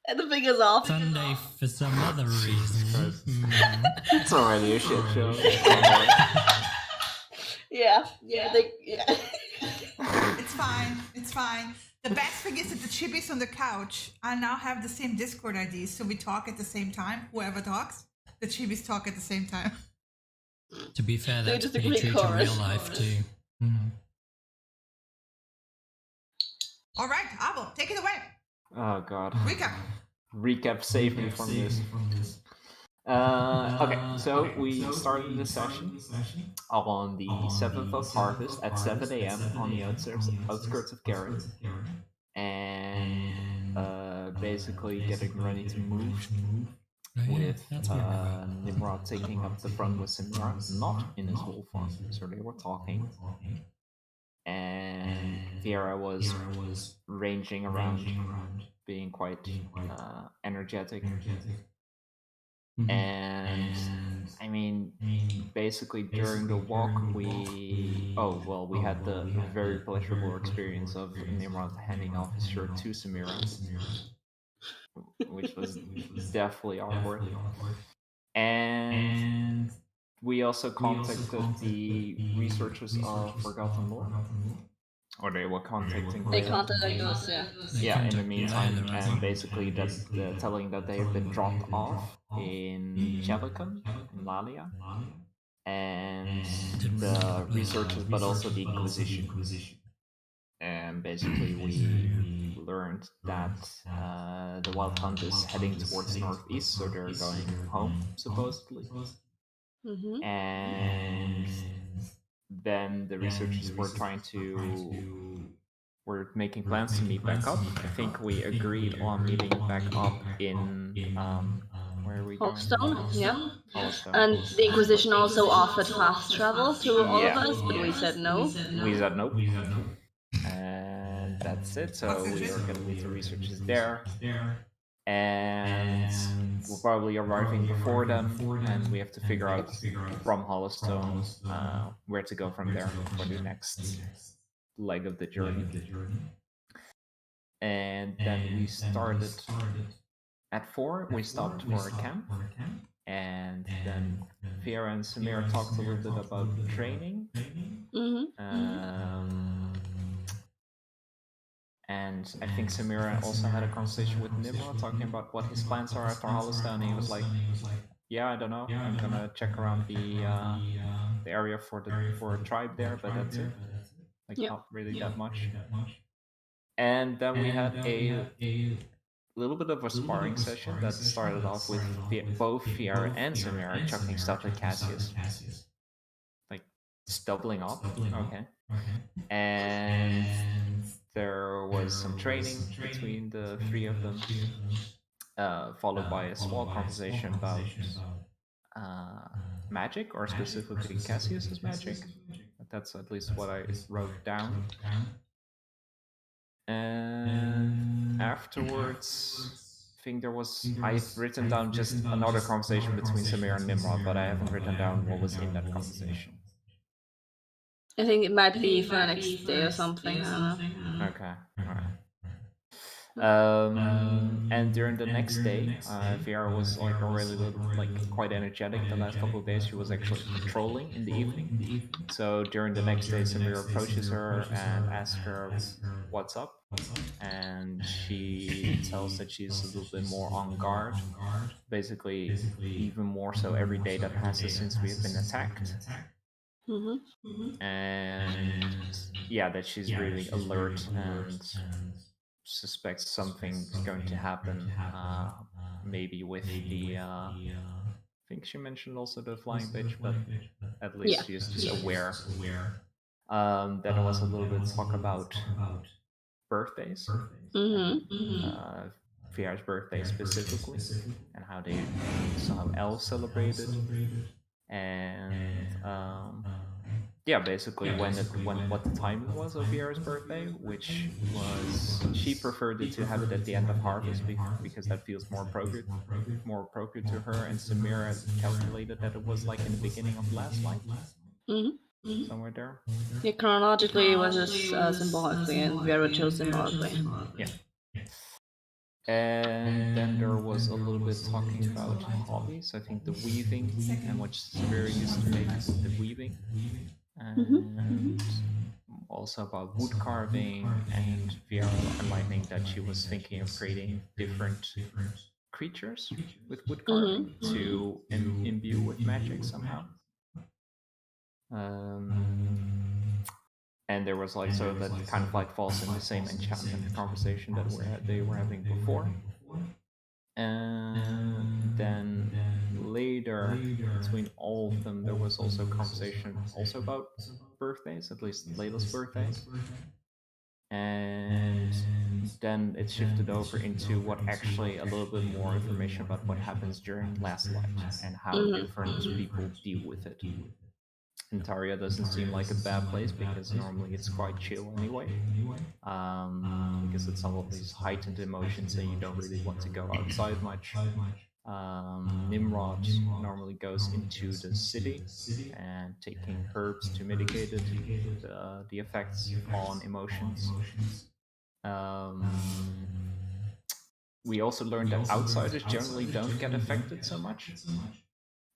And the thing is off. Sunday for some other reason. It's already a shit show. Yeah. It's fine. It's fine. The best thing is that the chibis on the couch I now have the same Discord ID, so we talk at the same time. Whoever talks, the chibis talk at the same time. To be fair, They that's just pretty agree true to chorus. real life too. Mhm. All right, Abel, take it away. Oh god. Recap. Save me from this. Okay, so we started the session on the 7th of Harvest at 7 a.m. on the outskirts of Karen, and basically getting ready to move Oh, yeah, with that's where we were. Nimrod taking up the front with Samira, not in his whole form, so they were talking. And Viera was ranging around, being quite energetic. And I mean, basically during the walk, we had the very pleasurable experience of Nimrod handing off his shirt to Samira, which was definitely awkward. And we also contacted the researchers of Forgotten Lore. Or they were contacting They the- contacted us, yeah. Yeah, in the meantime, and basically that telling that they have been dropped off in Jellicum, in Lalia, and the researchers, but also the Inquisition. And basically, we learned that the Wild Hunt is heading towards northeast, so they're going home, supposedly. Mm-hmm. And then the researchers were making plans to meet back up. I think we agreed on meeting back up in where are we going? Holstone, yeah. Holstone. And the Inquisition also offered fast travel to all of us, but we said no. We said nope. And that's it. So we are going to meet the researchers there. And we're probably arriving before them, and we have to figure out from Holstone where to go from there for the next leg of the journey. And then we started at 4. We stopped for a camp, and then Viera and Samira talked a little bit about training. And I think Samira also had a conversation with Nimrod talking about what his plans are after Holostone. And he was like, "Yeah, I don't know. I'm gonna check around the area for a tribe there, but that's it. Like not really that much." And then we had a little bit of a sparring session that started off with both Viera and Samira chucking stuff at Cassius, like just doubling up. Okay. And there was some training between the 3 of them, followed by a small conversation about magic, or specifically Cassius's magic. That's at least what I wrote down. And afterwards, I think I've written down just another conversation between Samira and Nimrod, but I haven't written down what was in that conversation. I think it might be for next day or something. I don't know. Okay, alright. And during the next day, Viera was already quite energetic. The last couple of days, she was actually patrolling in the evening. So during the next day, Samira approaches her and asks her what's up, and she tells that she's a little bit more on guard. Basically, even more so every day that passes since we have been attacked. And yeah, that she's really alert and suspects something's going to happen, maybe with the I think she mentioned also the flying bitch, but at least she is just aware. Then there was a little bit of talk about birthdays, Viera's birthday specifically, and how elves celebrated, and yeah, basically what the timing was of Viera's birthday, which was she preferred it to have it at the end of Harvest because that feels more appropriate to her, and Samira calculated that it was like in the beginning of last life, somewhere there. Yeah, chronologically it was just symbolically, and Viera chose symbolically. Yeah. And then there was a little bit talking about hobbies. I think the weaving and what Severa used to make with the weaving. And also about wood carving, and Viera enlightening that she was thinking of creating different creatures with wood carving to imbue with magic somehow. And there was like, so that kind of like falls in the same enchantment conversation that they were having before. And then later, between all of them, there was also a conversation also about birthdays, at least Layla's birthday. And then it shifted over into what actually a little bit more information about what happens during last light and how different people deal with it. And Taria doesn't seem like a bad place because normally it's quite chill anyway. Because it's all of these heightened emotions and you don't really want to go outside much. Nimrod normally goes into the city and taking herbs to mitigate it, the effects on emotions. We also learned that outsiders generally don't get affected so much.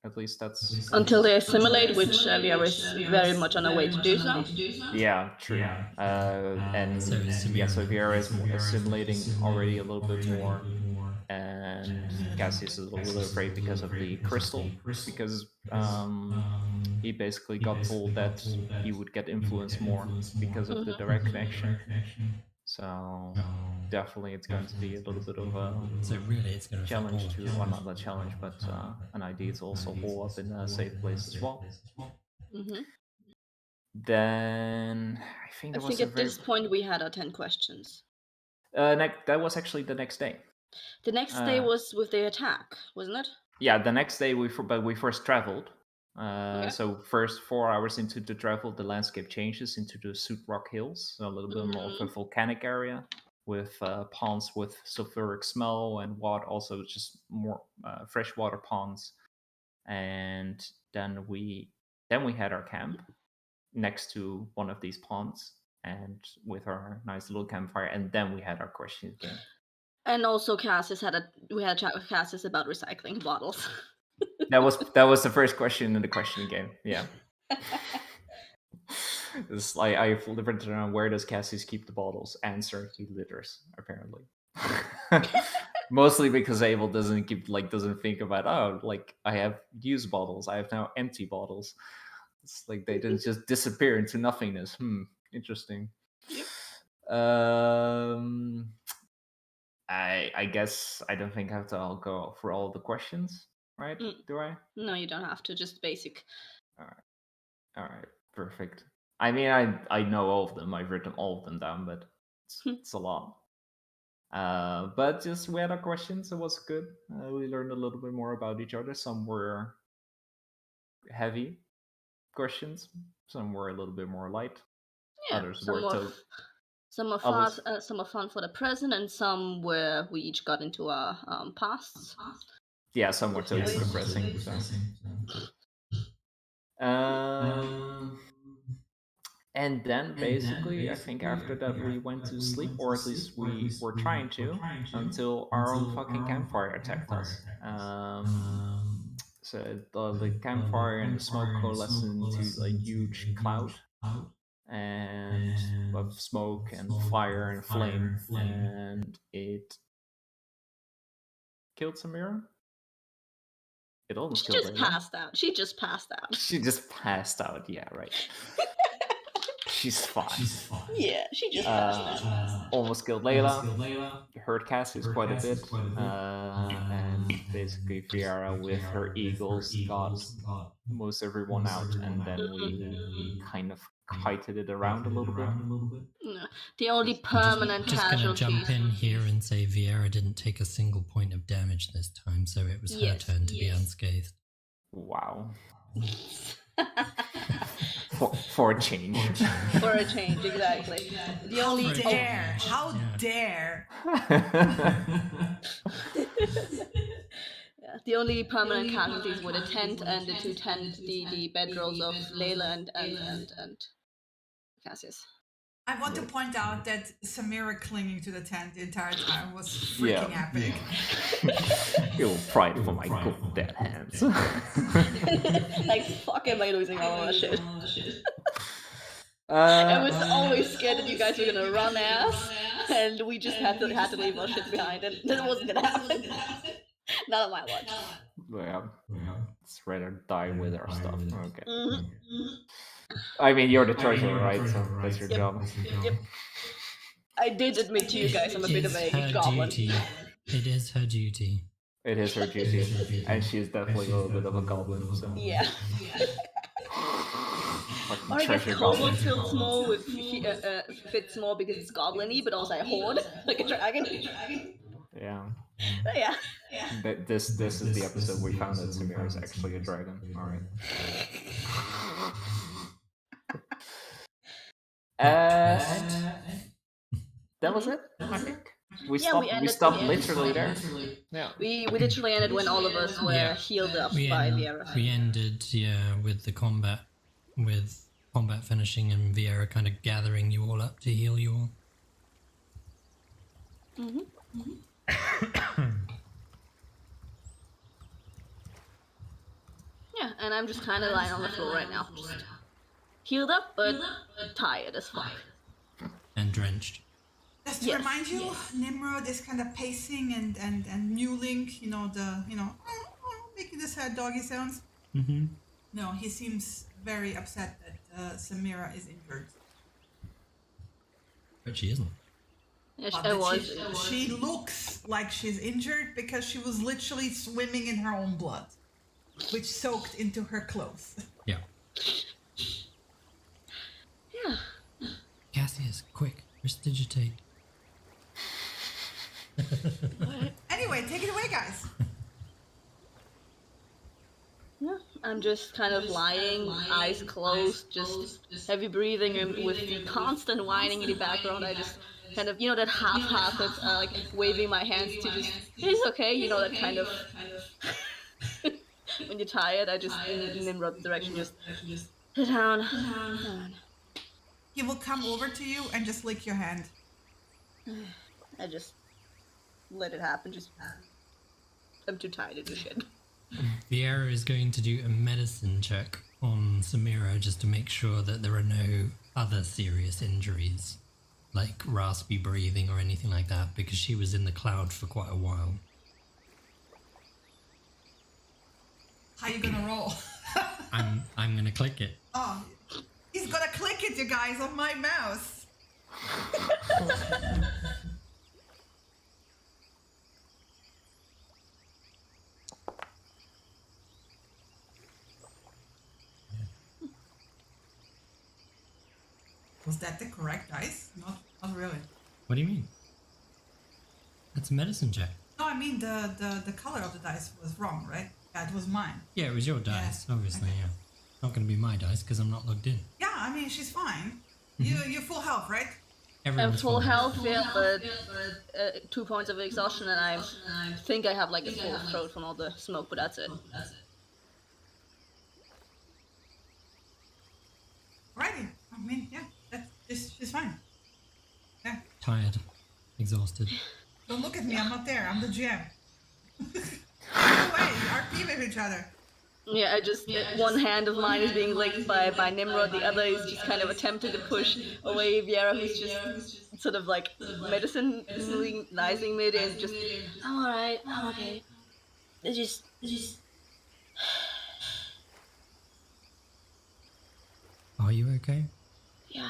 At least that's... Until they assimilate, which Viera is very much on her way to do so. Yeah, true. And so Viera is assimilating already a little bit more. And Cassius is a little afraid because of the crystal, because he basically got told that he would get influenced more because of the direct connection. So definitely it's going to be a little bit of a challenge to, well, not a challenge, but an idea to also hole up in a safe place as well. Then I think at this point we had our 10 questions. That was actually the next day. The next day was with the attack, wasn't it? Yeah, the next day we first traveled. So first 4 hours into the travel, the landscape changes into the Soot Rock Hills, so a little bit more of a volcanic area with ponds with sulfuric smell and water, also just more freshwater ponds. And then we had our camp next to one of these ponds, and with our nice little campfire, and then we had our questions game. And also Cassius we had a chat with Cassius about recycling bottles. That was the first question in the question game. Yeah. It's like I flipped around. Where does Cassius keep the bottles? Answer: he litters, apparently. Mostly because Abel doesn't think about, I have used bottles. I have now empty bottles. It's like they didn't just disappear into nothingness. Interesting. I guess I don't think I have to go through all the questions, right? Do I? No, you don't have to. Just basic. All right. Perfect. I mean, I know all of them. I've written all of them down, but it's a lot. But just we had our questions. It was good. We learned a little bit more about each other. Some were heavy questions. Some were a little bit more light. Yeah, others were some are fun for the present, and some where we each got into our pasts. Yeah, some were totally depressing. So. And then basically, I think after that we went to sleep, or at least we were trying to, until our own fucking campfire attacked us. So the campfire and the smoke coalesced into a huge cloud, and of smoke and fire and flame, and it killed Samira. It almost killed Layla. Passed out. She just passed out. She just passed out. Yeah, right. She's fine. Yeah, she just passed out. Almost killed Layla. Hurt Cassius quite a bit. And basically Viera with her eagles got most everyone out, and then we kind of kited it around a little bit. No, the only permanent casualty. Just gonna jump in here and say Viera didn't take a single point of damage this time, so it was her turn to be unscathed. Wow. For a change. For a change, exactly. The only dare! How dare! The only permanent casualties were the tent and the two tent, the bedrolls of Layla and Cassius. I want to point out that Samira clinging to the tent the entire time was freaking epic. You'll fight for my good dead hands. Like, fuck, am I losing all of that shit? I was always scared that you guys were gonna run ass, and we just had to leave our shit behind, and that wasn't gonna happen. Not on my watch. Yeah. Let's rather die with our stuff. Okay. Mm-hmm. I mean, you're the treasurer, right? So that's your job. Yep. I did admit to you guys I'm a bit of a goblin. It is her duty. It is her duty. And she's definitely a little bit of a goblin. So. Yeah. Or I guess kobold fits more because it's goblin-y, but also a horde, like a dragon. Yeah. Yeah. This is the episode we found that Samira is actually a dragon. All right. That was it, I think. We stopped literally there. Yeah. We literally ended when all of us were healed up by Viera. We ended, with the combat, finishing and Viera kind of gathering you all up to heal you all. Yeah, and I'm just kind of lying on the floor right now. Just healed up, but tired as fuck. And drenched. Just to remind you, Nimrod is kind of pacing and mewling, making this doggy sounds. Mm-hmm. No, he seems very upset that Samira is injured. But she isn't. Yeah, she looks like she's injured because she was literally swimming in her own blood, which soaked into her clothes. Yeah. Yeah. Cassius, quick, prestidigitate. Anyway, take it away, guys. Yeah, I'm just kind of lying, eyes closed, just heavy breathing, and with the constant whining in the background, I just kind of, that half-hearted, like waving my hands to just, it's okay, that kind of, when you're tired, I just, in Nimrod's direction, just, sit down. He will come over to you and just lick your hand. I just let it happen, I'm too tired to do shit. Viera is going to do a medicine check on Samira just to make sure that there are no other serious injuries, like raspy breathing or anything like that, because she was in the cloud for quite a while. How you gonna roll? I'm gonna click it. Oh, he's gonna click it, you guys, on my mouse. Was that the correct dice? Not really. What do you mean? That's a medicine check. No, I mean the color of the dice was wrong, right? Yeah, it was mine. Yeah, it was your dice, obviously, yeah. Not going to be my dice because I'm not logged in. Yeah, I mean, she's fine. You're full health, right? Everyone's full health, yeah, but 2 points of exhaustion, and I think I have like a full throat from all the smoke, but that's it. Alrighty. I mean, yeah, she's fine. Yeah. Tired. Exhausted. Don't look at me, I'm not there, I'm the GM. Go away, RP with each other. Yeah, one hand of mine is being licked by Nimrod, the other is just kind of attempting to push away Viera, who's just sort of like medicine-izing me and just, I'm alright, I'm okay. It's just... Are you okay? Yeah.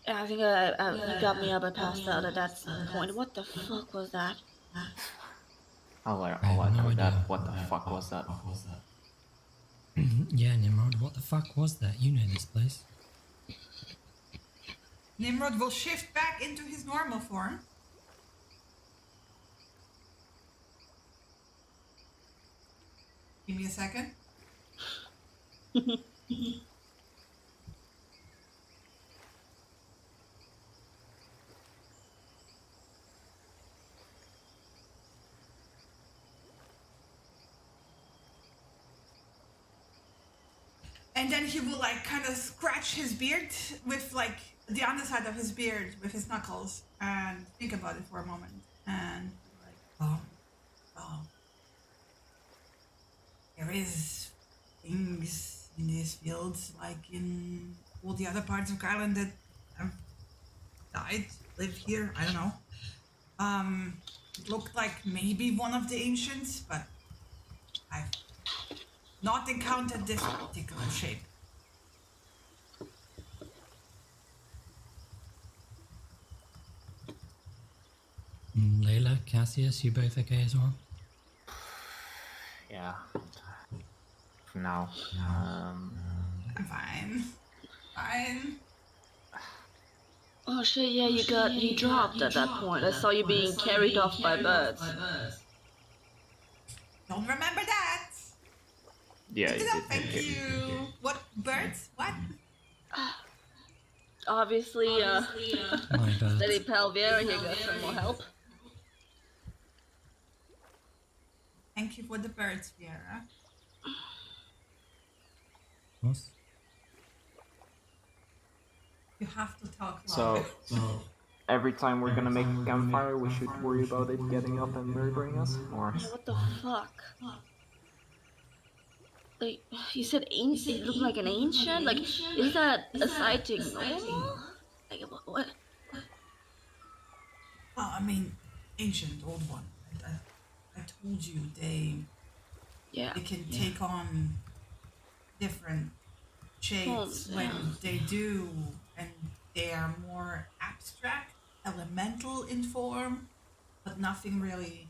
I think you got me up, I passed out at that point. What the fuck was that? I'll let her that. What the fuck was that? Yeah, Nimrod, what the fuck was that? You know this place. Nimrod will shift back into his normal form. Give me a second. And then he will like kind of scratch his beard with like the underside of his beard with his knuckles and think about it for a moment. And like, oh, there is things in these fields like in all the other parts of Ireland that have died, live here. I don't know. It looked like maybe one of the ancients, but I've not encountered this particular shape. Layla, Cassius, you both okay as well? Yeah. For now. I'm fine. Fine. Oh shit, yeah, you dropped at that point. I saw you being carried off by birds. Don't remember that. Yeah, Look it up, thank you. What birds? What? Obviously, My bad. Steady Pal Viera here got some more help. Thank you for the birds, Viera. What? You have to talk So, louder. every time we're gonna make a campfire, we should worry about it getting up and murdering us? Or... What the fuck? Like, you said ancient, it looked like an ancient? Like, is that a sighting normal? Like, what? Well, I mean, ancient, old one. I told you they can take on different shapes when they do, and they are more abstract, elemental in form, but nothing really,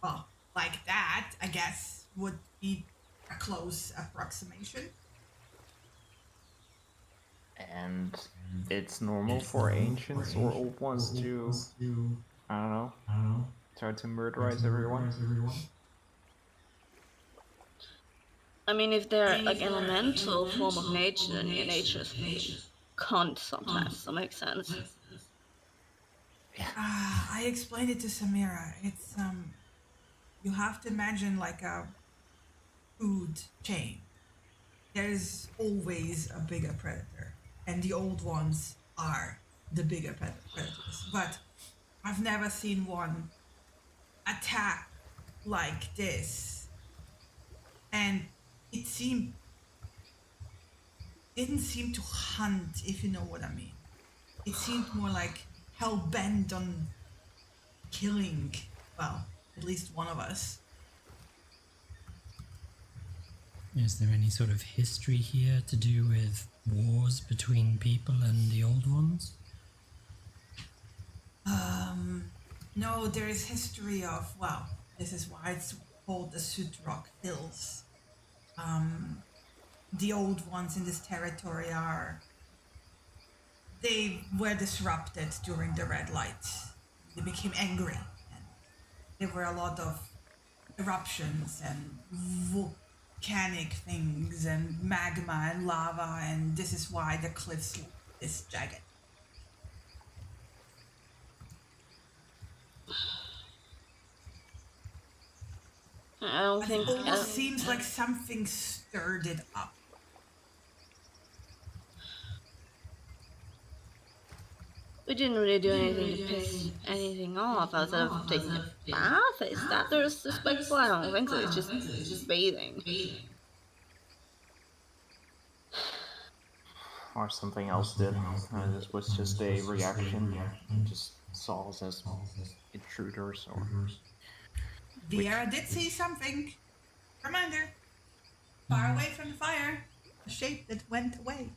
well, like that, I guess, would be a close approximation. And it's normal for ancients or old ones to, I don't know, try to murderize everyone. I mean, if they're like elemental form of nature, then your nature's can't sometimes, so makes sense. I explained it to Samira. It's you have to imagine like a food chain. There's always a bigger predator, and the old ones are the bigger predators. But I've never seen one attack like this, and it didn't seem to hunt, if you know what I mean. It seemed more like hell bent on killing, well, at least one of us. Is there any sort of history here to do with wars between people and the old ones? No, there is history of, well, this is why it's called the Sudrock Hills. The old ones in this territory they were disrupted during the Red Light. They became angry, and there were a lot of eruptions and volcanic things and magma and lava, and this is why the cliffs look this jagged. I don't But think. it almost seems like something stirred it up. We didn't really do anything to piss anything off outside of taking a bath. Is that the disrespectful? I don't think so. It's just bathing. Or something else did. This was just a reaction. Just saw us as intruders or... Viera did see something. Reminder. Far away from the fire. A shape that went away.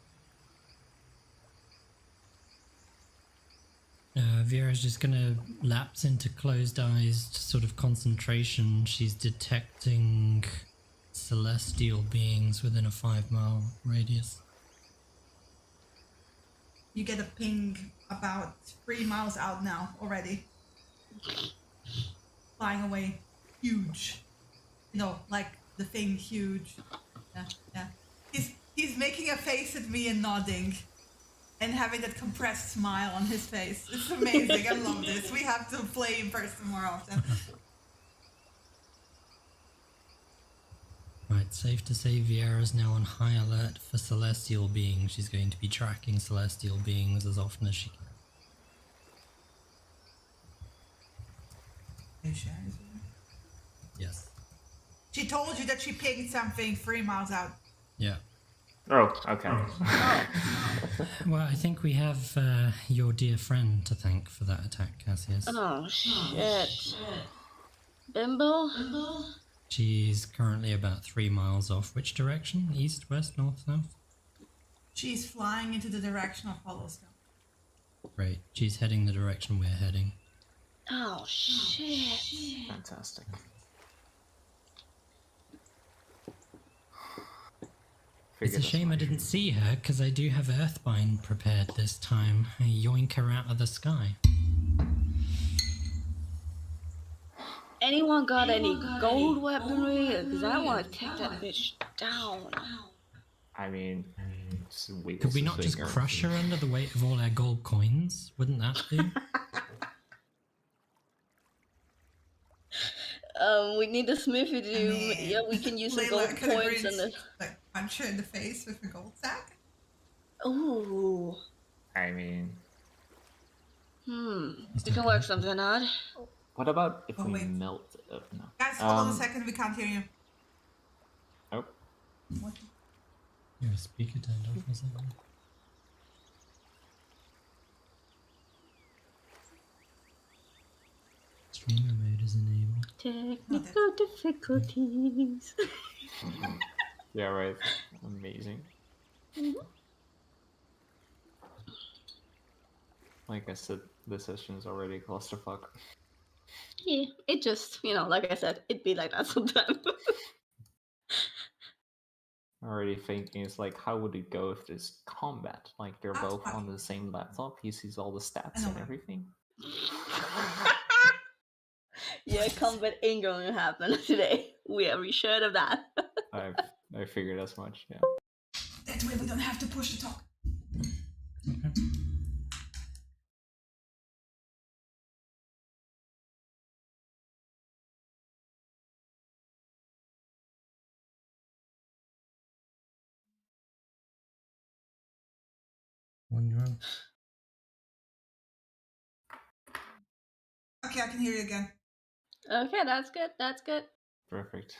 Vera's just gonna lapse into closed eyes sort of concentration. She's detecting celestial beings within a 5-mile radius. You get a ping about 3 miles out now already. Flying away. Huge. You know, like the thing huge. Yeah. He's making a face at me and nodding. And having that compressed smile on his face. It's amazing. I love this. We have to play in person more often. Right, safe to say Vieira's now on high alert for celestial beings. She's going to be tracking celestial beings as often as she can. Yes. She told you that she pinged something 3 miles out. Yeah. Oh, okay. Well, I think we have your dear friend to thank for that attack, Cassius. Oh, shit. Bimbo? She's currently about 3 miles off. Which direction? East, west, north, south? She's flying into the direction of Hollowstone. Great. She's heading the direction we're heading. Oh, shit. Fantastic. It's a shame I didn't see her, because I do have Earthbind prepared this time. I yoink her out of the sky. Anyone got any gold weaponry? Because I want to take that bitch down. I mean, could we not just crush her under the weight of all our gold coins? Wouldn't that do? We need a smithy to do. Yeah, we can use some gold coins and the. Like punch her in the face with a gold sack. Ooh. I mean. We can work something out. What about if we wait. melt? No. Guys, hold on a second. We can't hear you. Oh. What? Your speaker turned off or something? Streamer mode is enabled. Technical difficulties. Yeah, right. Amazing. Like I said, this session is already a clusterfuck. Yeah, it just, like I said, it'd be like that sometimes. Already thinking, it's like, how would it go if there's combat? Like, they're both on the same laptop, he sees all the stats and everything. Yeah, combat ain't going to happen today. We are sure of that. I figured as much, yeah. That way we don't have to push the talk. Okay. One your own. Okay, I can hear you again. Okay, that's good. That's good. Perfect.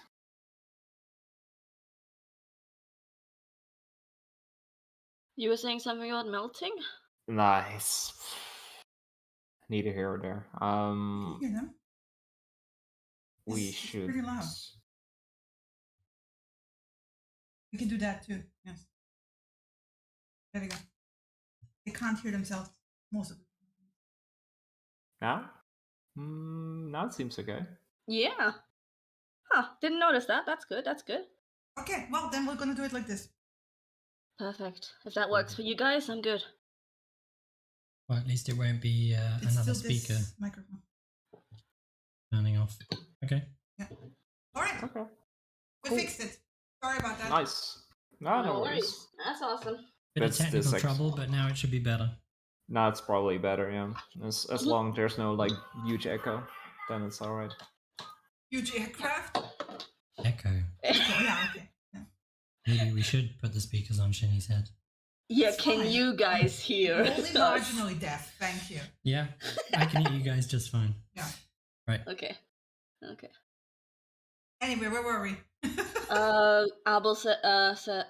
You were saying something about melting? Nice. Neither here or there. Can you hear them? We It's should. pretty loud. We can do that too. Yes. There we go. They can't hear themselves most of the time. Now? Now it seems okay. Yeah. Huh, didn't notice that. That's good. That's good. Okay, well then we're gonna do it like this. Perfect. If that works for you guys, I'm good. Well, at least it won't be It's another still speaker this microphone. turning off. Okay. Yeah. All right. Okay. We Cool. fixed it. Sorry about that. Nice. No worries. That's awesome. Bit of That's technical this trouble, but now it should be better. No, it's probably better, yeah. As long as there's no like huge echo, then it's alright. Huge aircraft. Echo. Yeah. Okay. Yeah. Maybe we should put the speakers on Shinny's head. Yeah, It's can fine. you guys hear? Only us? marginally deaf. Thank you. Yeah, I can hear you guys just fine. Yeah. Right. Okay. Anyway, where were we? Abel said,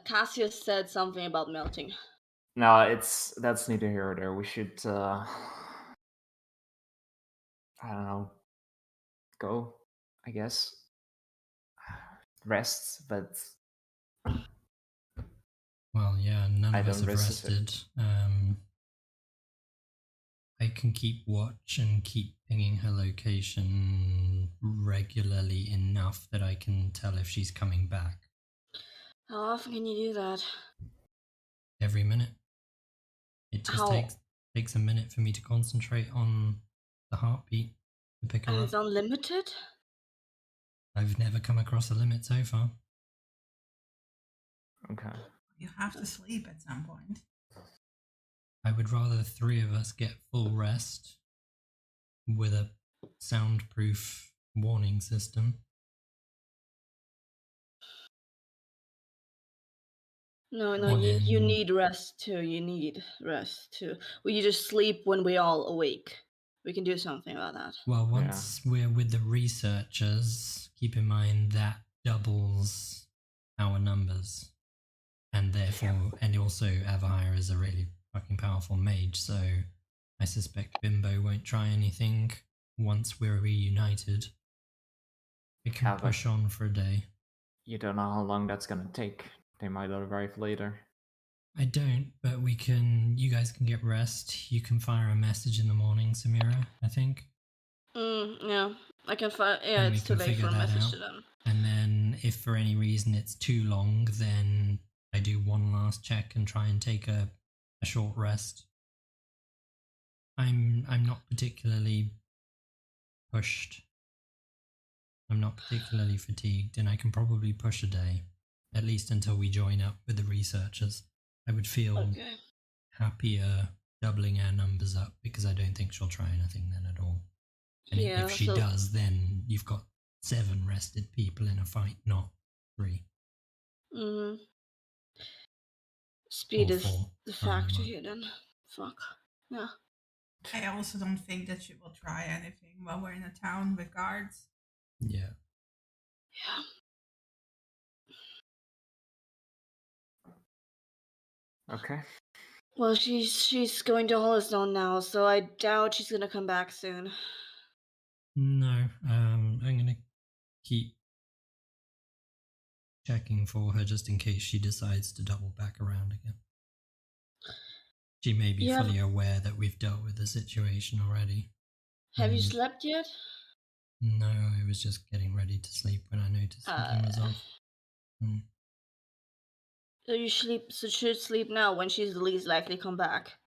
Cassius said something about melting. No, that's neither here or there. We should I don't know, go, I guess. Rest, but Well, yeah, none I of us don't have rest it. rested. I can keep watch and keep pinging her location regularly enough that I can tell if she's coming back. How often can you do that? Every minute. It just How- takes a minute for me to concentrate on the heartbeat to pick her And up. it's unlimited? I've never come across a limit so far. okay. You have to sleep at some point. I would rather the three of us get full rest with a soundproof warning system. No, And you then- need rest too. You need rest too. Well, you just sleep when we're all awake. We can do something about that. Well, once we're with the researchers, keep in mind that doubles our numbers. And therefore, and also Avahira is a really fucking powerful mage, so I suspect Bimbo won't try anything once we're reunited. We can Yeah, but- push on for a day. You don't know how long that's gonna take. They might arrive later. I don't, but we can. You guys can get rest. You can fire a message in the morning, Samira, I think. Yeah, I can find. Yeah, And we it's too can late for figure a that message out. to them. And then, if for any reason it's too long, then I do one last check and try and take a short rest. I'm not particularly pushed. I'm not particularly fatigued, and I can probably push a day, at least until we join up with the researchers. I would feel Okay. happier doubling our numbers up because I don't think she'll try anything then at all. And Yeah, if she so- does, then you've got 7 rested people in a fight, not 3. Mm-hmm. Speed Or is 4, the however factor much. here then. Fuck. Yeah. I also don't think that she will try anything while we're in a town with guards. Yeah. Yeah. Okay. Well, she's going to Hollowstone now, so I doubt she's gonna come back soon. No, I'm going to keep checking for her just in case she decides to double back around again. She may be Yeah. fully aware that we've dealt with the situation already. Have you Mm. slept yet? No, I was just getting ready to sleep when I noticed something was off. Mm. So you sleep. So should sleep now when she's the least likely to come back.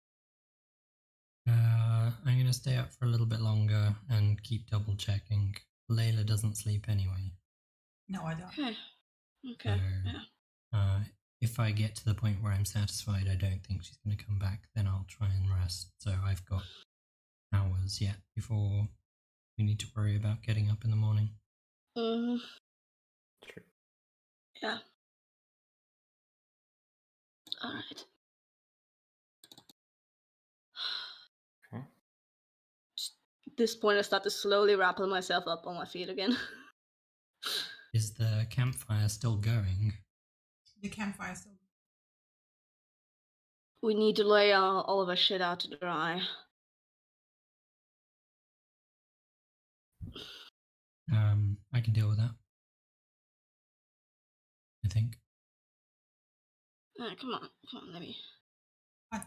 I'm going to stay up for a little bit longer and keep double checking. Layla doesn't sleep anyway. No, I don't. Okay. Okay. So, Yeah. if I get to the point where I'm satisfied I don't think she's going to come back, then I'll try and rest. So I've got hours yet before we need to worry about getting up in the morning. Mm-hmm. Sure. Yeah. All right. Okay. At this point, I start to slowly rappel myself up on my feet again. Is the campfire still going? The campfire still. We need to lay all of our shit out to dry. I can deal with that. I think. Come on, let me. What?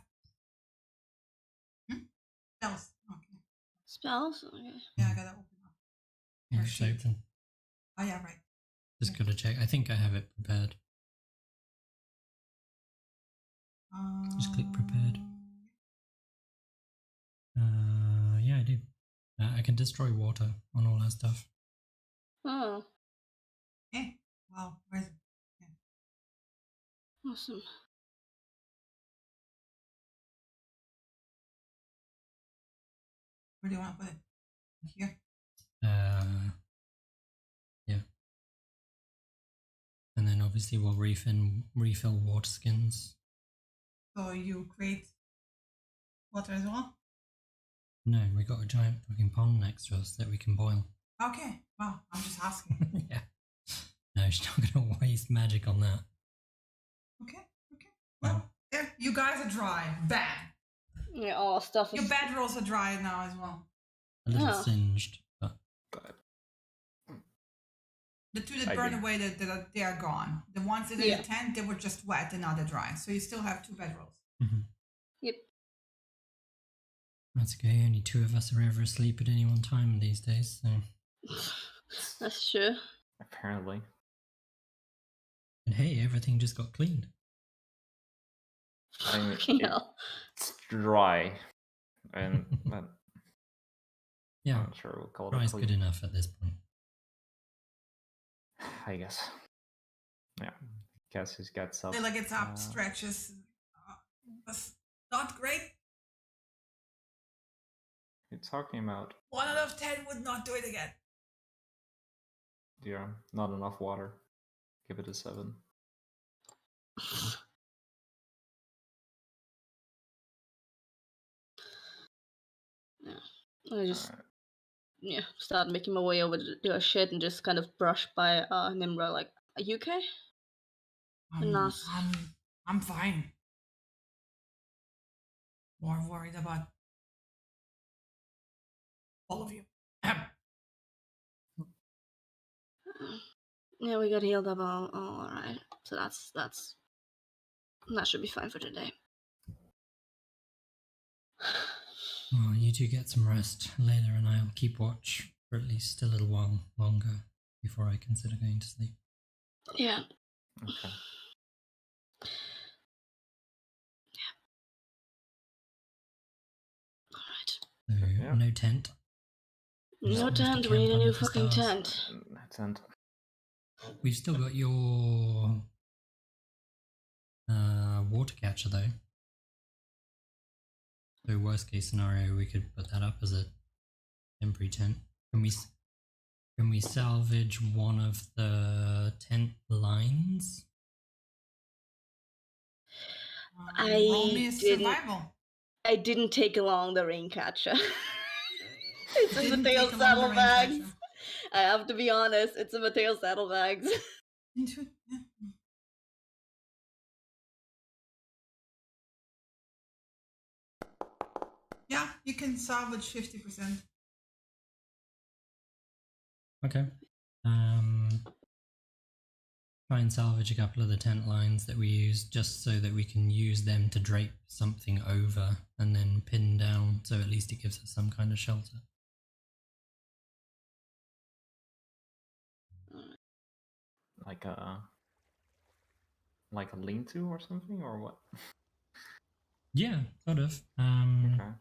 Spells. Okay. Spells? Okay. Yeah, I gotta open up. Yeah, Or it's sheet. open. Oh yeah, right. Just gotta check. I think I have it prepared. Just click prepared. Yeah, I do. I can destroy water on all our stuff. Oh, Okay. Well, where's it? awesome. Where do you want to put it? Here. Yeah. And then obviously we'll refill water skins. So you create water as well? No, we got a giant fucking pond next to us that we can boil. Okay. Well, I'm just asking. Yeah. No, she's not gonna waste magic on that. Okay. Okay. Well, there. You guys are dry. Bad. Yeah, all our stuff Your is. bedrolls are dry now as well. A little Oh. singed, but But The two that I burn did. away, they are gone. The ones that are in the tent, they were just wet and now they're dry. So you still have 2 bedrolls. Yep. that's okay. Only 2 of us are ever asleep at any one time these days, so. That's true. apparently. And hey, everything just got cleaned. I mean, Fucking hell. it's dry. And but Yeah, I'm not sure we'll call it dry's clean. good enough at this point. I guess. Yeah. Guess who gets up? Lila gets up, uh, stretches. Was not great. You're talking about 1 out of 10 would not do it again. not enough water. Give it a 7. I just start making my way over to her shit and just kind of brush by Nimra like, are you okay? Nas. I'm fine. More worried about all of you. Yeah, we got healed up all right. So that should be fine for today. Well, you two get some rest. Layla and I will keep watch for at least a little while longer before I consider going to sleep. Yeah. Okay. Alright. So, Yeah. no tent. No tent, we need a new fucking tent. Tent. We've still got your water catcher though. So worst case scenario, we could put that up as a temporary tent. Can we salvage one of the tent lines? Roll me a survival. I didn't take along the rain catcher. It's in Didn't Mateo take along the rain saddlebags. catcher. I have to be honest, it's in Mateo saddlebags. Yeah, you can salvage 50%. Okay. Try and salvage a couple of the tent lines that we use just so that we can use them to drape something over and then pin down, so at least it gives us some kind of shelter. Like a lean-to or something, or what? Yeah, sort of. Okay.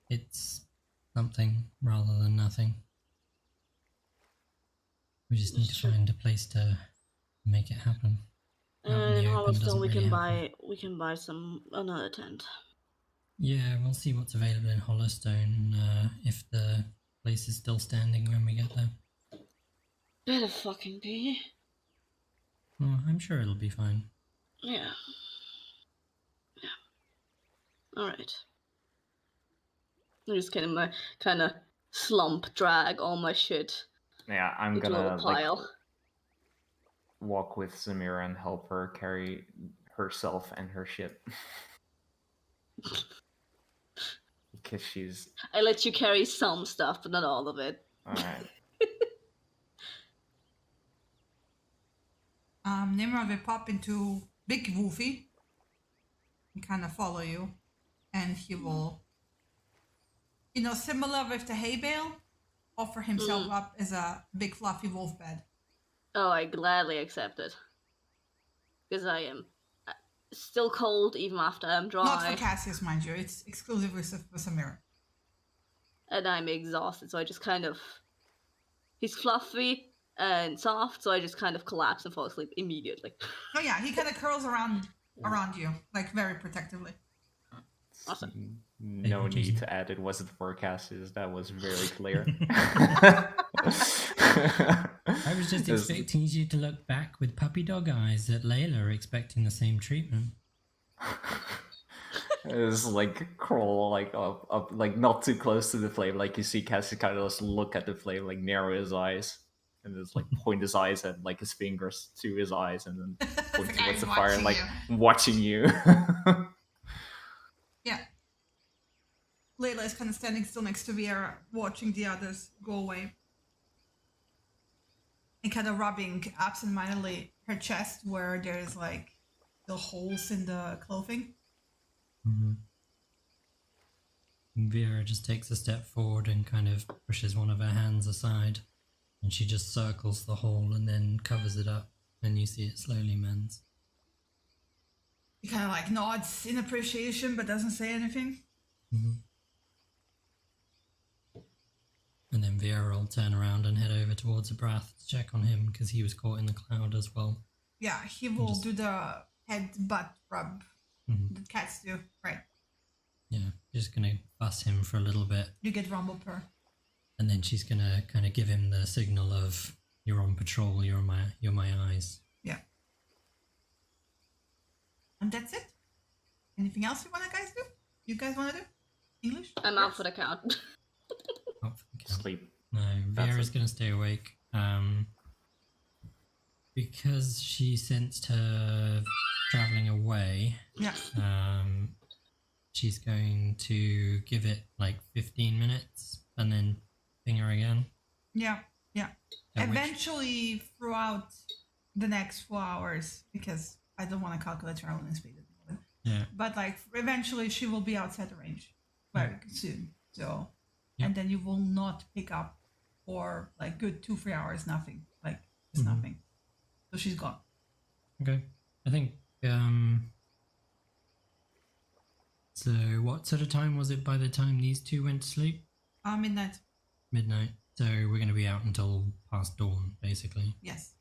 It's something rather than nothing. We just need to find a place to make it happen. Out in In the open Holliston, doesn't we really can happen. buy another tent. Yeah, we'll see what's available in Hollowstone if the place is still standing when we get there. Better fucking be. Well, I'm sure it'll be fine. Yeah. Alright. I'm just kind of slump drag all my shit Yeah, I'm into a gonna little pile. walk with Samira and help her carry herself and her shit. Because she's... I let you carry some stuff, but not all of it. Alright. Nimrod will pop into Big Woofy and kind of follow you, and he will, similar with the hay bale, offer himself up as a big fluffy wolf bed. Oh, I gladly accept it. Because I am still cold even after I'm dry. Not for Cassius, mind you. It's exclusive with Samira. And I'm exhausted, so I just kind of... He's fluffy and soft, so I just kind of collapse and fall asleep immediately. Oh yeah, he kind of curls around you, like very protectively. Awesome. No need to add it wasn't for Cassius. That was very clear. I was just expecting you to look back with puppy dog eyes at Layla, expecting the same treatment. It's like crawl like up, like not too close to the flame. Like you see Cassius kind of just look at the flame, like narrow his eyes, and just like point his eyes at like his fingers to his eyes, and then point The towards guy's the fire, and like watching watching you. Yeah. Layla is kind of standing still next to Viera, watching the others go away. And kind of rubbing absentmindedly her chest where there's like the holes in the clothing. Mm-hmm. Vera just takes a step forward and kind of pushes one of her hands aside, and she just circles the hole and then covers it up, and you see it slowly mends. He kind of like nods in appreciation but doesn't say anything. Mm-hmm. And then Vera will turn around and head over towards Abrath to check on him because he was caught in the cloud as well. Yeah, he will do the head butt rub that cats do, right? Yeah, just gonna fuss him for a little bit. You get rumble purr. And then she's gonna kind of give him the signal of, you're on patrol, you're my eyes. Yeah. And that's it. Anything else you want to guys do? you guys want to do? English? I'm out for the count. Not for the count. Sleep. No, That's Vera's it. going to stay awake. Because she sensed her traveling away, Yeah. she's going to give it like 15 minutes and then ping her again. Yeah. At which- Eventually, throughout the next 4 hours, because I don't want to calculate traveling speed at the moment. Yeah. But like, eventually, she will be outside the range very soon. So, Yeah. and then you will not pick up for like good 2-3 hours. Nothing. Like it's Mhm. nothing. So she's gone. Okay. I think, so what sort of time was it by the time these two went to sleep? Midnight. Midnight. So we're going to be out until past dawn, basically. Yes.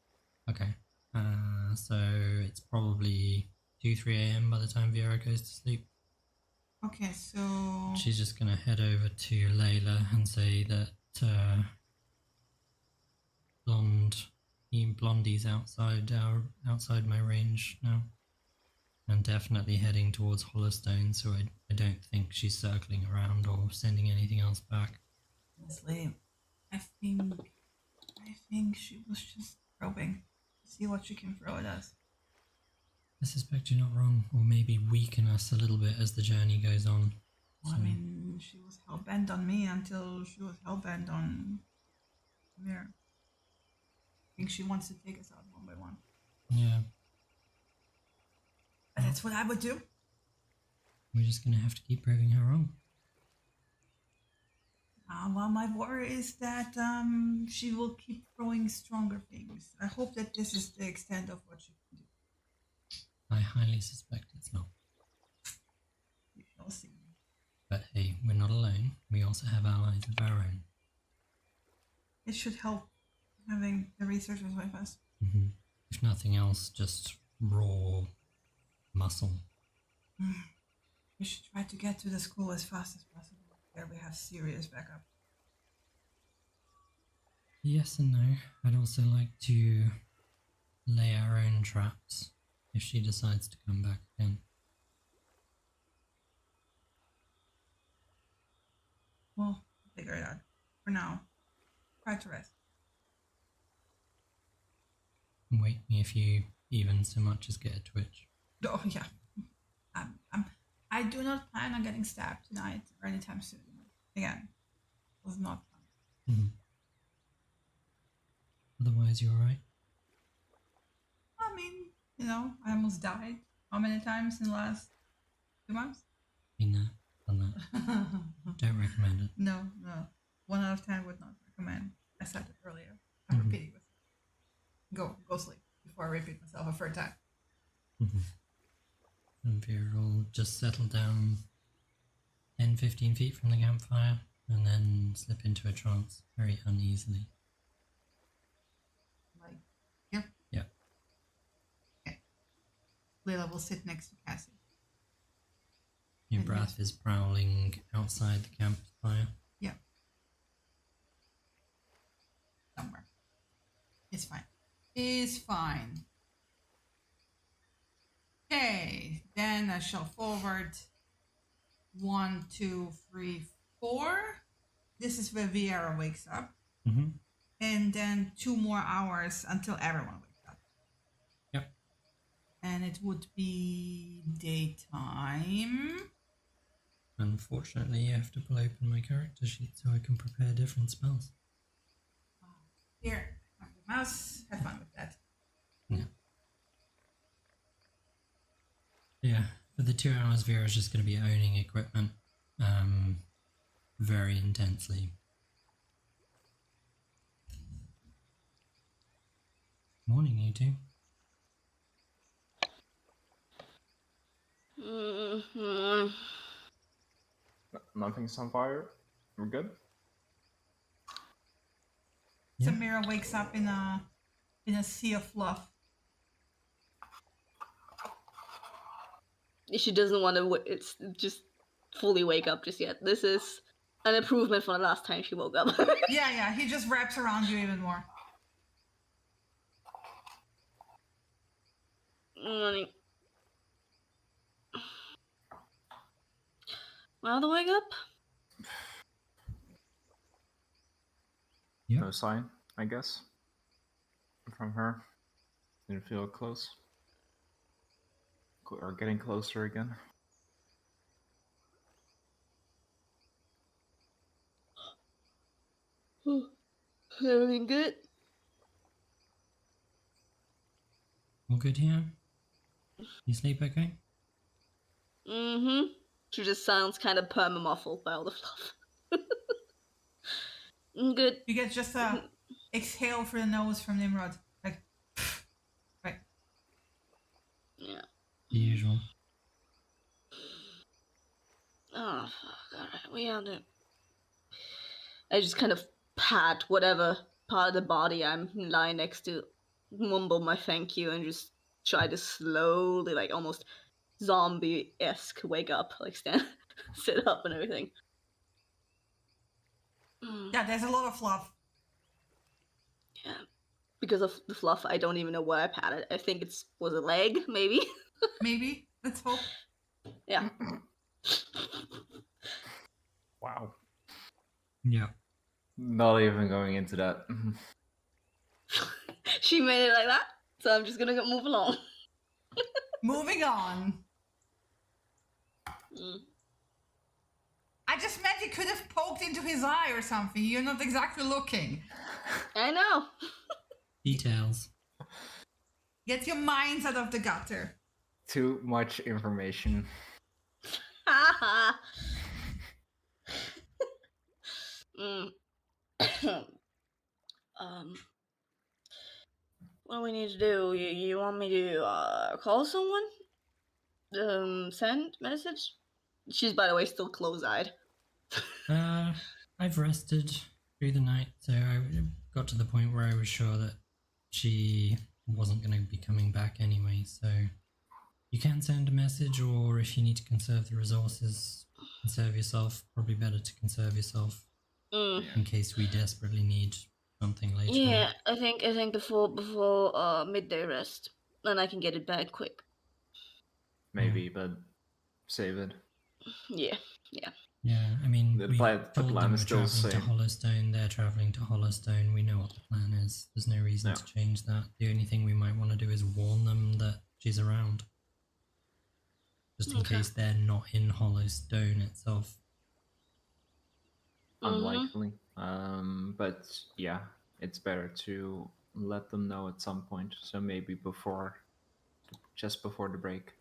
Okay. So it's probably 2-3 a.m. by the time Vera goes to sleep. Okay. So She's just going to head over to Layla and say that Blondie's outside my range now, and definitely heading towards Hollowstone. So I don't think she's circling around or sending anything else back. honestly, I think she was just probing to see what she can throw at us. I suspect you're not wrong, or maybe weaken us a little bit as the journey goes on. Well, I mean, she was hell bent on me until she was hell bent on Mir. I think she wants to take us out one by one. Yeah, And that's what I would do. we're just going to have to keep proving her wrong. Well, my worry is that she will keep throwing stronger things. I hope that this is the extent of what she can do. I highly suspect it's not. We shall see. But hey, we're not alone. We also have allies of our own. It should help having the researchers with us. Mm-hmm. If nothing else, just raw muscle. We should try to get to the school as fast as possible. There we have serious backup. Yes and no. I'd also like to lay our own traps if she decides to come back again. Well, figure it out. For now, try to rest. And wake me if you even so much as get a twitch. Oh yeah. I do not plan on getting stabbed tonight or anytime soon. Again, it was not fun. Mm-hmm. Otherwise, you're alright? I mean, I almost died. How many times in the last 2 months? Been there, done that. Don't recommend it. No. 1 out of 10 would not recommend. I said it earlier. I'm repeating myself. Go sleep before I repeat myself a third time. Mm-hmm. And Vera will just settle down 10-15 feet from the campfire and then slip into a trance very uneasily. Like, here? Yeah. Okay. Layla will sit next to Cassie. Your And breath is prowling outside the campfire. Yeah. Somewhere. It's fine. It's fine. Okay, then I shall forward 1, 2, 3, 4. This is where Viera wakes up. Mm-hmm. And then 2 more hours until everyone wakes up. Yep. And it would be daytime. Unfortunately, you have to pull open my character sheet so I can prepare different spells. Here, on the mouse. Have fun with that. Yeah. Yeah, for the 2 hours, Vera's just going to be owning equipment very intensely. Morning, you two. Mm-hmm. Nothing's on fire. We're good. Yeah. Samira wakes up in a sea of fluff. She doesn't want to. It's just fully wake up just yet. This is an improvement from the last time she woke up. Yeah, he just wraps around you even more. Morning. Another wake up? Yep. No sign, I guess, from her. Didn't feel close. Or getting closer again. Everything good? All good here? You sleep okay? Mm-hmm. She just sounds kind of perma-muffled by all the fluff. Good. You get just a exhale through the nose from Nimrod. Like, right. Yeah. The usual. Oh, fuck. Alright, we have to... I just kind of pat whatever part of the body I'm lying next to, mumble my thank you, and just try to slowly, like almost zombie-esque wake up, like stand, sit up and everything. Yeah, there's a lot of fluff. Yeah. Because of the fluff, I don't even know where I patted. I think it was a leg, maybe? Maybe. Let's hope. Yeah. Wow. Yeah. Not even going into that. She made it like that, so I'm just gonna move along. Moving on. Mm. I just meant you could have poked into his eye or something. You're not exactly looking. I know. Details. Get your minds out of the gutter. Too much information. Haha. What do we need to do? You want me to call someone? Send message? She's, by the way, still close-eyed. I've rested through the night, so I got to the point where I was sure that she wasn't going to be coming back anyway, so you can send a message, or if you need to conserve the resources, conserve yourself. Probably better to conserve yourself in case we desperately need something later. Yeah, I think before midday rest, then I can get it back quick. Maybe, but save it. Yeah. Yeah, I mean, The we plan told them we're is still traveling to same. Hollowstone, they're traveling to Hollowstone, we know what the plan is. There's no reason to change that. The only thing we might want to do is warn them that she's around. Just in case they're not in Hollowstone itself. Unlikely. But yeah, it's better to let them know at some point. So maybe just before the break.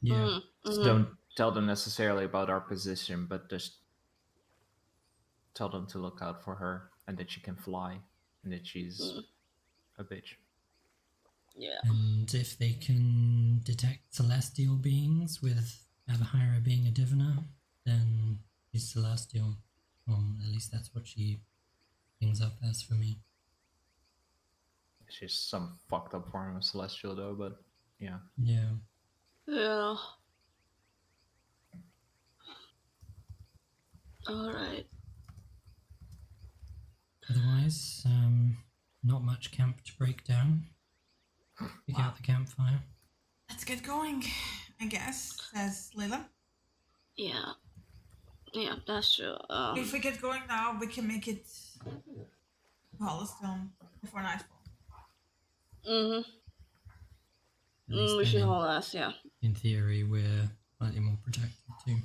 Yeah. Just don't tell them necessarily about our position, but just tell them to look out for her and that she can fly and that she's a bitch. Yeah. And if they can detect celestial beings with Avahira being a diviner, then she's celestial. At least that's what she brings up as for me. She's some fucked up form of celestial though, but yeah. Yeah. Yeah. Alright. Otherwise, not much camp to break down. Pick out the campfire. Let's get going, I guess, says Lila. Yeah. Yeah, that's true. If we get going now, we can make it to Hollowstone before nightfall. At least we then should hold us, yeah. in theory, we're slightly more protected too.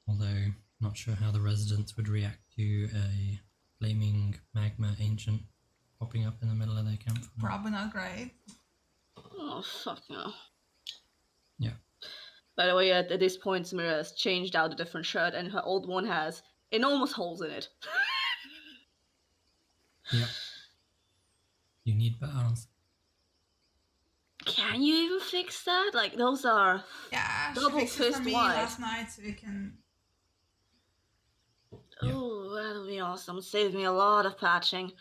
Although, not sure how the residents would react to a flaming magma ancient popping up in the middle of their campfire. Probably not great. Oh, fuck no. Yeah. By the way, at this point, Samira has changed out a different shirt, and her old one has enormous holes in it. Yep. You need balance. Can you even fix that? Like, those are Yeah, she double fixed it fist for me wide. last night, so we can... Yeah. Oh, that'll be awesome. Save me a lot of patching.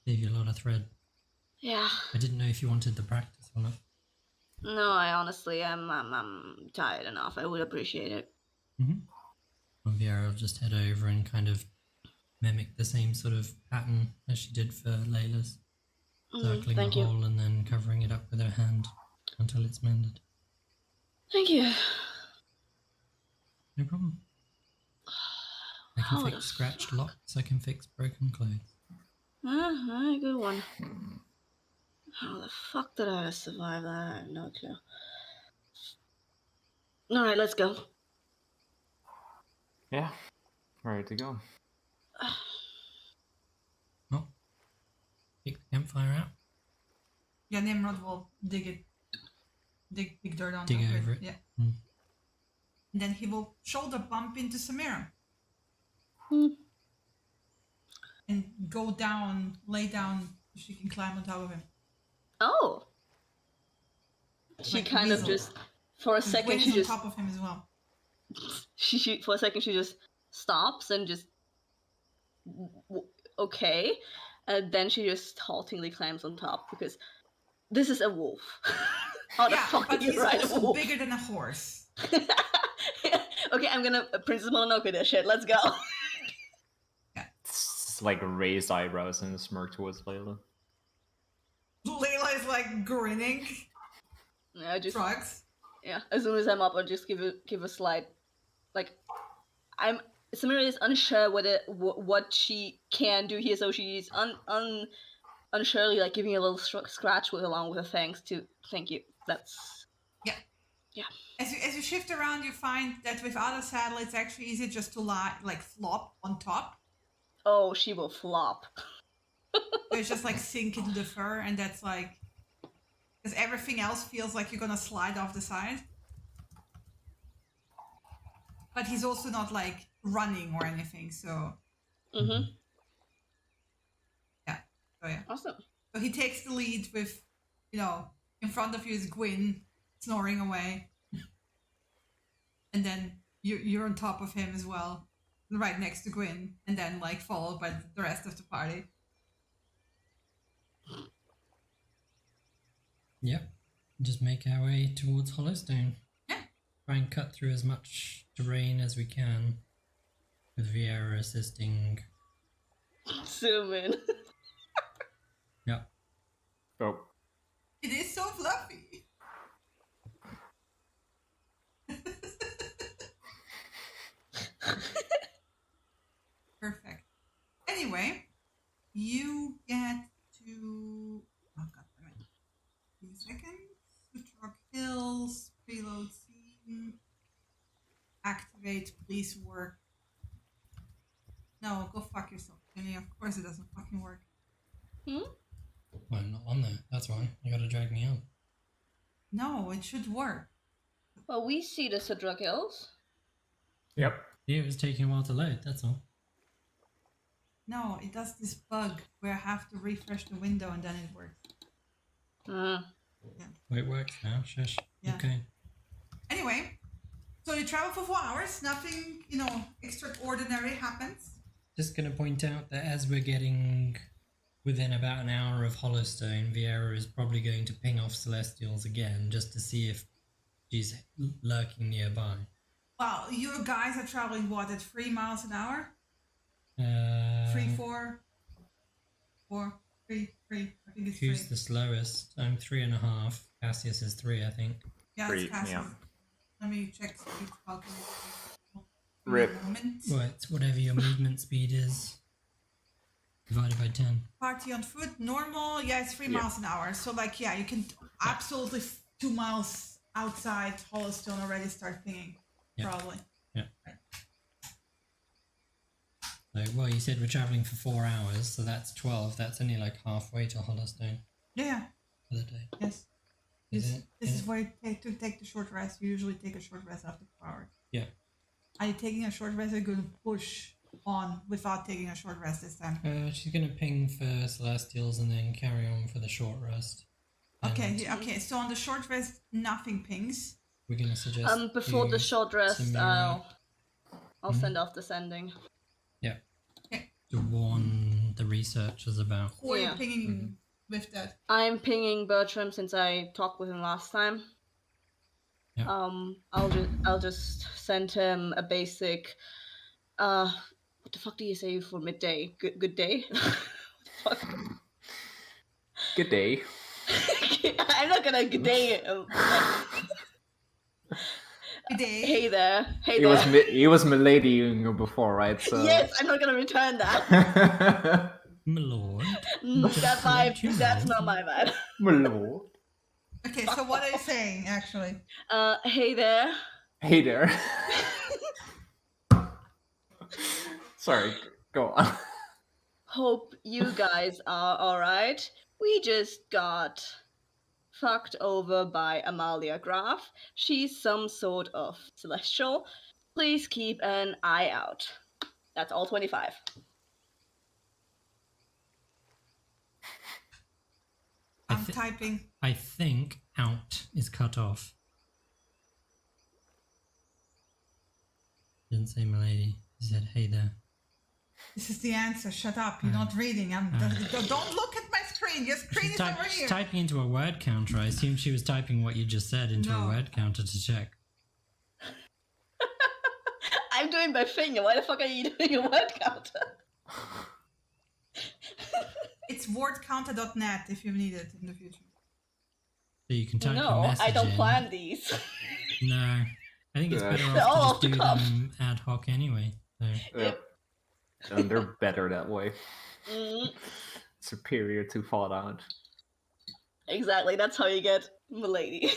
Save you a lot of thread. Yeah. I didn't know if you wanted the practice or not. No, I honestly am. I'm tired enough. I would appreciate it. Well, Viera will just head over and kind of mimic the same sort of pattern as she did for Layla's. Circling Thank the you. hole and then covering it up with her hand until it's mended. Thank you. No problem. I can How the fix scratched locks. I can fix broken clothes. Good one. How the fuck did I survive that? I have no clue. Alright, let's go. Yeah, ready to go. Oh, pick the campfire out. Yeah, Nimrod will dig dirt on Dig top of over it. Yeah. Mm. And then he will shoulder bump into Samira. And go down, lay down, so she can climb on top of him. Oh. She Like kind of weasel. just, for a His second, wing she is just, on top of him as well. for a second, she just stops and just, okay. And then she just haltingly climbs on top because this is a wolf. How the Yeah, fuck but do you he's ride a also wolf? bigger than a horse. Okay, I'm gonna Princess Mononoke this shit. Let's go. It's like raised eyebrows and a smirk towards Layla. Layla is like grinning. Yeah, just Shrugs. yeah. As soon as I'm up, I'll just give a slight, like, Samira is unsure what she can do here, so she's unsurely like giving a little scratch along with her thanks to thank you. That's Yeah. yeah. As you shift around, you find that without a saddle, it's actually easy just to lie, like flop on top. Oh, she will flop. So it's just like sink into the fur, and that's like, because everything else feels like you're gonna slide off the side. But he's also not like running or anything, so Mm-hmm. yeah. So yeah. Awesome. So he takes the lead with, in front of you is Gwyn snoring away. And then you're on top of him as well, right next to Gwyn, and then like followed by the rest of the party. Yep. Just make our way towards Hollowstone. Yeah. Try and cut through as much terrain as we can, with Vieira assisting. Zoom in. Yep. Oh, It is so fluffy. Perfect. Anyway, you get to. Oh god, wait a minute. Give me a second. Sutrok Hills, preload scene. Activate police work. No, go fuck yourself, Jenny. Of course it doesn't fucking work. Hmm? Well, I'm not on there. That's why. You gotta drag me on. No, it should work. Well, we see the Cedric Hills. yep. Yeah, it was taking a while to load, that's all. No, it does this bug where I have to refresh the window and then it works. Mm. Well, it works now, shush. Yeah. Okay. Anyway, so you travel for 4 hours, nothing, extraordinary happens. Just gonna point out that as we're getting within about an hour of Hollowstone, Vieira is probably going to ping off Celestials again just to see if she's lurking nearby. Well, you guys are traveling, at 3 miles an hour? 3, 4? 4, 3, 3. I think it's 3. Who's the slowest? I'm 3.5. Cassius is 3, I think. Yeah, 3, it's Cassius. yeah. Let me check speed calculator. Rip. Moment. Well, it's whatever your movement speed is, divided by 10. Party on foot, normal, it's 3 Yeah. miles an hour. So, you can absolutely 2 miles outside Hollowstone already start pinging, Yeah. probably. Yeah. So, well, you said we're travelling for 4 hours, so that's 12. That's only like halfway to Hollowstone Yeah, for the day. yes. Is This, it? this Yeah. is where you take the short rest. You usually take a short rest after 4 hours. Yeah. Are you taking a short rest or going to push on without taking a short rest this time? She's going to ping for Celestials and then carry on for the short rest. Okay, And okay. So on the short rest, nothing pings. we're going to suggest. Before the you short rest, Samira. I'll send off the sending. Yeah. Okay. To warn the researchers about. Who are you Yeah. pinging with that? I'm pinging Bertram since I talked with him last time. Yeah. I'll just send him a basic. What the fuck do you say for midday? Good day. What the fuck? Good day. I'm not gonna good day. Hey there. Hey He there. was he was miladying you before, right? So. Yes, I'm not gonna return that. My lord. That vibe. You know. That's not my vibe. My lord. Okay, so what are you saying, actually? Hey there. Hey there. Sorry, go on. Hope you guys are alright. We just got fucked over by Amalia Graf. She's some sort of celestial. Please keep an eye out. That's all 25. I'm typing. I think out is cut off. Didn't say milady. He said, hey there. This is the answer. Shut up. You're not reading. Don't look at my screen. Your screen is over She's here. typing into a word counter. I assume she was typing what you just said into a word counter to check. I'm doing my finger. Why the fuck are you doing a word counter? It's wordcounter.net if you need it in the future. So you can type your No, message I don't in. plan these. No. I think it's better They're all off off to the just do cuff. them ad hoc anyway. So. Yep. And they're better that way. Mm, Superior to Fallout. exactly, that's how you get milady.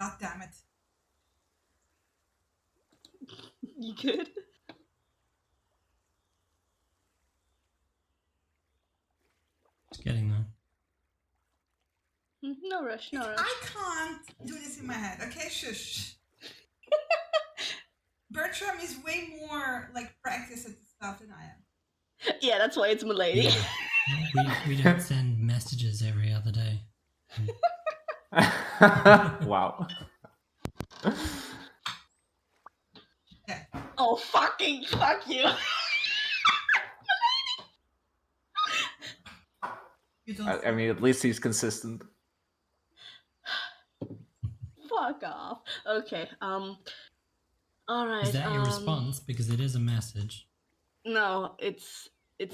God damn it. You good? It's getting there. No rush, no rush. I can't do this in my head. Okay, shush. Bertram is way more like practiced at this stuff than I am. Yeah, that's why it's milady. We don't send messages every other day. Wow. Yeah. Oh, fuck you. You don't. I mean, at least he's consistent. Fuck off. Okay, alright, Is that your response? Because it is a message. No, it's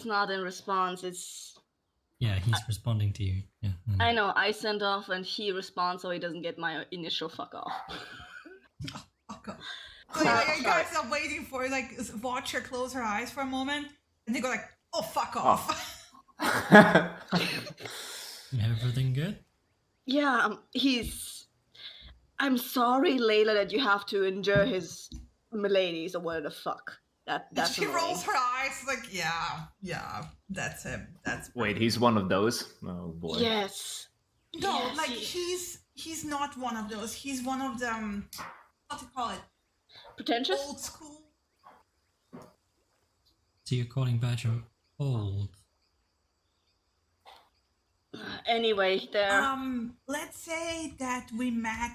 not in response, it's... Yeah, he's responding to you. Yeah. I know, I send off and he responds so he doesn't get my initial fuck off. Oh, God. So you guys are waiting for like watch her close her eyes for a moment, and they go like, "Oh, fuck off." Everything good? Yeah, I'm sorry, Layla, that you have to endure his miladies or whatever the fuck. That's she annoying. rolls her eyes like, yeah, that's him. That's Wait, he's one of those? Oh boy. Yes. no, Yes, like he's not one of those. He's one of them. What do you call it? Pretentious? Old school. So you're calling Bertram old? Anyway, there. Let's say that we met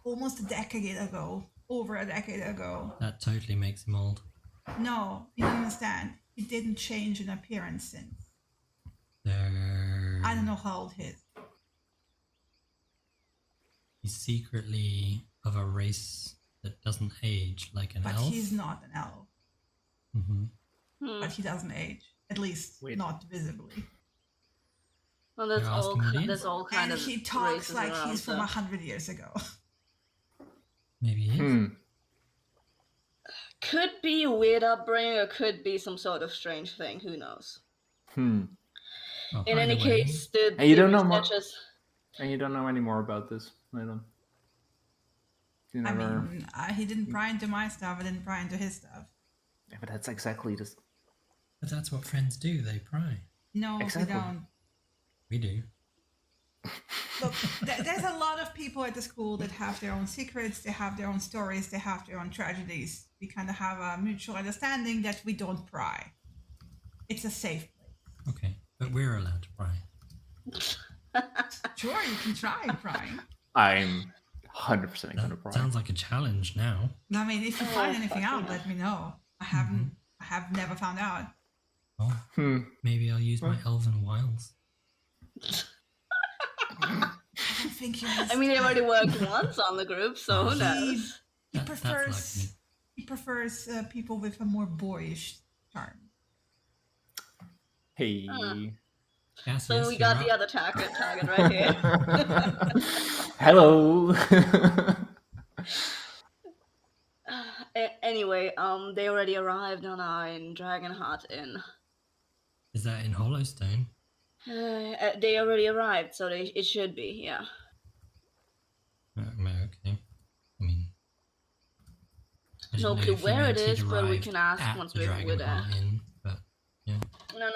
almost a decade ago, over a decade ago. That totally makes him old. No, you don't understand. He didn't change in appearance since. I don't know how old he is. He's secretly of a race that doesn't age, like an But elf. he's not an elf. Mm-hmm. But he doesn't age. At least not visibly. Well, that's You're all. asking me? That's all kind And of. he talks races like around, he's so. from 100 years ago. Maybe he is. Could be a weird upbringing, or could be some sort of strange thing. Who knows? Well, In any either way, case, the And you don't know researchers. And you don't know any more about this, Layla? You I never... mean, he didn't pry into my stuff, I didn't pry into his stuff. Yeah, but that's exactly this. But that's what friends do, they pry. No, Exactly. we don't. We do. Look, there's a lot of people at the school that have their own secrets, they have their own stories, they have their own tragedies. We kind of have a mutual understanding that we don't pry. It's a safe place. Okay, but we're allowed to pry. Sure, you can try prying. I'm 100% gonna That pry. sounds like a challenge now. I mean, if you find anything fucking out, hell. let me know. I have never found out. Well, maybe I'll use my elven wiles. I don't think you. I mean, they already worked once on the group, so who knows? He That's prefers like me. he prefers people with a more boyish Charm. Hey. So we got the other target right here. Hello. Anyway, they already arrived on our in Dragonheart Inn. Is that in Hollowstone? They already arrived, so it should be, yeah. Okay. I mean, I No don't know clue if you where meant it he'd is, but we arrived can ask at once the we're there. Dragonheart Inn, but yeah. No.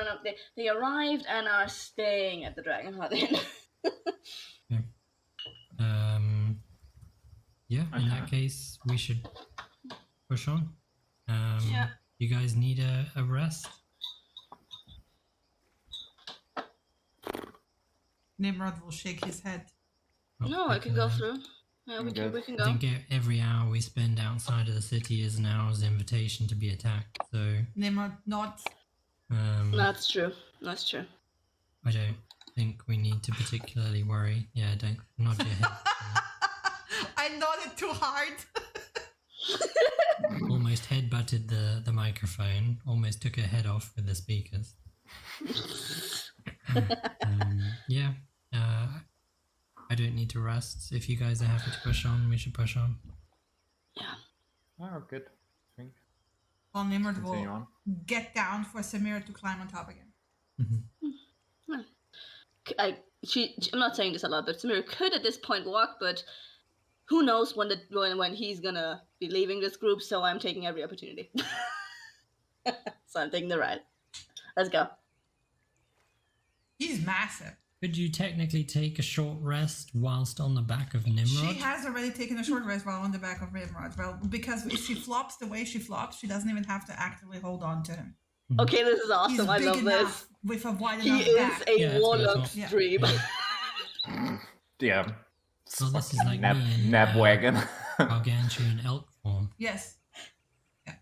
They arrived and are staying at the Dragonheart Inn. Yeah, in that case, we should push on. Yeah. You guys need a rest? Nimrod will shake his head. No, I can go through. Yeah, we can I go. think every hour we spend outside of the city is an hour's invitation to be attacked, so... Nimrod not. That's true. That's true. I don't think we need to particularly worry. Yeah, don't nod your head. I nodded too hard. Almost headbutted the microphone. Almost took her head off with the speakers. Yeah. I don't need to rest. If you guys are happy to push on, we should push on. Yeah. Oh, good. I think. Well, Nimrod Continue will on. get down for Samira to climb on top again. I'm not saying this a lot, but Samira could at this point walk, but who knows when he's gonna be leaving this group, so I'm taking every opportunity. So I'm taking the ride. Let's go. He's massive. Could you technically take a short rest whilst on the back of Nimrod? She has already taken a short rest while on the back of Nimrod. Well, because if she flops the way she flops, she doesn't even have to actively hold on to him. Okay, this is awesome. He's I big love enough this. with a wide He enough is back. a Yeah, that's what I warlock's thought. dream. Yeah. So this is like Nap, me in nap wagon. Gargantuan elk form. Yes. Yeah.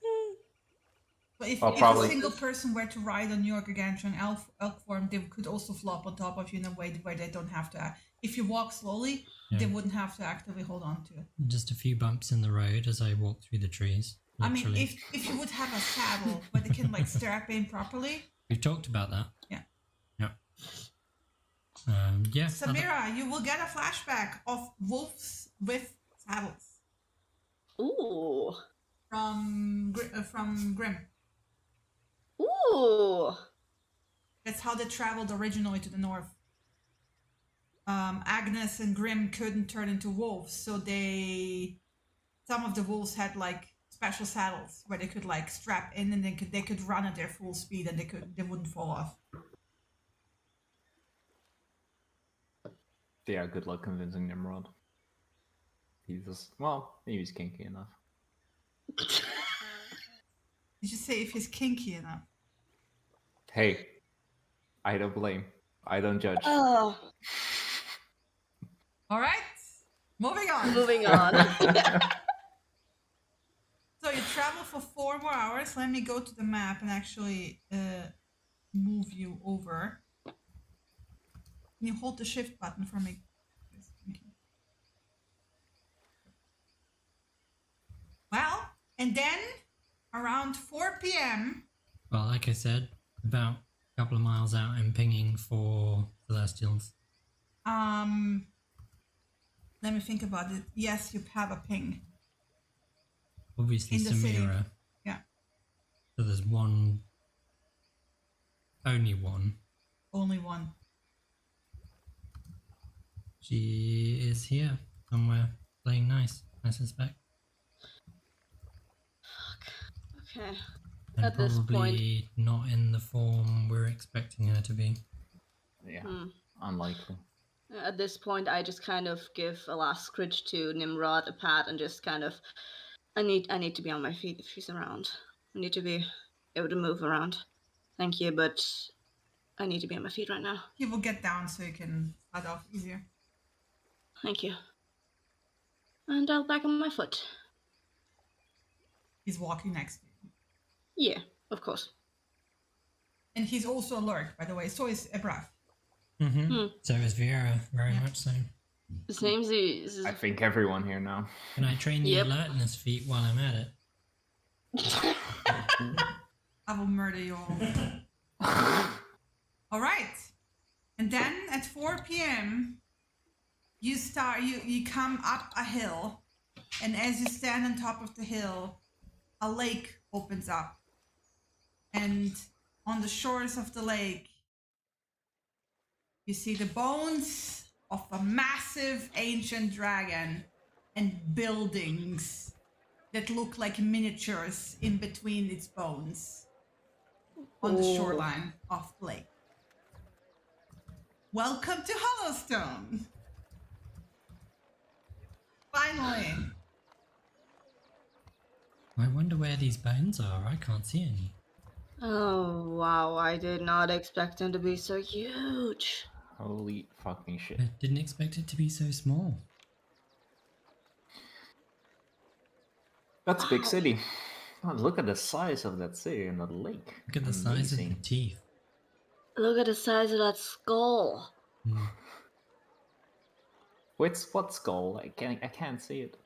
But if, Well, if probably- a single person were to ride on your gargantuan elk form, they could also flop on top of you in a way where they don't have to. If you walk slowly, they wouldn't have to actively hold on to. Just a few bumps in the road as I walk through the trees. I mean, Literally. if you would have a saddle where they can like strap in properly. We've talked about that. Yeah. Yeah. Yeah. Samira, you will get a flashback of wolves with saddles Ooh. from Grimm. Ooh. That's how they traveled originally to the north. Agnes and Grimm couldn't turn into wolves, so some of the wolves had like special saddles where they could like strap in and they could run at their full speed and they wouldn't fall off. Yeah, good luck convincing Nimrod. He's just, well, maybe he's kinky enough. You should say if he's kinky enough. Hey, I don't blame. I don't judge. Oh, All right, moving on. moving on. So you travel for 4 more hours. Let me go to the map and actually move you over. Can you hold the shift button for me? Yes, thank you. Well, and then around 4 p.m. Well, like I said, about a couple of miles out, I'm pinging for Celestials. Let me think about it. Yes, you have a ping. Obviously, In the city. Samira. Yeah, So there's one. Only one. only one. She is here somewhere playing nice, I suspect. Okay. And At this probably not in the form we're expecting her to be. Yeah, unlikely. At this point, I just kind of give a last scritch to Nimrod, a pat, and just kind of, I need to be on my feet if she's around. I need to be able to move around. Thank you, but I need to be on my feet right now. He will get down so you can start off easier. Thank you. And I'll back on my foot. He's walking next to you. Yeah, of course. And he's also alert, by the way. So is Ebrath. So is Vieira, very much so. His name's I think everyone here now. Can I train the Yep. alertness feat while I'm at it? I will murder you all. All right. And then at 4 p.m., you come up a hill, and as you stand on top of the hill, a lake opens up. And on the shores of the lake, you see the bones of a massive ancient dragon and buildings that look like miniatures in between its bones on the shoreline of the lake. Welcome to Hollowstone! Finally! I wonder where these bones are. I can't see any. Oh wow, I did not expect them to be so huge. Holy fucking shit. I didn't expect it to be so small. That's a big city. Oh, look at the size of that city and the lake. Look at the size of the teeth. Look at the size of that skull. Mm. Wait, what skull? I can't see it.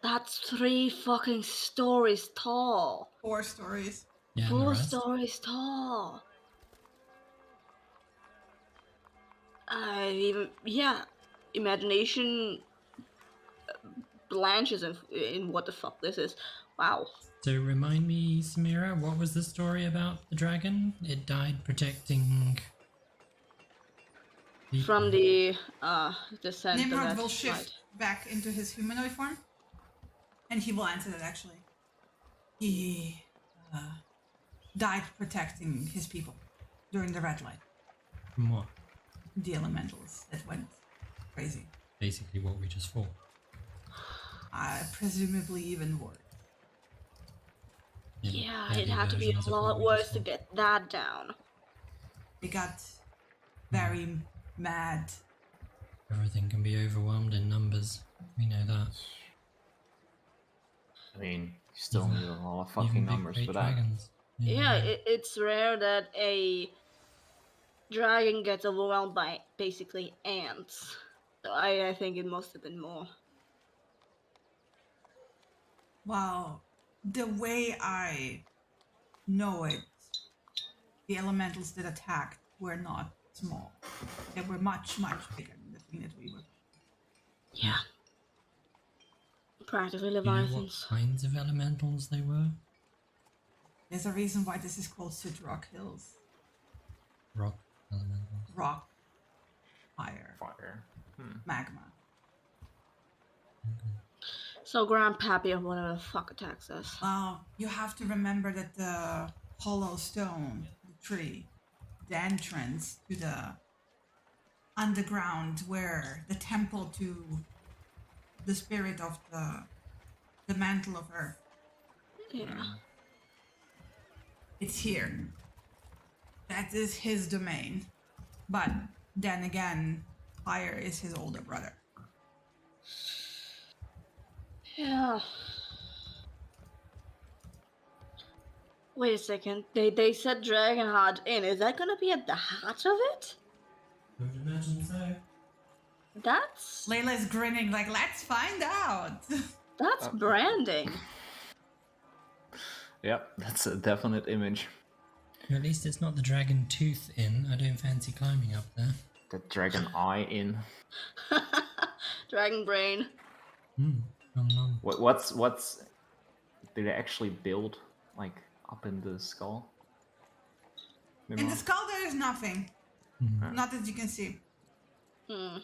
That's 3 fucking stories tall. 4 stories. Yeah, and the 4 rest? stories tall. Imagination blanches in what the fuck this is. Wow. So remind me, Samira, what was the story about the dragon? It died protecting... From the descent of Nimrod that will shift light. back into his humanoid form. And he will answer that actually. He died protecting his people during the red light. From what? The elementals that went crazy. Basically what we just fought. Presumably even worse. Yeah, heavy it had to be a versions of what lot we worse just to fought. get that down. They got very mad. Everything can be overwhelmed in numbers. We know that. I mean, you still need a lot of fucking Even big numbers great for that. dragons. Yeah, it's rare that a dragon gets overwhelmed by basically ants. So I think it must have been more. Well, the way I know it, the elementals that attacked were not small. They were much, much bigger than the thing that we were. Yeah. Practically Do you know what leviathans. kinds of elementals they were? There's a reason why this is called Sudrock Hills. Rock elementals. Rock, fire, Fire. magma. So Grandpappy or whatever the fuck attacks us. Well, you have to remember that the hollow stone, the tree, the entrance to the underground where the temple to the spirit of the mantle of earth, Yeah. it's here. That is his domain. But then again, fire is his older brother. Yeah. Wait a second. They said Dragonheart Inn. Is that gonna be at the heart of it? I would imagine so. That's Layla's grinning like, let's find out. that's branding. Yep, that's a definite image. At least it's not the Dragon Tooth Inn. I don't fancy climbing up there. The Dragon Eye Inn. Dragon Brain. Nom nom. What's did they actually build like up in the skull? In the skull there is nothing. Not that you can see. Hmm.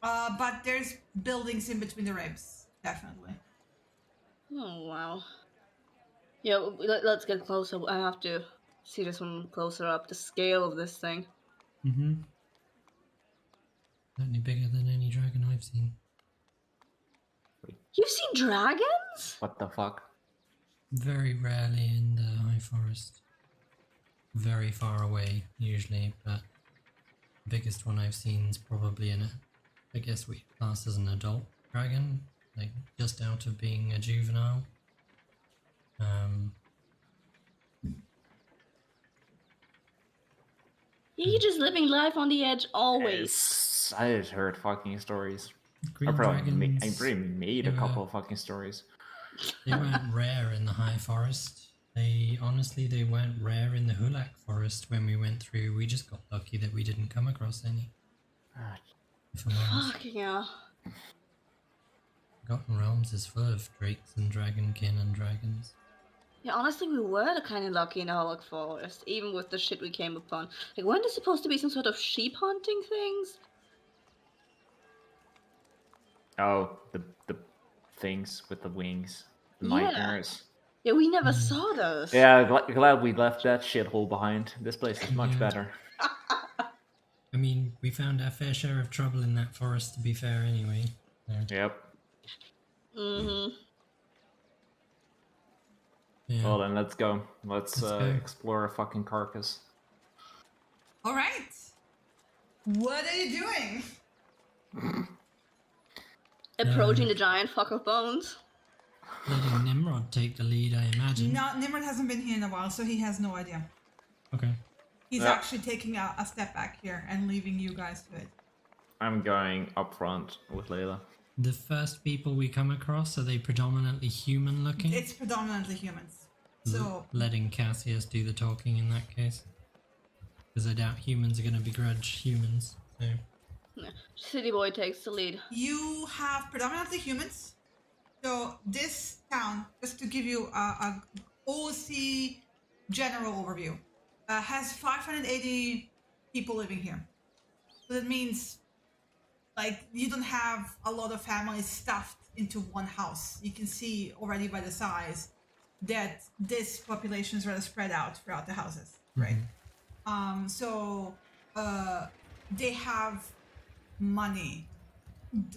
But there's buildings in between the ribs, definitely. Oh wow. Yeah, let's get closer. I have to see this one closer up. The scale of this thing. Certainly bigger than any dragon I've seen. You've seen dragons? What the fuck? Very rarely in the High Forest. Very far away, usually, but the biggest one I've seen is probably I guess we class as an adult dragon, like just out of being a juvenile. You're just living life on the edge always. I just heard fucking stories. Green I probably dragons, made a they couple were- of fucking stories. They weren't rare in the High Forest. They honestly, they weren't rare in the Hulak forest when we went through. We just got lucky that we didn't come across any. Ah, If I'm honest. Fucking hell. Forgotten Realms is full of drakes and dragonkin and dragons. Yeah, honestly, we were kind of lucky in the Hulk Forest, even with the shit we came upon. Like, weren't there supposed to be some sort of sheep hunting things? Oh, the things with the wings. The Yeah. nightmares. Yeah, we never saw those. Yeah, glad we left that shithole behind. This place is much Yeah. better. I mean, we found our fair share of trouble in that forest, to be fair, anyway. So, Yep. Mm-hmm. yeah. Well then, let's go. Let's Let's go. explore a fucking carcass. All right. What are you doing? Approaching the giant fuck of bones. Letting Nimrod take the lead, I imagine. No, Nimrod hasn't been here in a while, so he has no idea. Okay. He's Yeah. actually taking a step back here and leaving you guys to it. I'm going up front with Layla. The first people we come across, are they predominantly human looking? It's predominantly humans. So Letting Cassius do the talking in that case. Because I doubt humans are going to begrudge humans. So. City Boy takes the lead. you have predominantly humans. So this town, just to give you a OC general overview, has 580 people living here. So that means, like, you don't have a lot of families stuffed into one house. You can see already by the size that this population is rather spread out throughout the houses, right? So they have money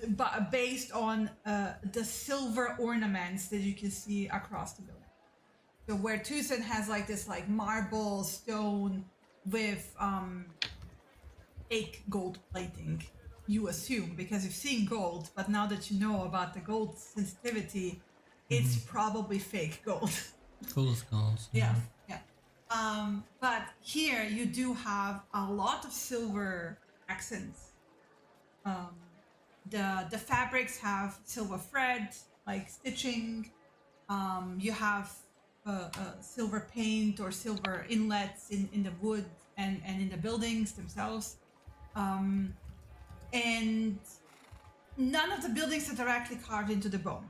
but based on the silver ornaments that you can see across the building. So where Tucson has like this like marble stone with fake gold plating, you assume, because you've seen gold, but now that you know about the gold sensitivity, it's probably fake gold. Cool skulls. Yeah. But here you do have a lot of silver accents. The fabrics have silver thread, like stitching. You have silver paint or silver inlets in the wood and in the buildings themselves. And none of the buildings are directly carved into the bone.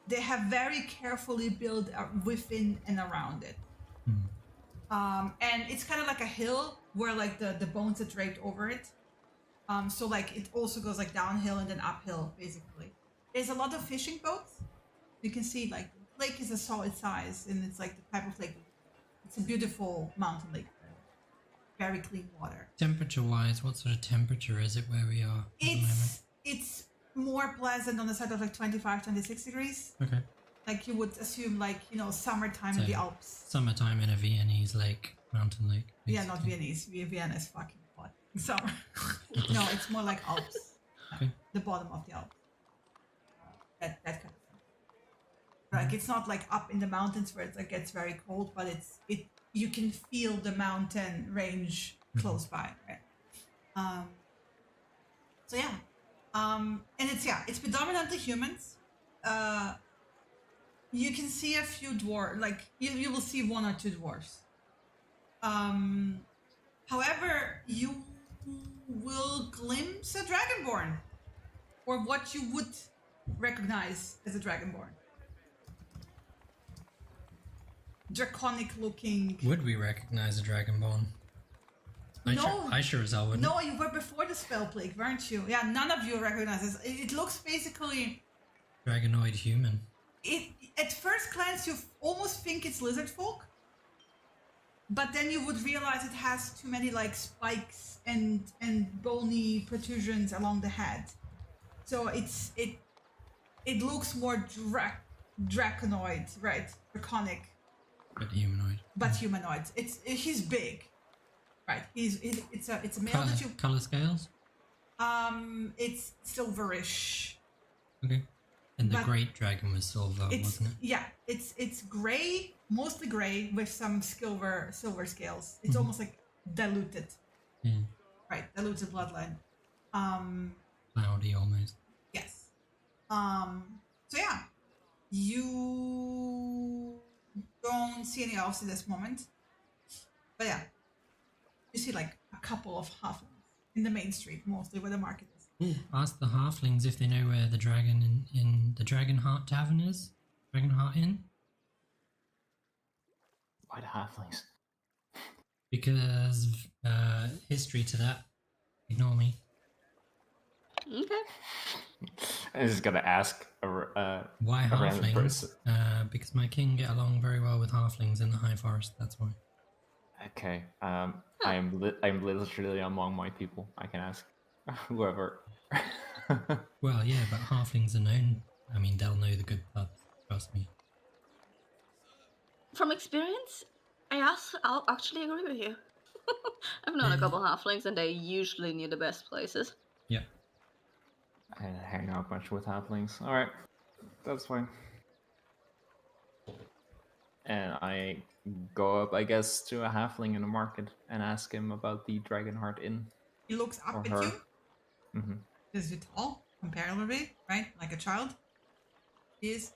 They have very carefully built within and around it. And it's kind of like a hill where like the bones are draped over it. So like it also goes like downhill and then uphill, basically. There's a lot of fishing boats. You can see like the lake is a solid size, and it's like the type of lake. It's a beautiful mountain lake. Very clean water. Temperature-wise, what sort of temperature is it where we are at the moment? It's more pleasant on the side of like 25, 26 degrees. Okay. Like you would assume, like, you know, summertime in So, the Alps. Summertime in a Viennese lake, mountain lake. Yeah, not basically. Viennese. Vienna is fucking hot in summer. No, it's more like Alps. Okay. The bottom of the Alps. That kind of thing. Like it's not like up in the mountains where it like gets very cold, but you can feel the mountain range close by, right? So yeah. And it's predominantly humans. You can see a few dwarves, like you will see one or two dwarves. However, you will glimpse a dragonborn, or what you would recognize as a dragonborn. Draconic looking. Would we recognize a dragonborn? No. I sure as hell wouldn't. No, you were before the spell plague, weren't you? Yeah, none of you recognize this. It looks basically. Dragonoid human. At first glance, you almost think it's lizard folk, but then you would realize it has too many like spikes and bony protrusions along the head. So it looks more draconoid, right? Draconic. But humanoid. But humanoid. He's big, right? It's a male that you. Color scales? It's silverish. Okay. And the But great dragon was silver, wasn't it? Yeah, it's gray, mostly gray with some silver scales. It's almost like diluted, Yeah. right? Diluted bloodline. Cloudy almost. Yes. So yeah, you don't see any elves at this moment. But yeah, you see like a couple of halflings in the main street, mostly where the market is. Ooh, ask the halflings if they know where the dragon in the Dragonheart Tavern is. Dragonheart Inn. Why the halflings? Because history to that. Ignore me. Okay. I'm just gonna ask Why a random halflings? person. Because my king get along very well with halflings in the High Forest. That's why. Okay. I'm literally among my people. I can ask whoever. Well, yeah, but halflings are known. I mean, they'll know the good pubs. Trust me. From experience, I'll actually agree with you. I've known a couple halflings, and they usually knew the best places. Yeah. I don't hang out much with halflings. All right, that's fine. And I go up, I guess, to a halfling in the market and ask him about the Dragonheart Inn. He looks up Or at her. you. Mm-hmm. Because you're tall, comparatively, right? Like a child. He is.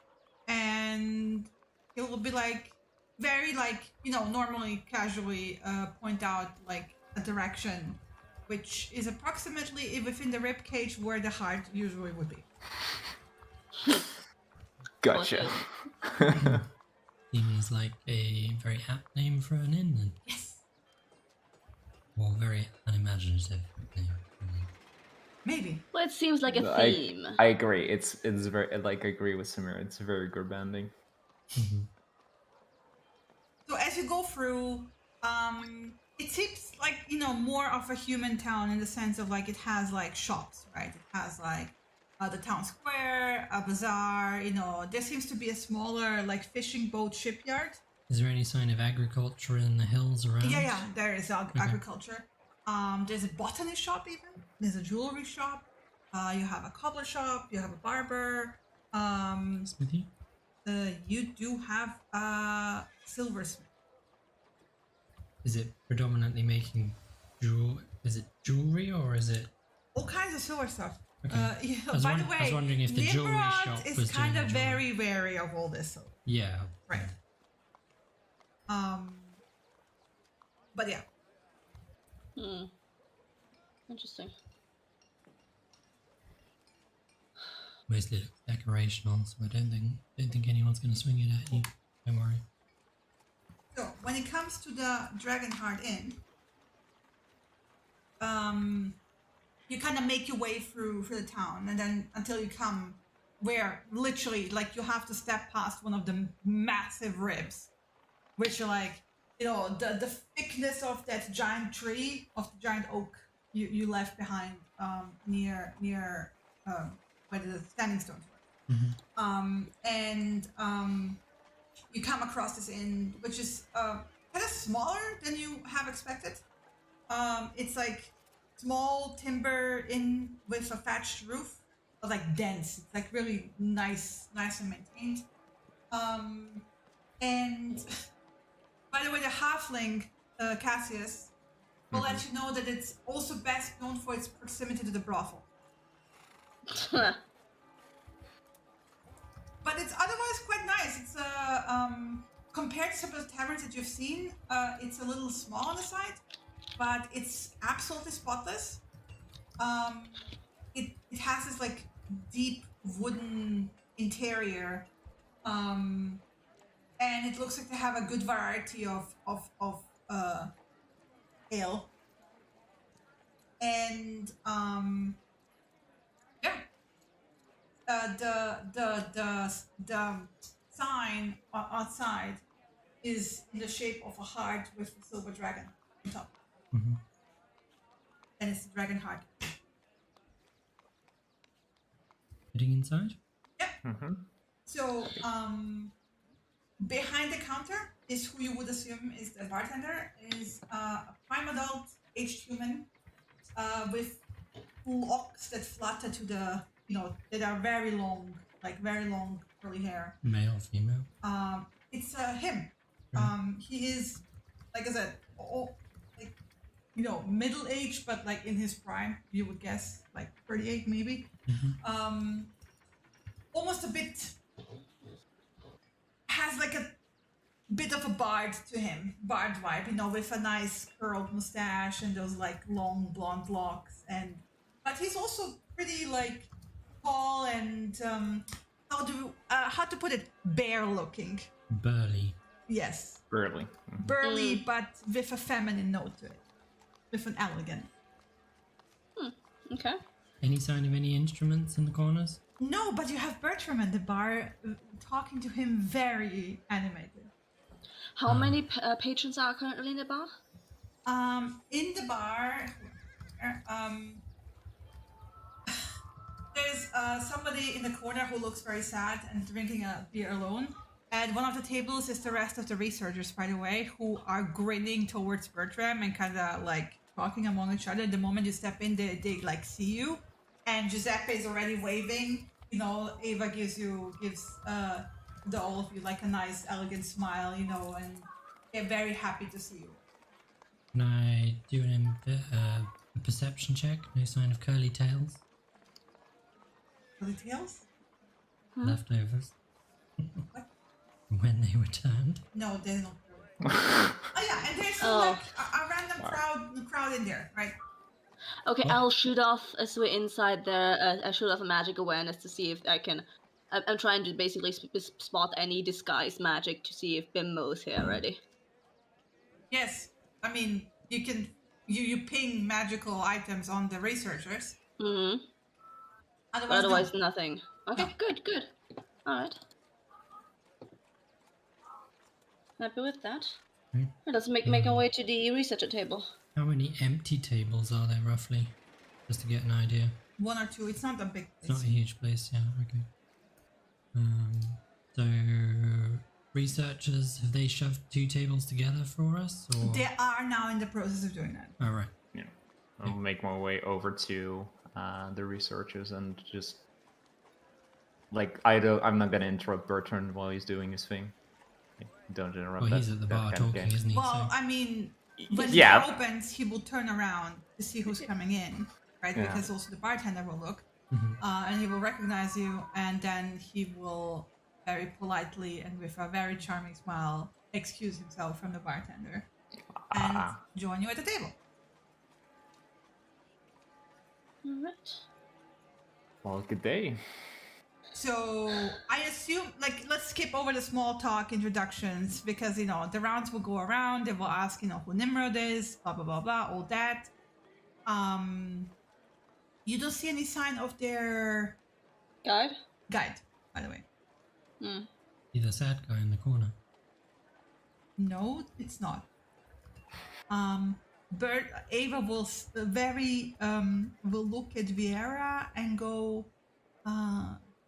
And he will be like, very like, normally, casually point out like a direction, which is approximately within the rib cage where the heart usually would be. Gotcha. Seems like a very apt name for an inn, then. Yes. Or very unimaginative name. Maybe. Well, it seems like a No, theme. I agree. It's very like I agree with Samir. It's very good banding. Mm-hmm. So as you go through, it seems like, more of a human town in the sense of like it has like shops, right? It has like the town square, a bazaar, there seems to be a smaller like fishing boat shipyard. Is there any sign of agriculture in the hills around? Yeah, there is agriculture. There's a botany shop even. There's a jewelry shop. You have a cobbler shop. You have a barber. Smithy? You do have a silversmith. Is it predominantly making is it jewelry or is it... All kinds of silver stuff. Okay. By the way, I was wondering if the jewelry Nimrod shop is was kind doing of the jewelry. very wary of all this silver. Yeah. Right. But yeah. Interesting. Mostly decorational, so I don't think anyone's going to swing it at you. Don't worry. So when it comes to the Dragonheart Inn, you kind of make your way through the town, and then until you come where literally like you have to step past one of the massive ribs, which are like the thickness of that giant tree, of the giant oak you left behind near where the standing stones were. Mm-hmm. You come across this inn, which is kind of smaller than you have expected. It's like small timber inn with a thatched roof, but like dense. It's like really nice and maintained. And by the way, the halfling Cassius will let you know that it's also best known for its proximity to the brothel. But it's otherwise quite nice. It's compared to some of the taverns that you've seen, it's a little small on the side, but it's absolutely spotless. It has this like deep wooden interior, and it looks like they have a good variety of ale. And the sign outside is in the shape of a heart with a silver dragon on top. Mm-hmm. And it's the dragon heart. Heading inside? Yeah. So behind the counter is who you would assume is the bartender, is a prime adult aged human with locks that flutter to the that are very long curly hair. Male, female? It's him. He is, like I said, middle age, but like in his prime, you would guess, like 38 maybe. Almost a bit, has like a bit of a bard to him, bard vibe, with a nice curled mustache and those like long blonde locks. But he's also pretty like tall and how to put it, bear looking. Burly. Yes. Burly. Burly, but with a feminine note to it, with an elegant. Okay. Any sign of any instruments in the corners? No, but you have Bertram in the bar talking to him, very animated. How many patrons are currently in the bar? In the bar, there's somebody in the corner who looks very sad and drinking a beer alone. At one of the tables is the rest of the researchers, by the way, who are grinning towards Bertram and kind of like talking among each other. The moment you step in, they like see you. And Giuseppe is already waving. Ava gives the all of you like a nice, elegant smile, and they're very happy to see you. Can I do a perception check? No sign of curly tails? Curly tails? Leftovers? What? When they returned? No, they're not. Oh yeah, and there's like a random crowd in there, right? Okay, I'll shoot off as we're inside there. I shoot off a magic awareness to see if I can. I'm trying to basically spot any disguise magic to see if Bimbo's here already. Yes, I mean you can you ping magical items on the researchers. Mm-hmm. Otherwise nothing. Okay, good. All right. Happy with that. Let's make our way to the researcher table. How many empty tables are there roughly? Just to get an idea. 1 or 2. It's not a big place. It's not a huge place, yeah, okay. So researchers, have they shoved 2 tables together for us? Or? They are now in the process of doing that. All right. Yeah. I'll make my way over to the researchers and just I'm not gonna interrupt Bertrand while he's doing his thing. Don't interrupt. Well, he's at the bar talking, isn't he? Well, So... I mean, when he opens, he will turn around to see who's coming in, right? Yeah. Because also the bartender will look, and he will recognize you, and then he will very politely and with a very charming smile excuse himself from the bartender and join you at the table. All right. Well, good day. So I assume, let's skip over the small talk introductions because, the rounds will go around. They will ask, who Nimrod is, blah, blah, blah, blah, all that. You don't see any sign of their... Guide, by the way. He's the sad guy in the corner. No, it's not. Ava will will look at Vieira and go,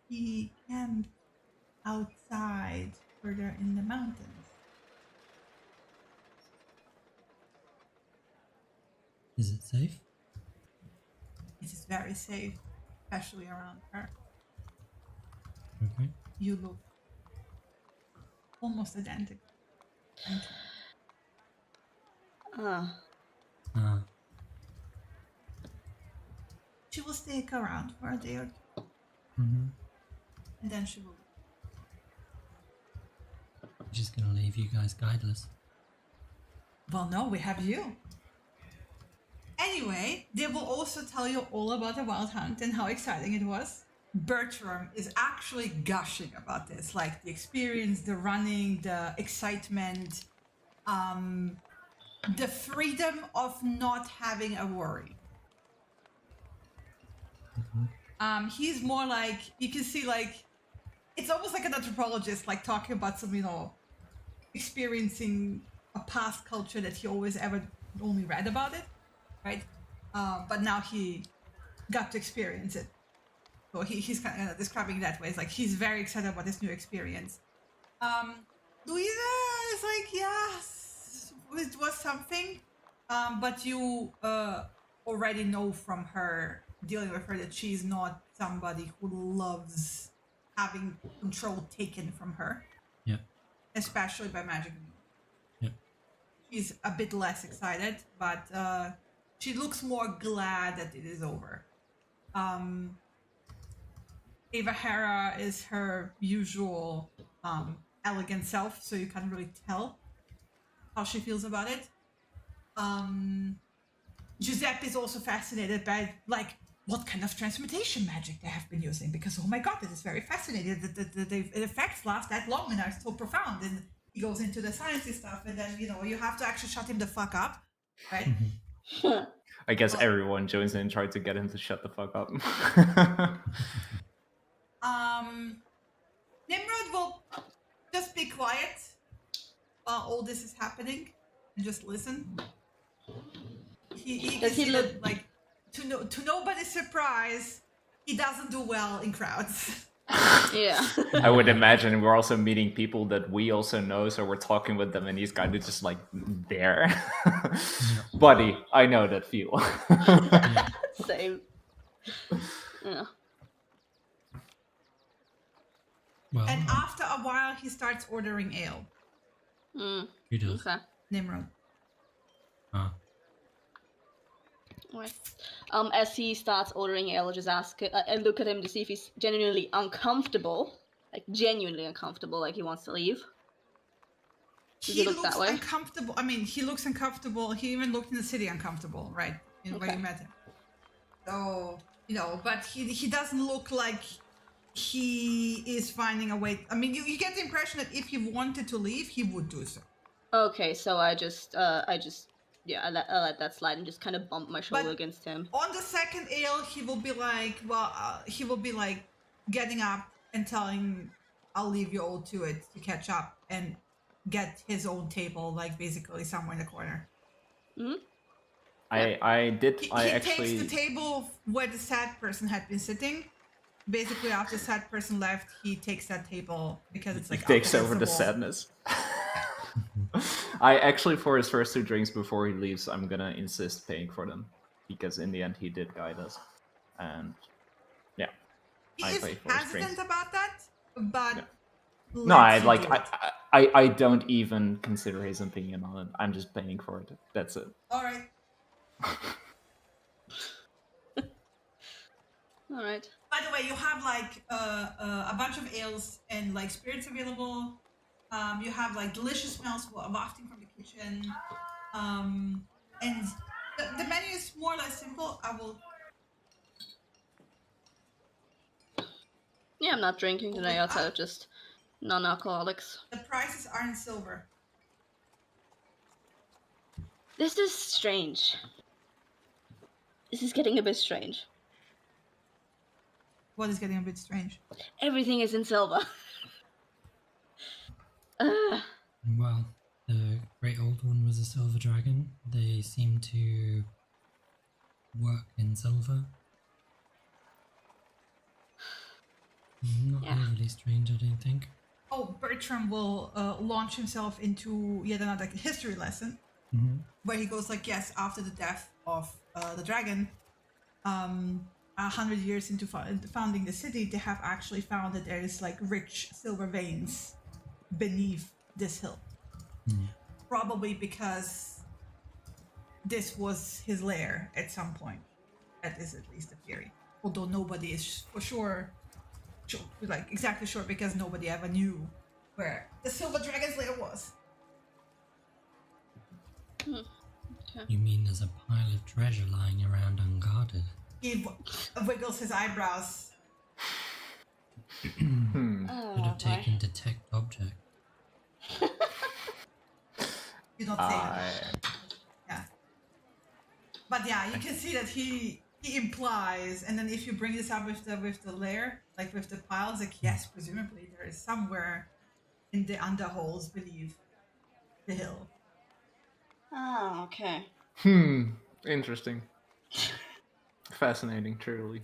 he camped outside further in the mountains. Is it safe? It is very safe, especially around her. Okay. You look almost identical. She will stick around for a day or two. And then she will. Just gonna leave you guys guideless. Well, no, we have you. Anyway, they will also tell you all about the wild hunt and how exciting it was. Bertram is actually gushing about this, like the experience, the running, the excitement, the freedom of not having a worry. He's more like, you can see, like, it's almost like an anthropologist, like talking about some, experiencing a past culture that he always ever only read about it, right? But now he got to experience it. So he's kind of describing it that way. It's like he's very excited about this new experience. Louisa is like, yes, it was something. But you already know from her, dealing with her, that she's not somebody who loves having control taken from her. Yeah. Especially by magic. Yeah. She's a bit less excited, but she looks more glad that it is over. Ava Hera is her usual elegant self, so you can't really tell how she feels about it. Giuseppe is also fascinated by like what kind of transmutation magic they have been using, because oh my god, it is very fascinating. The effects last that long and are so profound. And he goes into the sciencey stuff, and then you have to actually shut him the fuck up, right? I guess everyone joins in and tries to get him to shut the fuck up. Nimrod will just be quiet while all this is happening and just listen. He Does he look that, like to nobody's surprise, he doesn't do well in crowds. Yeah. I would imagine we're also meeting people that we also know, so we're talking with them, and these guys are just like there. Buddy, I know that feel. Same. Yeah. Well, And after a while, he starts ordering ale. who does? Okay. Nimrod. Ah. Right. As he starts ordering ale, just ask and look at him to see if he's genuinely uncomfortable, like genuinely uncomfortable, like he wants to leave. Does he look looks that way? uncomfortable. I mean, he looks uncomfortable. He even looked in the city uncomfortable, right? Where Okay. you met him. So, but he doesn't look like he is finding a way. I mean, you get the impression that if he wanted to leave, he would do so. Okay, so I let that slide and just kind of bump my shoulder But- against him. On the second ale, he will be like, getting up and telling, I'll leave you all to it to catch up and get his own table, like basically somewhere in the corner. I He actually takes the table where the sad person had been sitting. Basically, after the sad person left, he takes that table because it's like takes up over the against wall. sadness. I actually, for his first 2 drinks before he leaves, I'm gonna insist paying for them, because in the end he did guide us, and yeah, He I is pay for his drinks. hesitant about that, but No, I lets you like do it. I don't even consider his opinion on it. I'm just paying for it. That's it. All right. All right. By the way, you have like a bunch of ales and like spirits available. You have like delicious smells wafting from the kitchen. And the menu is more or less simple. Yeah, I'm not drinking today outside of just non-alcoholics. The prices are in silver. This is strange. This is getting a bit strange. What is getting a bit strange? Everything is in silver. Well, the Great Old One was a silver dragon. They seem to work in silver. Not Yeah. overly strange, I don't think. Oh, Bertram will launch himself into yet another history lesson, where he goes like, yes, after the death of the dragon, 100 years into founding the city, they have actually found that there is like rich silver veins beneath this hill. Probably because this was his lair at some point. That is at least a theory. Although nobody is for sure, like exactly sure, because nobody ever knew where the silver dragon's lair was. You mean there's a pile of treasure lying around unguarded? He wiggles his eyebrows. Oh, Could have taken detect object. You don't say that. Yeah. But yeah, you can see that he implies, and then if you bring this up with the layer, like with the piles, like yes, presumably there is somewhere in the underholes beneath the hill. Oh, okay. Interesting. Fascinating, truly.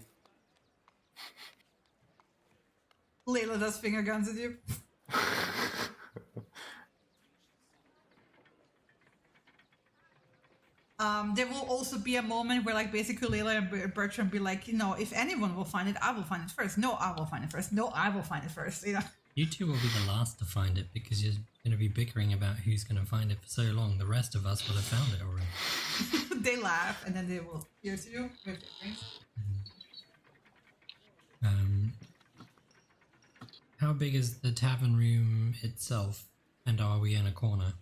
Layla does finger guns at you. There will also be a moment where, like, basically Layla and Bertram be like, if anyone will find it, I will find it first. No, I will find it first. No, I will find it first. You two will be the last to find it because you're going to be bickering about who's going to find it for so long. The rest of us will have found it already. They laugh, and then they will pierce you with their rings. how big is the tavern room itself? And are we in a corner?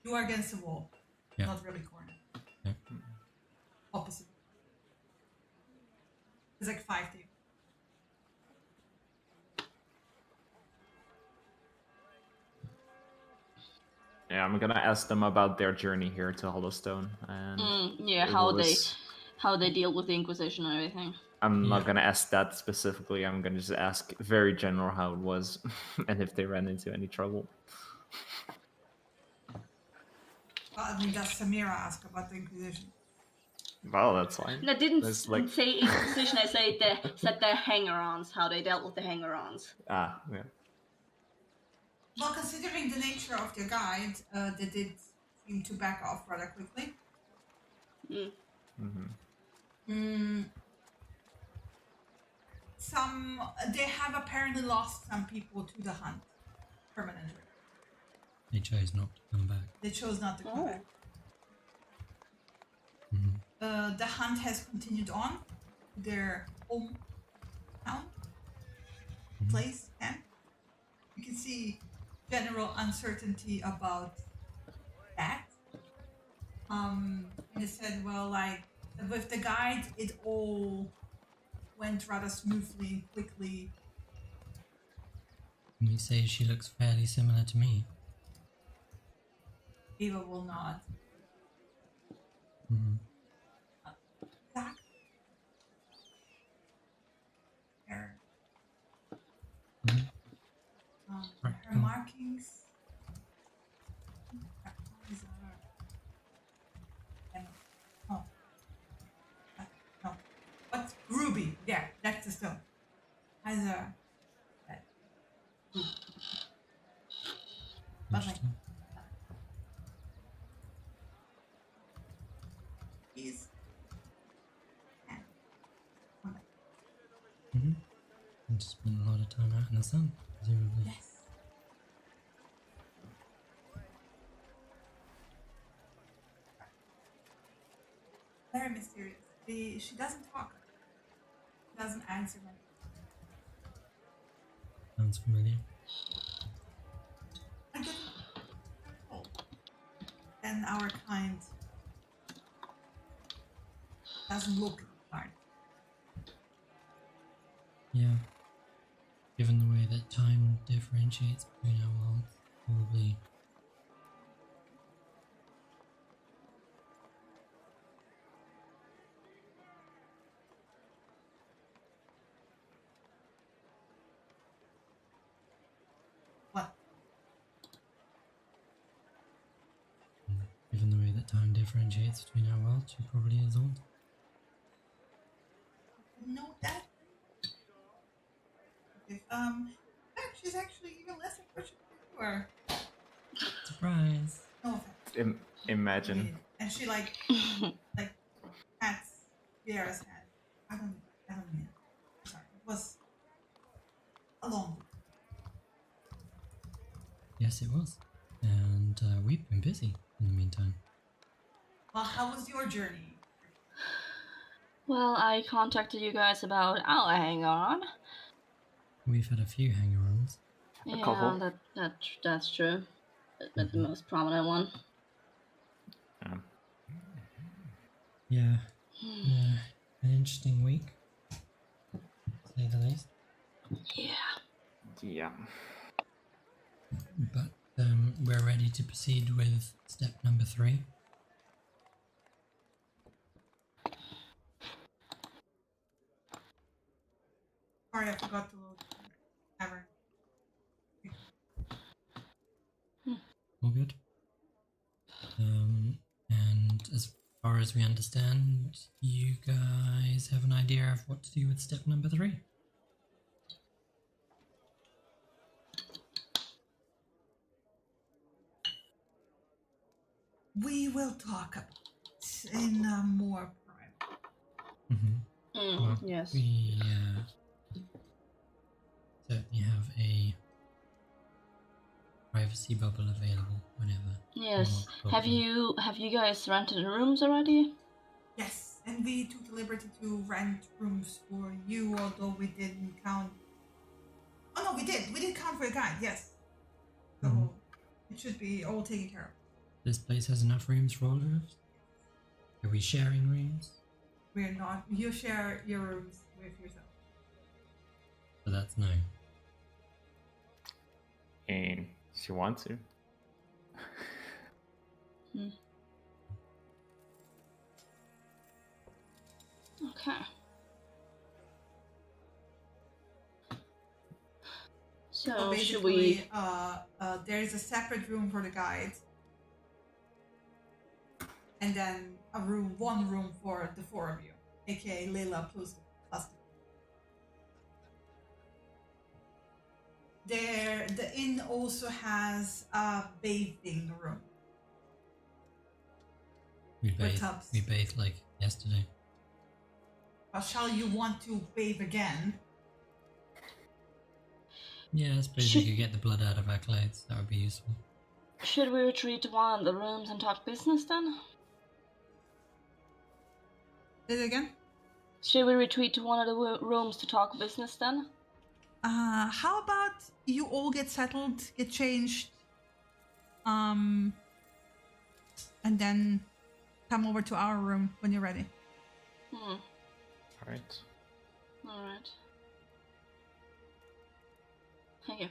You are against the wall. Yeah. Not really corner. Yeah. Opposite. It's like 5 tables. Yeah, I'm gonna ask them about their journey here to Hollowstone, and Yeah, it how they deal with the Inquisition and everything. I'm not gonna ask that specifically. I'm gonna just ask very general how it was, and if they ran into any trouble. Well, I mean, does Samira ask about the Inquisition? Well, that's fine. No, I didn't That's like say Inquisition. I said the hanger-ons, how they dealt with the hanger-ons. yeah. Well, considering the nature of the guide, they did seem to back off rather quickly. They have apparently lost some people to the hunt permanently. They chose not to come back. They chose not to come back. The hunt has continued on to their hometown, place, camp. You can see general uncertainty about that. And they said, well, like, with the guide, it all went rather smoothly and quickly. Can you say she looks fairly similar to me? Eva will not. Zach? Her, her markings. No. What's ruby? Yeah, that's the stone. Has a. But like, he's. And spend a lot of time out in the sun, presumably. Yes. Very mysterious. She doesn't talk. Doesn't answer me. Sounds familiar. I get old. And our kind doesn't look hard. Yeah. Given the way that time differentiates between our worlds, probably. What? Given the way that time differentiates between our worlds, she probably is old. Know that? She's actually even less unfortunate than you are. Surprise! No offense. Imagine. And she like pats Vieira's head. I don't mean it. Sorry. It was a long week. Yes, it was. And we've been busy in the meantime. Well, how was your journey? Well, I contacted you guys about our hanger-on. We've had a few hanger-ons. Yeah, couple. that's true. That's the most prominent one. Yeah. An interesting week, to say the least. Yeah. But we're ready to proceed with step number 3. Sorry, I forgot to load. Ever. All good. And as far as we understand, you guys have an idea of what to do with step number 3. We will talk about it in more private. Well, Yes. we certainly have a privacy bubble available whenever. Yes. more Have problem. you guys rented rooms already? Yes, and we took the liberty to rent rooms for you, although we didn't count Oh no, we did. We did count for the guide. Yes. So Mhm. it should be all taken care of. This place has enough rooms for all of us? Are we sharing rooms? We're not. You share your rooms with yourself. So that's no. And if you want to. Okay. So should we? There is a separate room for the guide, and then one room for the four of you, aka Layla plus the. The inn also has a bathing room. We With tubs. bathed like yesterday. But shall you want to bathe again? Yeah, I suppose we could get the blood out of our clothes. That would be useful. Should we retreat to one of the rooms and talk business then? Say it again. Should we retreat to one of the rooms to talk business then? How about you all get settled, get changed, and then come over to our room when you're ready. Alright. Alright. Thank you.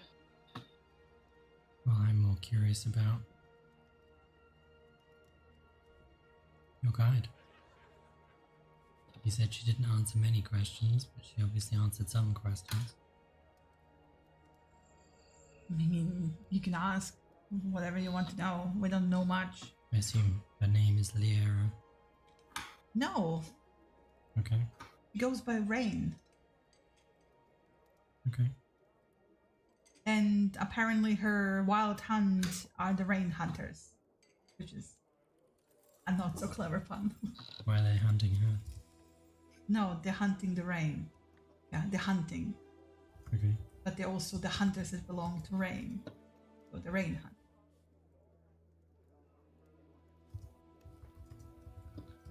Well, I'm more curious about your guide. You said she didn't answer many questions, but she obviously answered some questions. I mean, you can ask whatever you want to know. We don't know much. I assume her name is Liera. No, Okay. it goes by Rain. Okay. And apparently her wild hunt are the Rain Hunters, which is a not so clever pun. Why are they hunting her? No, they're hunting the Rain. Yeah, they're hunting. Okay. But they're also the hunters that belong to Rain. So the Rain Hunt.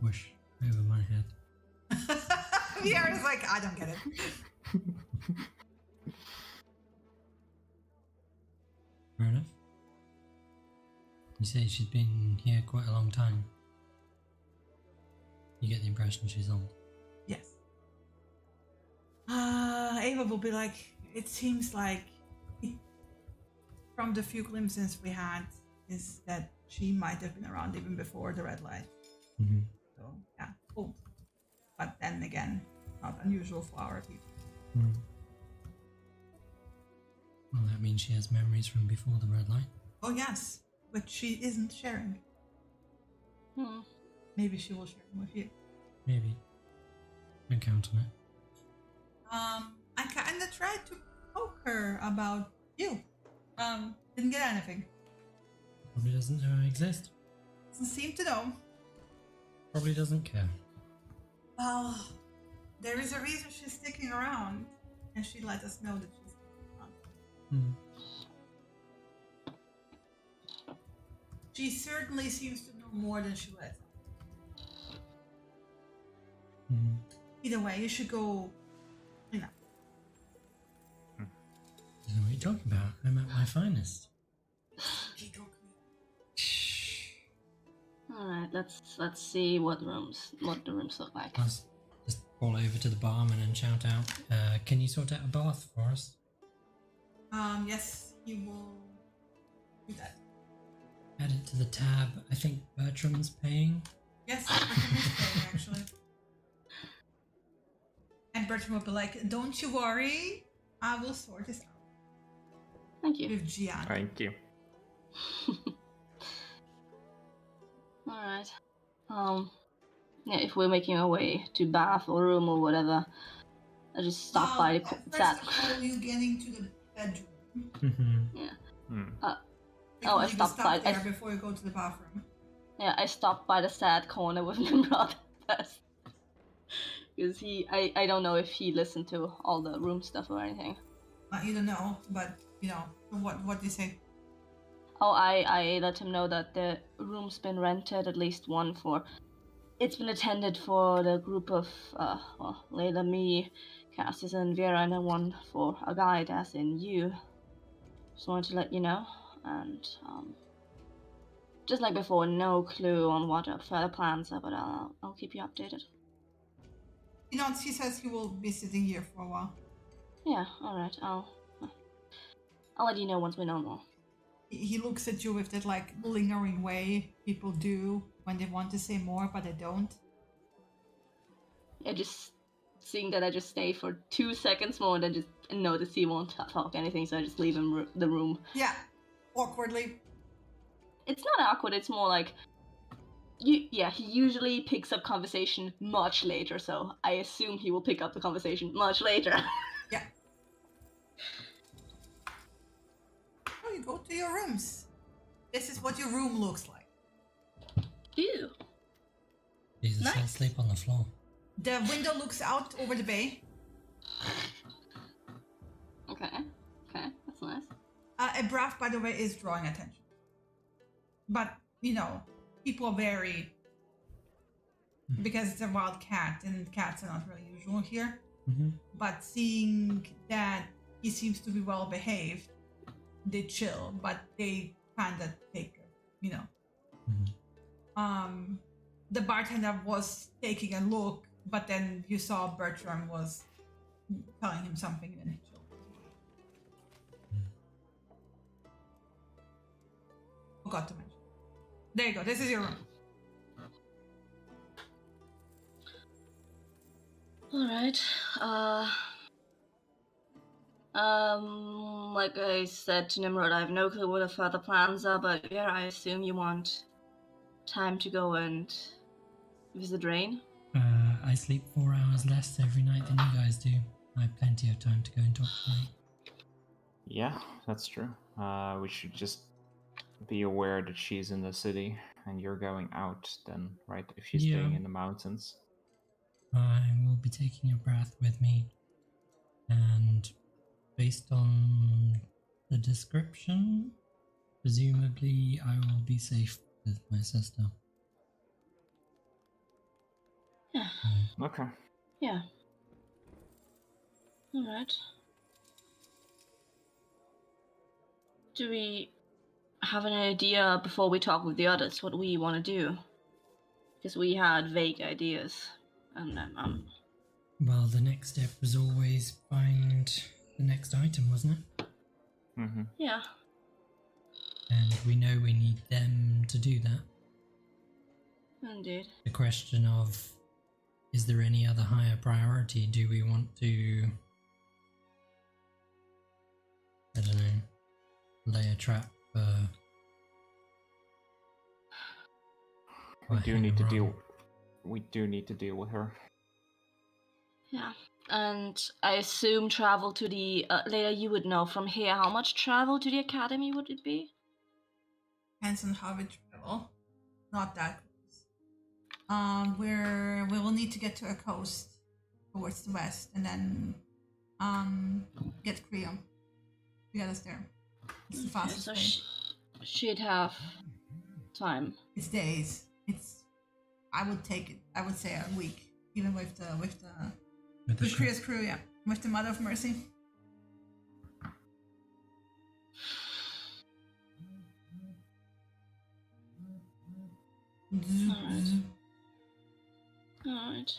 Whoosh over my head. Viera's like, I don't get it. Fair enough. You say she's been here quite a long time. You get the impression she's old. Yes. Ava will be like, it seems like, from the few glimpses we had, is that she might have been around even before the red light. Mm-hmm. So, yeah, old. But then again, not unusual for our people. Mm. Well, that means she has memories from before the red light. Oh, yes, but she isn't sharing. Maybe she will share them with you. Maybe. Don't count on it. I kind of tried to poke her about you. Didn't get anything. Probably doesn't know I exist. Doesn't seem to know. Probably doesn't care. Well, there is a reason she's sticking around, and she let us know that she's sticking around. She certainly seems to know more than she lets on. Either way, you should go clean up. I don't know what you're talking about. I'm at my finest. Alright, let's see what the rooms look like. I'll just call over to the barman and shout out, can you sort out a bath for us? Yes, he will do that. Add it to the tab. I think Bertram's paying. Yes, Bertram is paying, actually. And Bertram will be like, don't you worry, I will sort this out. Thank you. With Gian. Thank you. Alright. Yeah, if we're making our way to bath or room or whatever, I just stop by the First of all, you getting to the bedroom. Yeah. I I stopped by there before you go to the bathroom. Yeah, I stopped by the sad corner with Nimrod first. Because I don't know if he listened to all the room stuff or anything. You don't know, but you know what do you say? Oh, I let him know that the room's been rented, at least one for. It's been attended for the group of Layla, me, Cassius and Vera, and then one for a guide, as in you. Just wanted to let you know, and just like before, no clue on what our further plans are, but I'll keep you updated. He nods. He says he will be sitting here for a while. Yeah, all right. I'll let you know once we know more. He looks at you with that like lingering way people do when they want to say more but they don't. Yeah, just seeing that I just stay for 2 seconds more and then just notice he won't talk anything, so I just leave him the room. Yeah, awkwardly. It's not awkward, it's more like, he usually picks up conversation much later, so I assume he will pick up the conversation much later. Yeah. Oh, you go to your rooms. This is what your room looks like. Ew. Jesus, I'll Nice. sleep on the floor. The window looks out over the bay. Okay, that's nice. Abrath, by the way, is drawing attention. But, you know, people are very... Because it's a wild cat, and cats are not really usual here. Mm-hmm. But seeing that he seems to be well behaved, they chill, but they kind of take, you know. Mm-hmm. The bartender was taking a look, but then you saw Bertram was telling him something, and then he chilled. Forgot to mention. There you go. This is your room. All right. Like I said to Nimrod, I have no clue what the further plans are, but yeah, I assume you want time to go and visit Rain. I sleep 4 hours less every night than you guys do. I have plenty of time to go and talk to her. Yeah, that's true. We should just be aware that she's in the city and you're going out then, right? If she's Yeah. staying in the mountains. I will be taking a breath with me, and based on the description, presumably I will be safe with my sister. Yeah. Okay. Yeah. All right. Do we have an idea before we talk with the others what we want to do? Because we had vague ideas, and Well, the next step was always find the next item, wasn't it? Mm-hmm. yeah. And we know we need them to do that. Indeed. The question of, is there any other higher priority? Do we want to, I don't know, lay a trap for... We or do hang need to around? deal. We do need to deal with her. Yeah. And I assume travel to the later you would know from here how much travel to the academy would it be? Depends on how we travel. Not that close. We will need to get to a coast towards the west, and then get Creon to get us there. It's the fastest So way. she'd have time. It's days. I would take it. I would say a week, even with With the with ship? Kriya's crew. Yeah, with the Mother of Mercy. Alright.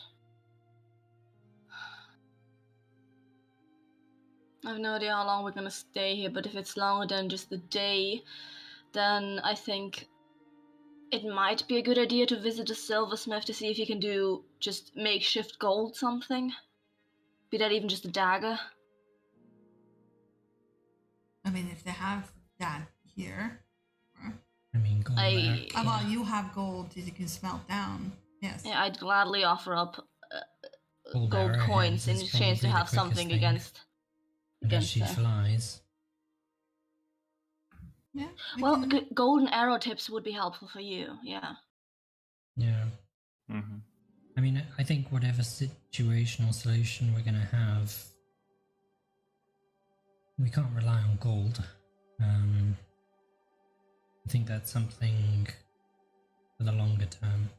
I have no idea how long we're gonna stay here, but if it's longer than just the day, then I think it might be a good idea to visit a silversmith to see if you can do just makeshift gold something. Be that even just a dagger. I mean, if they have that here. I mean, gold I- there. Well, you have gold that you can smelt down. Yes. Yeah, I'd gladly offer up Gold gold arrowheads coins in is exchange to probably the have something quickest thing. against Unless she her. flies. Yeah. we Well, can- golden arrow tips would be helpful for you, yeah. Yeah. Mm-hmm. I mean, I think whatever situational solution we're going to have, we can't rely on gold. I think that's something for the longer term.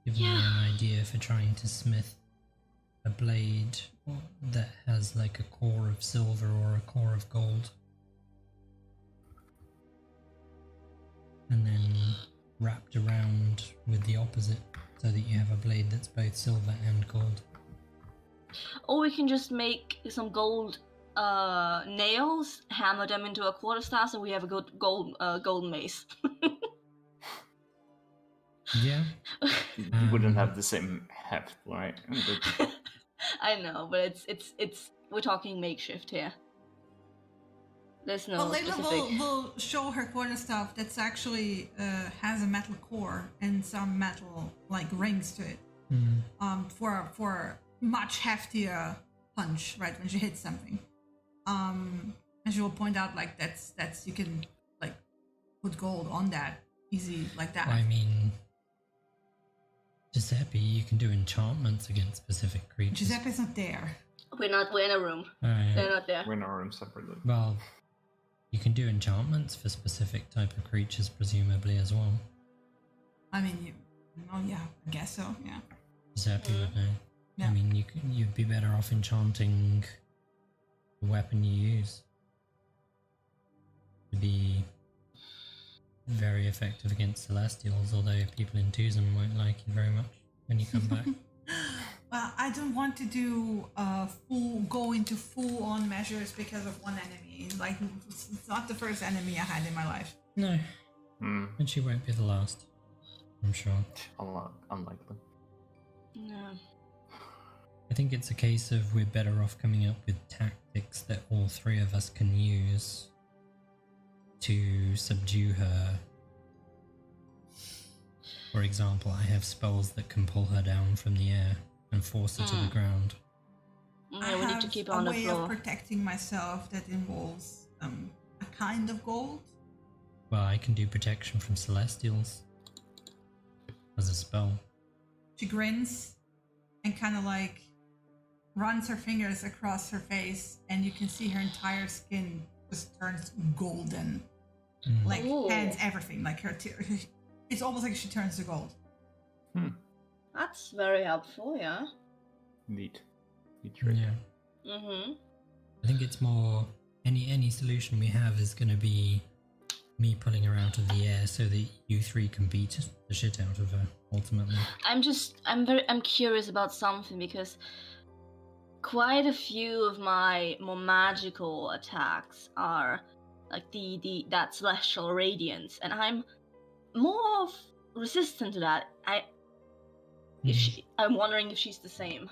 Give me Yeah. an idea for trying to smith a blade that has like a core of silver or a core of gold. And then wrapped around with the opposite so that you have a blade that's both silver and gold. Or we can just make some gold nails, hammer them into a quarterstaff, and we have a good gold mace. Yeah. You wouldn't have the same heft, right? I know, but it's we're talking makeshift here. There's no Well, Layla specific... will show her quarterstaff that's actually has a metal core and some metal like rings to it. For much heftier punch, right, when she hits something. And she will point out like that's you can like put gold on that easy like that. I mean, Giuseppe, you can do enchantments against specific creatures. Giuseppe's not there. We're in a room. Oh, yeah. They're not there. We're in our room separately. Well, you can do enchantments for specific type of creatures, presumably, as well. I mean, yeah, I guess so, yeah. Giuseppe would know. Yeah. I mean, you'd be better off enchanting the weapon you use to be very effective against Celestials, although people in Tuzum won't like you very much when you come back. Well, I don't want to do go into full-on measures because of one enemy. Like, it's not the first enemy I had in my life. No. And she won't be the last, I'm sure. Unlikely. No. I think it's a case of we're better off coming up with tactics that all three of us can use to subdue her. For example, I have spells that can pull her down from the air and force her to the ground. Yeah, we need to keep her on the I have a way floor. of protecting myself that involves a kind of gold. Well, I can do protection from Celestials as a spell. She grins and kind of like runs her fingers across her face, and you can see her entire skin just turns golden. Like Ooh. hands, everything. Like it's almost like she turns to gold. That's very helpful, yeah. Neat trick. Yeah. Mm-hmm. I think it's more any solution we have is going to be me pulling her out of the air so that you three can beat the shit out of her ultimately. I'm curious about something, because quite a few of my more magical attacks are like that celestial radiance, and I'm more resistant to that. I'm wondering if she's the same.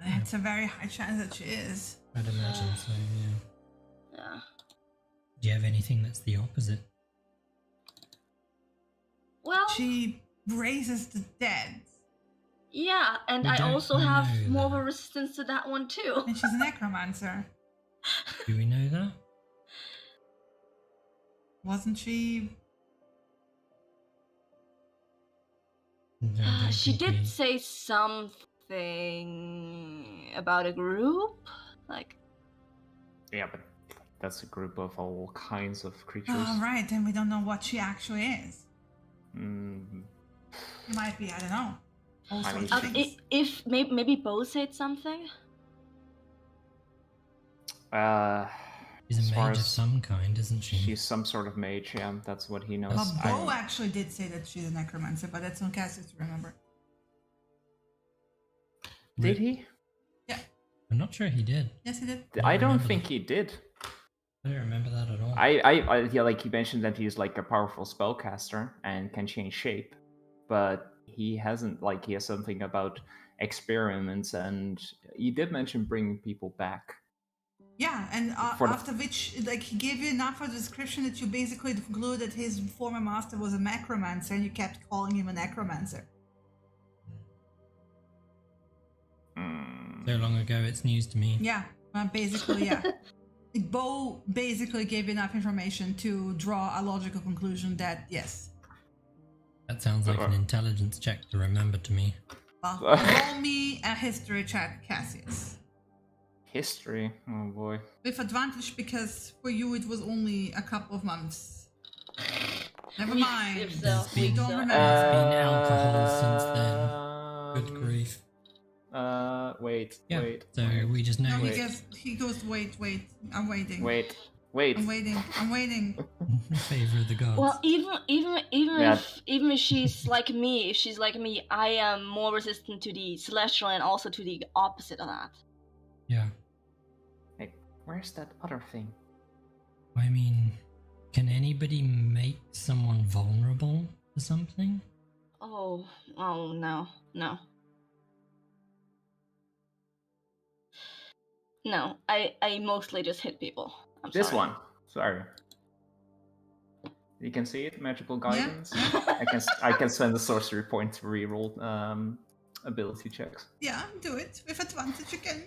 It's a very high chance that she is. I'd imagine so, yeah. Yeah. Do you have anything that's the opposite? Well, She raises the dead, yeah, and We I don't also have know more of that. a resistance to that one too. and she's a necromancer. Do we know that? Wasn't she? No, I don't She think did we- say something about a group, like Yeah, but that's a group of all kinds of creatures. Oh, right, then we don't know what she actually is. Mm, She might be, I don't know. All I sorts mean, of things. if maybe Bo said something. She's as a far mage of as some kind, isn't she? she's some sort of mage, yeah, that's what he knows. That's- Bo actually did say that she's a necromancer, but that's on Cassius to remember. Did he? Yeah, I'm not sure he did. yes, he did. I don't remember think that. he did. I don't remember that at all. Yeah, like he mentioned that he's like a powerful spellcaster and can change shape, but he hasn't, like, he has something about experiments, and he did mention bringing people back. Yeah, and For the- after which, like, he gave you enough of a description that you basically conclude that his former master was a necromancer, and you kept calling him a necromancer. So long ago, it's news to me. Yeah, basically, yeah. Bo basically gave you enough information to draw a logical conclusion that, yes. That sounds like an intelligence check to remember to me. Well, roll me a history check, Cassius. History? Oh boy. With advantage, because for you it was only a couple of months. Never mind. If so, We don't so. remember. There's been alcohol since then. Good grief. Wait. Yeah. Wait. So we just know. No, Wait. he goes, wait, I'm waiting. Wait. I'm waiting. In favor of the gods. Well, even Yeah. if she's like me, I am more resistant to the celestial and also to the opposite of that. Yeah. Hey, where's that other thing? I mean, can anybody make someone vulnerable to something? Oh no. No, I mostly just hit people. I'm This sorry. one. Sorry. You can see it. Magical guidance. Yeah. I can spend a sorcery point to reroll ability checks. Yeah, do it. With advantage again.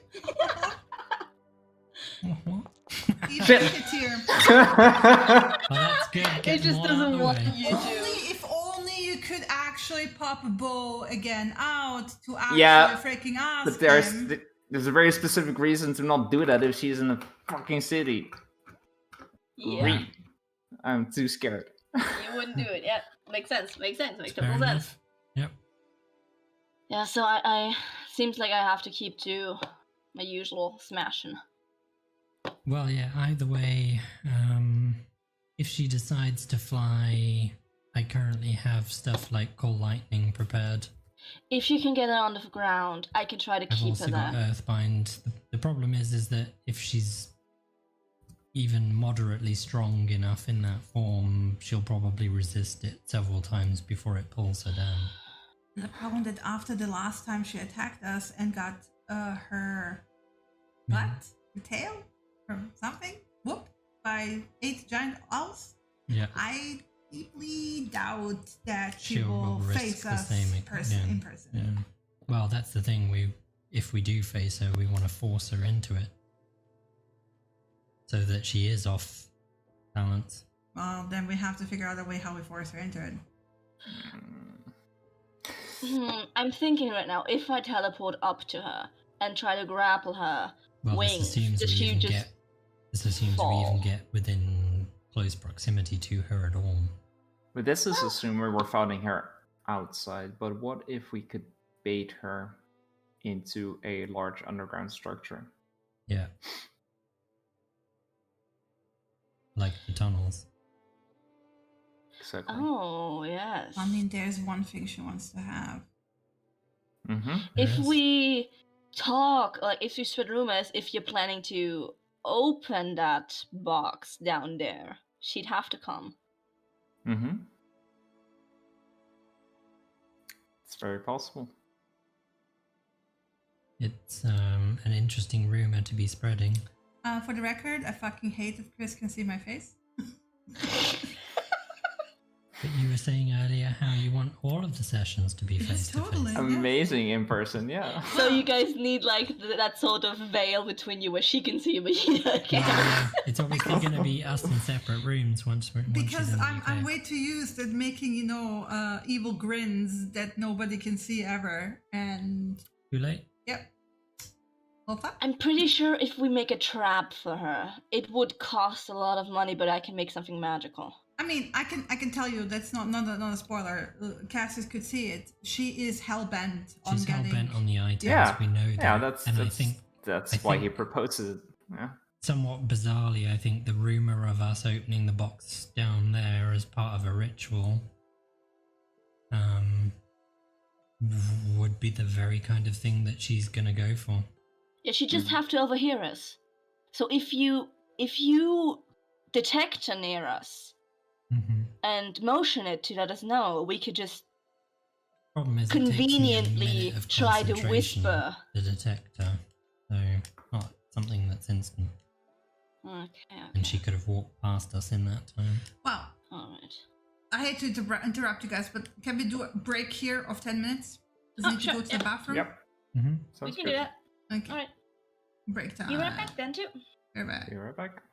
What? Even Shit. if it's here. Well, that's good. It Get just them all out doesn't the want way. you to. If only you could actually pop a bow again out to actually Yeah, freaking ask But there's him. there's a very specific reason to not do that if she's in a fucking city. Yeah, I'm too scared. you wouldn't do it. Yeah, makes sense. Makes Fair total sense. enough. Yep. Yeah, so I seems like I have to keep to my usual smashing. Well, yeah, either way, if she decides to fly, I currently have stuff like Call Lightning prepared. If you can get her on the ground, I can try to I've keep also her got there. Earthbind. The problem is that if she's even moderately strong enough in that form, she'll probably resist it several times before it pulls her down. The problem that after the last time she attacked us and got her butt, her tail, or something, whoop, by 8 giant owls, Yeah. I deeply doubt that she She'll will risk face the us same in person. Yeah. Well, that's the thing. If we do face her, we want to force her into it, so that she is off balance. Well, then we have to figure out a way how we force her into it. I'm thinking right now, if I teleport up to her and try to grapple her Well, wings, this assumes does we she even just get. This assumes we fall? even get within close proximity to her at all. But this is assuming we're fighting her outside. But what if we could bait her into a large underground structure? Yeah. Like the tunnels. Exactly. Oh yes. I mean, there's one thing she wants to have. Mm-hmm. if Yes. we talk, like if we spread rumors, if you're planning to open that box down there, she'd have to come. Mm-hmm. It's very possible. It's an interesting rumor to be spreading. For the record, I fucking hate if Chris can see my face. But you were saying earlier how you want all of the sessions to be Yes, face to totally. face. Amazing in person, yeah. So you guys need like that sort of veil between you where she can see but you can't. Yeah, it's obviously going to be us in separate rooms once Because she's in the I'm UK. way too used at making, evil grins that nobody can see ever. And Too late? yep. Opa? I'm pretty sure if we make a trap for her, it would cost a lot of money, but I can make something magical. I mean, I can tell you that's not a spoiler. Cassius could see it. She is hell bent on She's getting. hell-bent on the items, Yeah. we know that. Yeah, that's and that's, I think, that's I why he think- proposes it. Yeah. somewhat bizarrely, I think the rumor of us opening the box down there as part of a ritual would be the very kind of thing that she's going to go for. Yeah, she just have to overhear us. So if you detect her near us Mm-hmm. and motion it to let us know, we could just Problem is, it takes me a conveniently minute of try to concentration whisper. to detect her, so not something that's instant. Okay. And she could have walked past us in that time. Well, Alright. I hate to interrupt you guys, but can we do a break here of 10 minutes? Does Oh, need to sure, go to yeah. the bathroom? Yep. Mm-hmm. We Sounds can good. do that. Okay. Alright. Break time. You right back then too. Be right Be right back.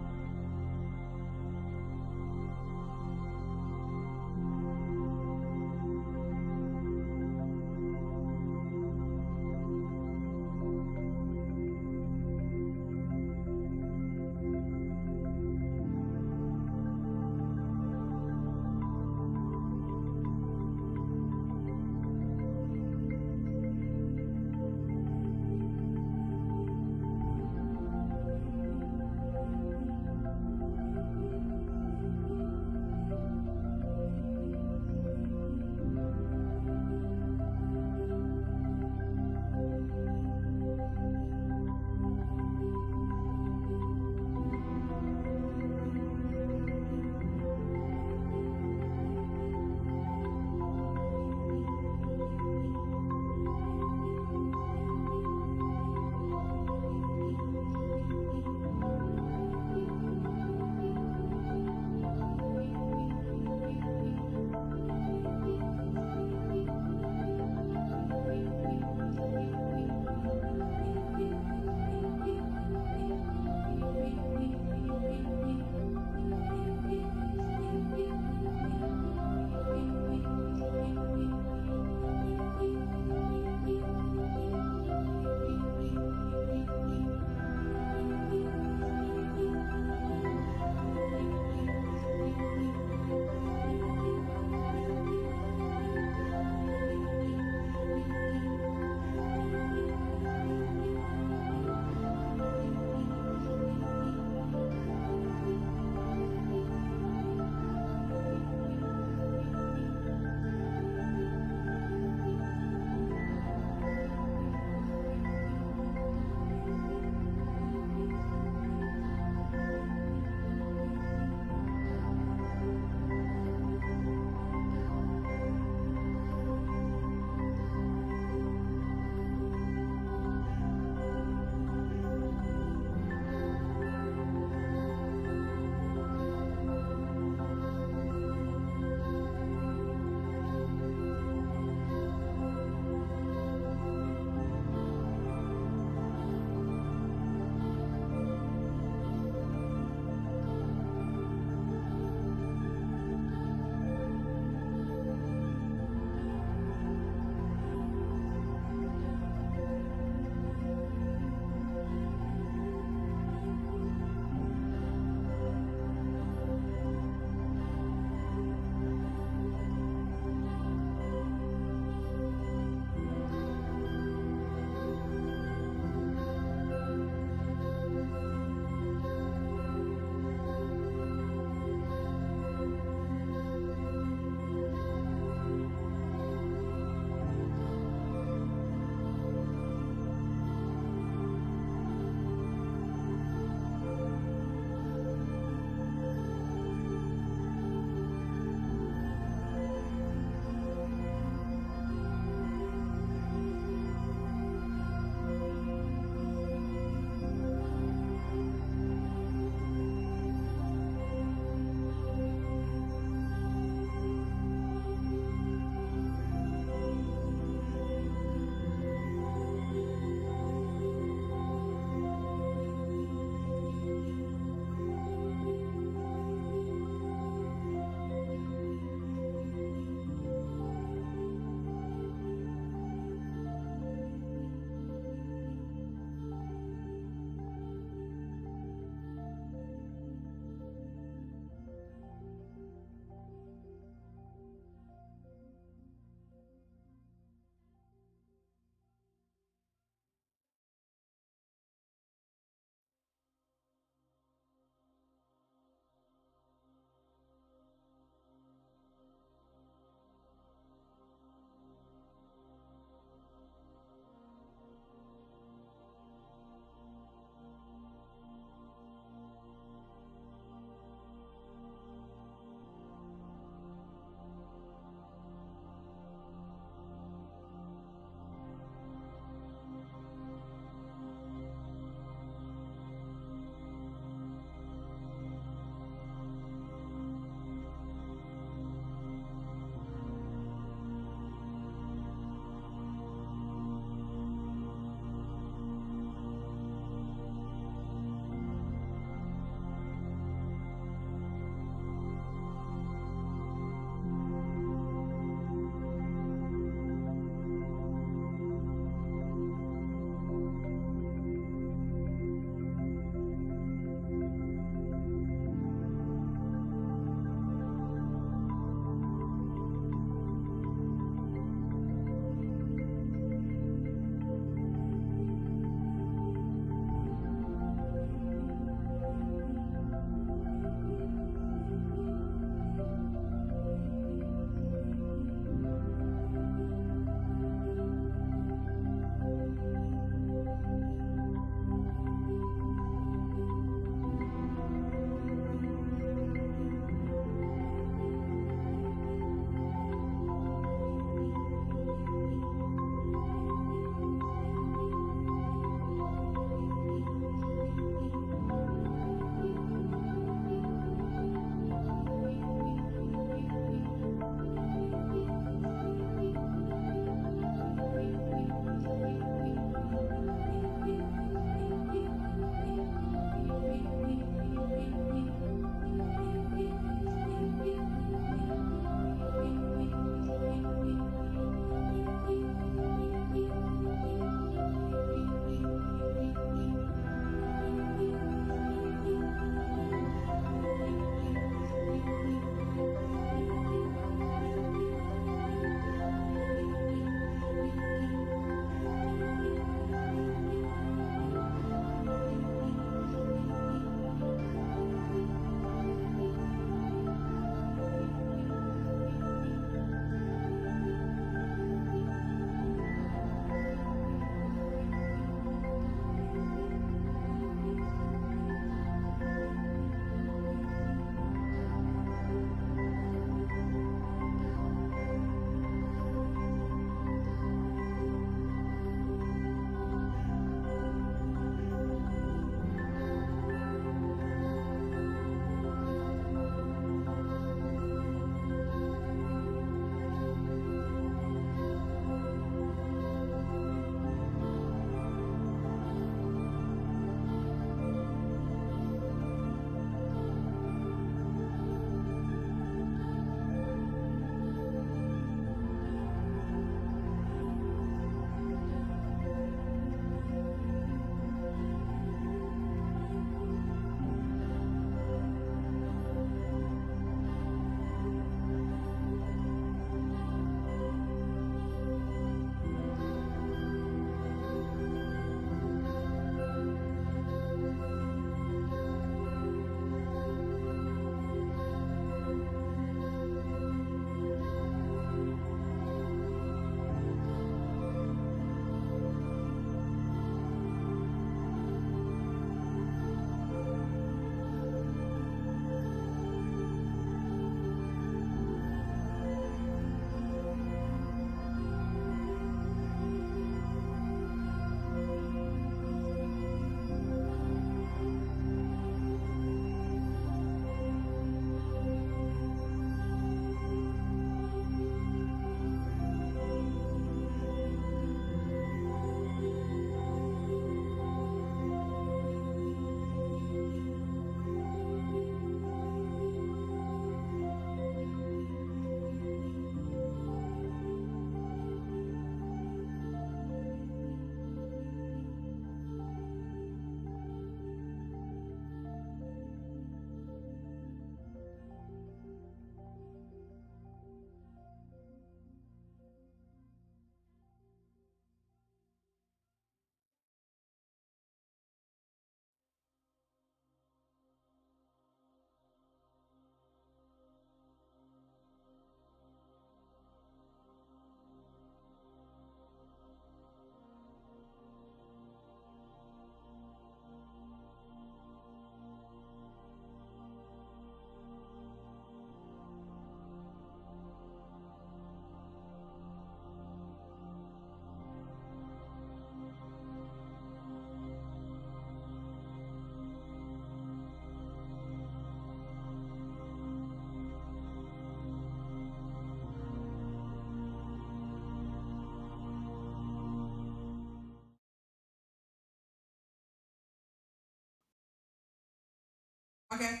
Okay.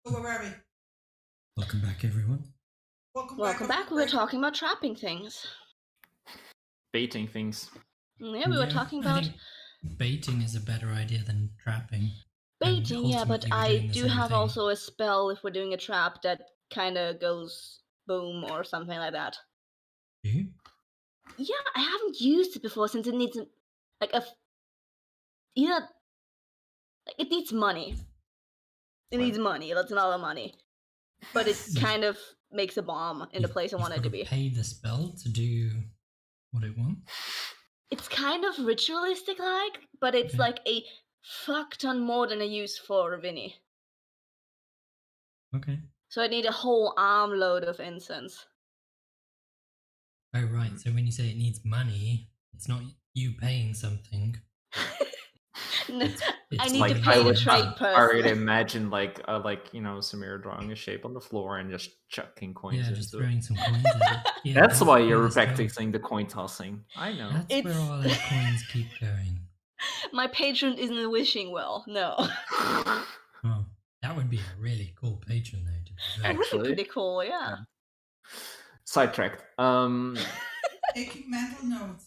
So where were we? Welcome back, everyone. Welcome back. We were talking about trapping things. Baiting things. Yeah, we were talking I about think baiting is a better idea than trapping. baiting, yeah, but ultimately we're I doing the do same have thing. also a spell if we're doing a trap that kind of goes boom or something like that. Do you? Yeah, I haven't used it before since it needs like it needs money. It needs money. That's another money, but it kind of makes a bomb in the place I want it to be. Pay the spell to do what it wants. It's kind of ritualistic like, but it's Okay. like a fuck ton more than I use for Vinny. Okay. So I need a whole armload of incense. Oh right. So when you say it needs money, it's not you paying something. No, I It's need Like to I pay the would trade already person. imagine Samira drawing a shape on the floor and just chucking coins Yeah, into just it. throwing some coins at it. Yeah, That's why you're this job. practicing the coin tossing. I know. That's It's- where all those coins keep going. My patron isn't wishing well. No. Oh, that would be a really cool patron though. To be fair. It would be Actually. pretty cool, yeah. Sidetracked. Taking mental notes.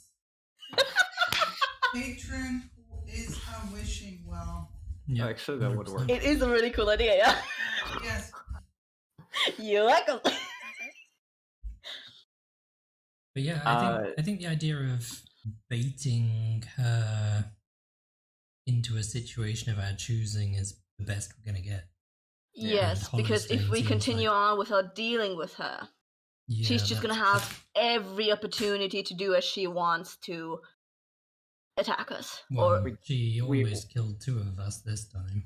Patron who is wishing well. Yeah, Actually, that would work. It is a really cool idea, yeah. Yes. You're welcome. But yeah, I think the idea of baiting her into a situation of our choosing is the best we're gonna get. Yes, and because if Hollister we seems continue like- on without dealing with her, Yeah, she's just gonna that's- have every opportunity to do as she wants to attack us. Well, Or she almost killed 2 of us this time,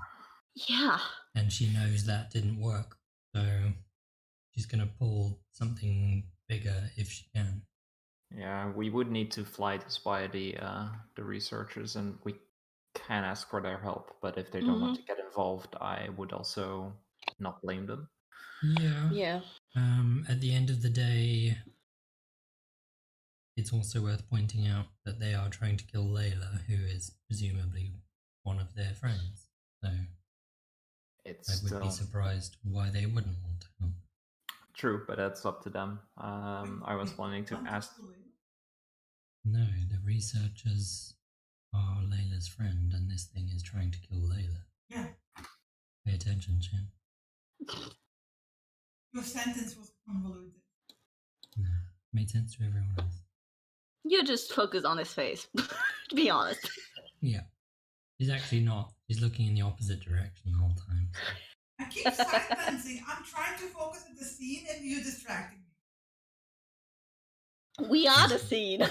yeah. and she knows that didn't work. So she's gonna pull something bigger if she can. Yeah, we would need to fly this by the researchers, and we can ask for their help. But if they don't want to get involved, I would also not blame them. Yeah. Yeah. At the end of the day, it's also worth pointing out that they are trying to kill Layla, who is presumably one of their friends. So I would be surprised why they wouldn't want to help. True, but that's up to them. I was planning to ask. No, the researchers are Layla's friend, and this thing is trying to kill Layla. Yeah. Pay attention, Chin. Your sentence was convoluted. No, made sense to everyone else. You just focus on his face, to be honest. Yeah. She's actually not. She's looking in the opposite direction the whole time. I keep silencing. I'm trying to focus on the scene and you're distracting me. We are the scene.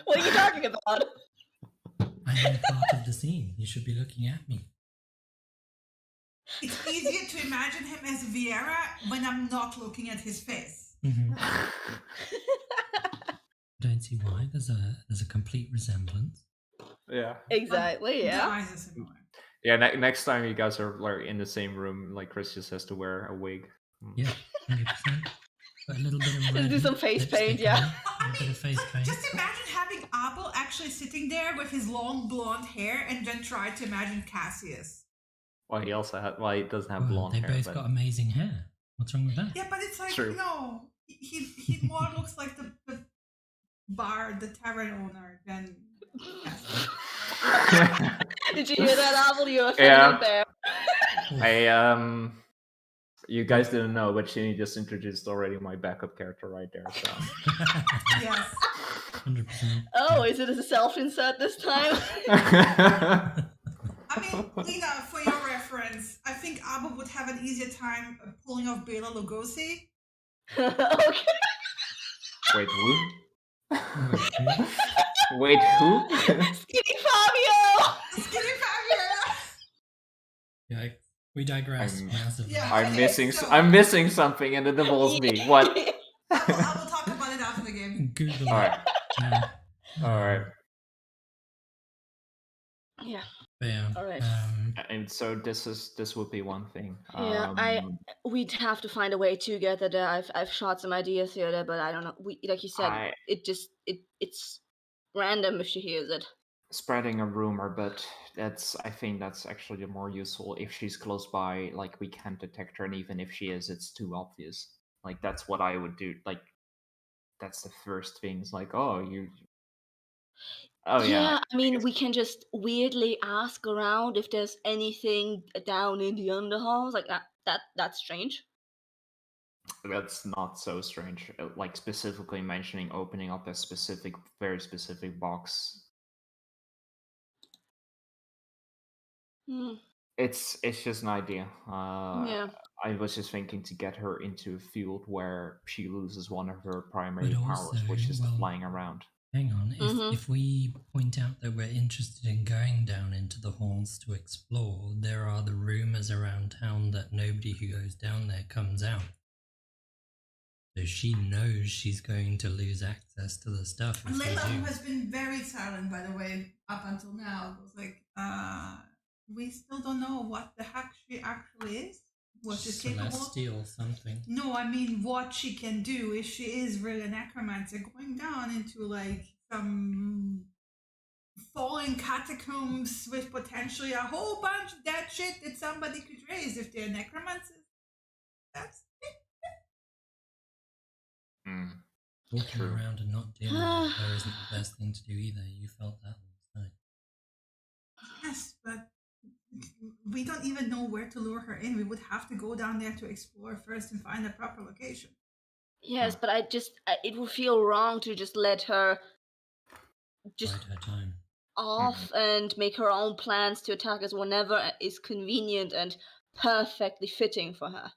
What are you talking about? I am part of the scene. You should be looking at me. It's easier to imagine him as Vieira when I'm not looking at his face. Mm-hmm. Don't see why. There's a complete resemblance. Yeah. Exactly, The yeah. eyes are similar. Yeah, next time you guys are like in the same room, like Chris just has to wear a wig. Yeah, 100%. Put a little bit of red. Let's do some face paint, yeah. A bit of face paint. Just imagine having Abel actually sitting there with his long blonde hair and then try to imagine Cassius. Well, he doesn't have Well, blonde they hair. both but... got amazing hair. What's wrong with that? Yeah, but it's like, True. no. He more looks like the tavern owner than Cassius. Did you hear that, Abel? You were Yeah. there. You guys didn't know, but Shinny just introduced already my backup character right there. So Yes. 100%. Oh, is it a self-insert this time? I mean, Lena, for your reference, I think Abel would have an easier time pulling off Bela Lugosi. Okay. Wait, who? Wait, who? Skinny Fabio! Skinny Fabio! Yeah, we digress massively. Yeah. I'm Okay, missing. so- I'm missing something, and it involves me. What? I will talk about it after the game. Google All it. right. All right. Yeah. But yeah. All right. And so this would be one thing. Yeah, we'd have to find a way to get there. I've shot some ideas here, but I don't know. Like you said, it's random if she hears it. spreading a rumor, but I think that's actually more useful if she's close by. Like we can't detect her, and even if she is, it's too obvious. Like that's what I would do. Like that's the first thing. It's like, oh, you. Oh yeah, Yeah, I mean, we can just weirdly ask around if there's anything down in the underhalls, like that's strange. that's not so strange. Like specifically mentioning opening up a specific, very specific box. Hmm, It's just an idea. yeah. I was just thinking to get her into a field where she loses one of her primary But also, powers, which is the well, flying around. hang on. Mhm. If we point out that we're interested in going down into the halls to explore, there are the rumors around town that nobody who goes down there comes out. So she knows she's going to lose access to the stuff And if we Layla, who do. has been very silent, by the way, up until now, was like, we still don't know what the heck she actually is. What she's capable of. Celestial something. No, I mean what she can do if she is really a necromancer, going down into like some falling catacombs with potentially a whole bunch of dead shit that somebody could raise if they're necromancers. That's Walking around and not dealing with her isn't the best thing to do either. You felt that last night. yes, but we don't even know where to lure her in. We would have to go down there to explore first and find a proper location. Yes, but it would feel wrong to just let her just Bide her time. off and make her own plans to attack us whenever is convenient and perfectly fitting for her.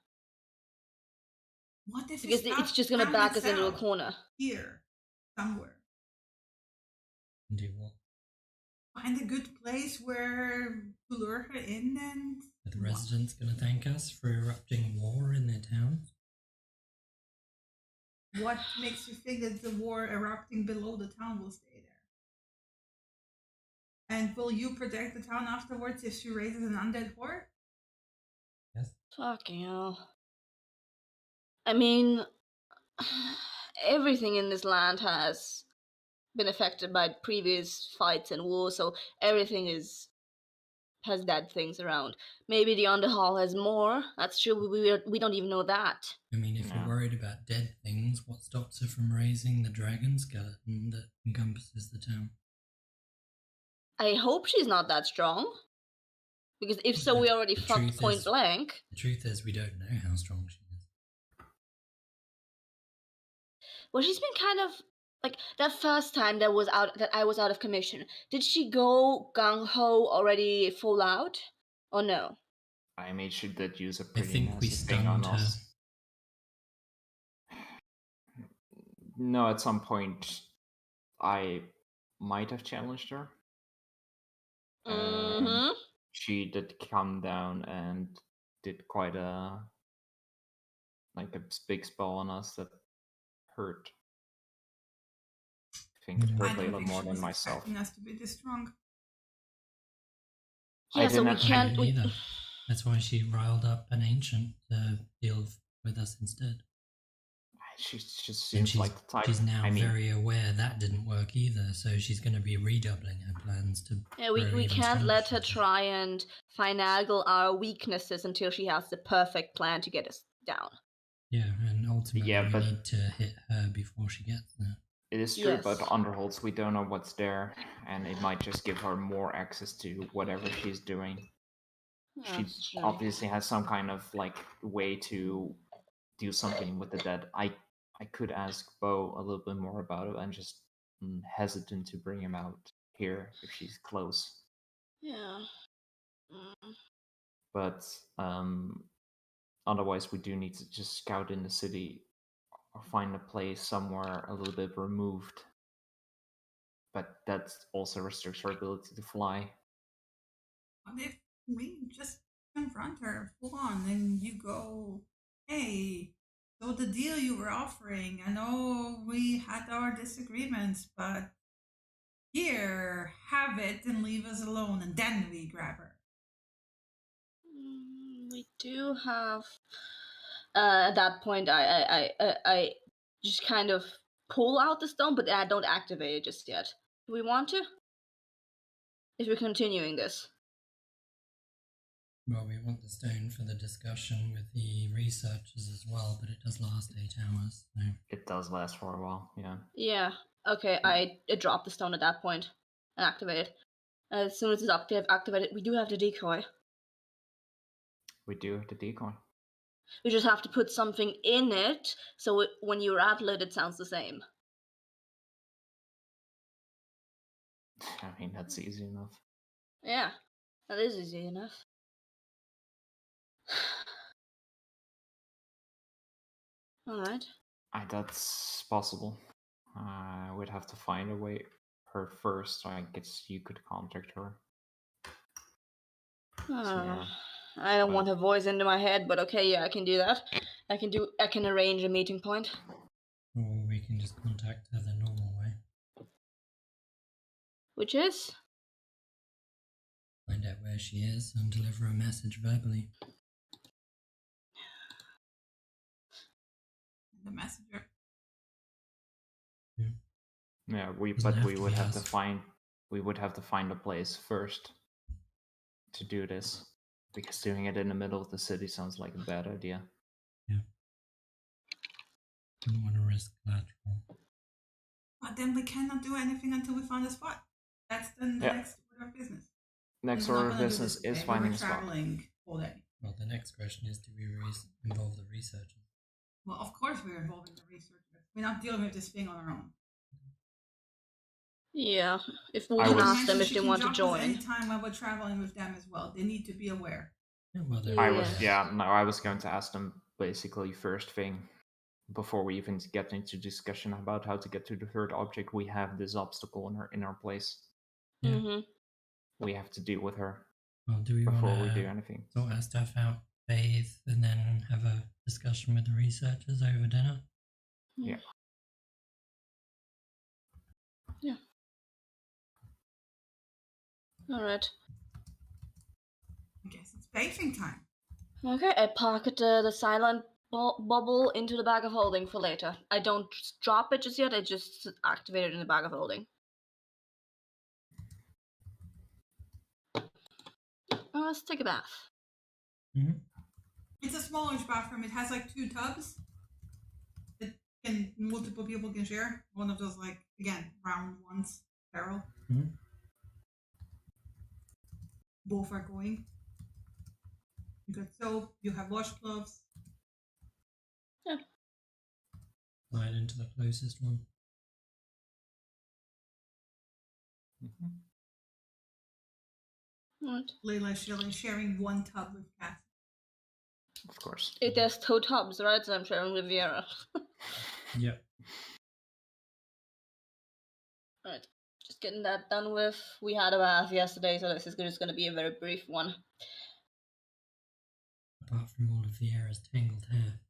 What if Because it's just gonna back us into a corner. Here, somewhere. Do what? Find a good place where to lure her in and. Are the residents going to thank us for erupting war in their town? What makes you think that the war erupting below the town will stay there? And will you protect the town afterwards if she raises an undead horde? Yes. Fucking hell. I mean, everything in this land has been affected by previous fights and wars, so everything has dead things around. Maybe the Underhall has more. That's true. We don't even know that. I mean, if you're worried about dead things, what stops her from raising the dragon skeleton that encompasses the town? I hope she's not that strong. Because if so, we already fucked point blank. The truth is, we don't know how strong she is. Well, she's been kind of like that first time that I was out of commission. Did she go gung ho already full out, or no? I mean, she did use a pretty I think we nasty thing on stunned her. us. No, at some point, I might have challenged her. Mm-hmm. She did come down and did quite a big spell on us that hurt. I think it hurt Layla more than myself. Expecting us to be this strong. Yeah, so we can't. Either. That's why she riled up an ancient to deal with us instead. She just seems like the type. She's now very aware that didn't work either, so she's going to be redoubling her plans to. Yeah, we can't let her try and finagle our weaknesses until she has the perfect plan to get us down. Yeah, and ultimately we need to hit her before she gets there. It is true, but Underholds, we don't know what's there, and it might just give her more access to whatever she's doing. She obviously has some kind of way to do something with the dead. I could ask Bo a little bit more about it. I'm just hesitant to bring him out here if she's close. Yeah. But otherwise, we do need to just scout in the city or find a place somewhere a little bit removed. But that also restricts her ability to fly. What if we just confront her full on and you go, hey, so the deal you were offering, I know we had our disagreements, but here, have it and leave us alone, and then we grab her. We do have. At that point, I just kind of pull out the stone, but I don't activate it just yet. Do we want to? if we're continuing this? Well, we want the stone for the discussion with the researchers as well, but it does last 8 hours. So. It does last for a while, yeah. Yeah. Okay, I drop the stone at that point and activate it. As soon as it's activated, we do have the decoy. We do have the decoy. We just have to put something in it, so when you rattle it, it sounds the same. I mean, that's easy enough. Yeah, that is easy enough. Alright. That's possible. I would have to find a way her first, so I guess you could contact her. Yeah. I don't want her voice into my head, but okay, yeah, I can do that. I can arrange a meeting point. Or we can just contact her the normal way. Which is? Find out where she is and deliver a message verbally. The messenger. Yeah, we would have to find a place first to do this, because doing it in the middle of the city sounds like a bad idea. Yeah. Don't want to risk collateral. But then we cannot do anything until we find a spot. That's the next order of business. Next order of business is finding a spot. Traveling all day. Well, the next question is, do we involve the researchers? Well, of course we're involving the researchers. We're not dealing with this thing on our own. Yeah, if we can ask them if they want to join. Anytime when we're traveling with them as well, they need to be aware. Yeah, well, I was going to ask them basically first thing, before we even get into discussion about how to get to the third object. We have this obstacle in our place. Yeah. Mm-hmm. We have to deal with her. Well, do we before want we do anything? Sort our stuff out, bathe, and then have a discussion with the researchers over dinner? Yeah. Yeah. Alright. I guess it's bathing time. Okay, I pocket the silent bubble into the bag of holding for later. I don't drop it just yet, I just activate it in the bag of holding. Let's take a bath. Mm-hmm. It's a smallish bathroom. It has like 2 tubs that multiple people can share. One of those, like, again, round ones, barrel. Mm-hmm. Both are going. You got soap, you have washcloths. Yeah. Right into the closest one. Mm-hmm. Right. Layla sharing 1 tub with Cass. Of course. There's 2 tubs, right? So I'm sharing with Viera. Yep. Right. Just getting that done with. We had a bath yesterday, so this is just going to be a very brief one. Apart from all of Viera's tangled hair.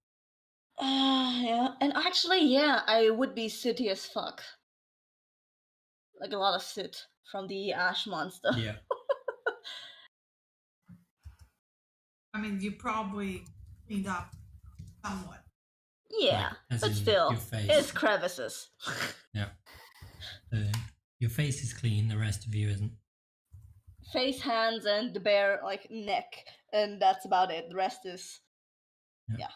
Yeah. And actually, yeah, I would be sooty as fuck. Like a lot of soot from the ash monster. Yeah. I mean, you probably cleaned up somewhat. Yeah, like, but still, it's crevices. Yeah. Your face is clean, the rest of you isn't. Face, hands, and the bare, neck, and that's about it. The rest is... Yeah.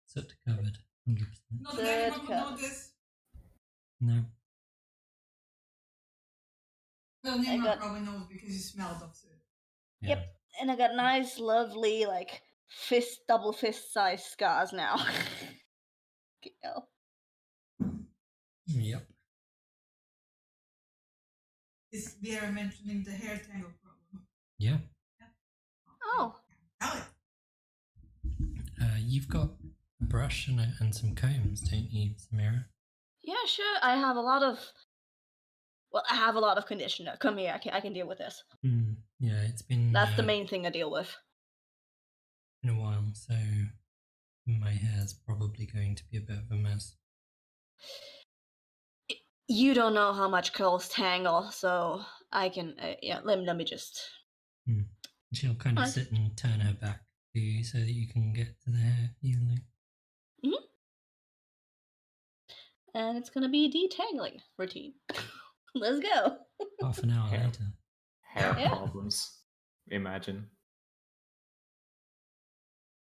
Soot covered, 100%. Not that anyone would notice. No. Well, Nimrod probably knows because he smelled of soot. Yeah. Yep, and I got nice, lovely, double fist size scars now. Yep. Is Viera mentioning the hair tangle problem? Yeah. Oh. Tell it. You've got a brush and some combs, don't you, Samira? Yeah, sure. I have a lot of conditioner. Come here, I can deal with this. Yeah, it's been... That's the main thing I deal with. In a while, so my hair's probably going to be a bit of a mess. You don't know how much curls tangle, so I can... let me just... She'll kind of sit and turn her back to you so that you can get to the hair easily. Mm-hmm. And it's going to be a detangling routine. Let's go. Half an hour later. hair Yeah. problems. Imagine.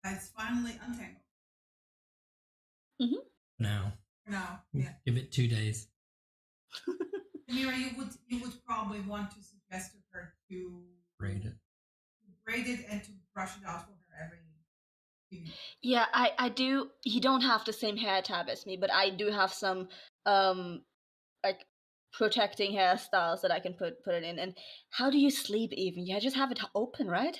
It's finally untangled. Now, Now, yeah. give it 2 days. Mira, you would probably want to suggest to her to Braid it. braid it and to brush it out for her every evening. Yeah, I do. You don't have the same hair type as me, but I do have some like protecting hairstyles that I can put it in. And how do you sleep even? Yeah, just have it open, right?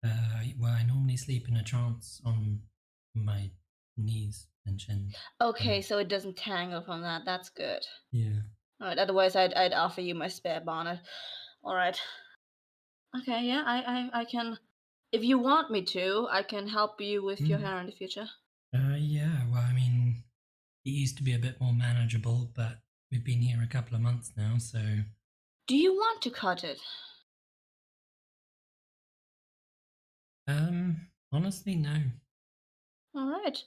Well, I normally sleep in a trance on my knees and chin. Okay, so it doesn't tangle from that. That's good. Yeah. All right. Otherwise, I'd offer you my spare bonnet. All right. Okay. Yeah. I can. If you want me to, I can help you with your hair in the future. Yeah. Well, I mean, it used to be a bit more manageable, but we've been here a couple of months now, so. Do you want to cut it? Honestly, no. All right.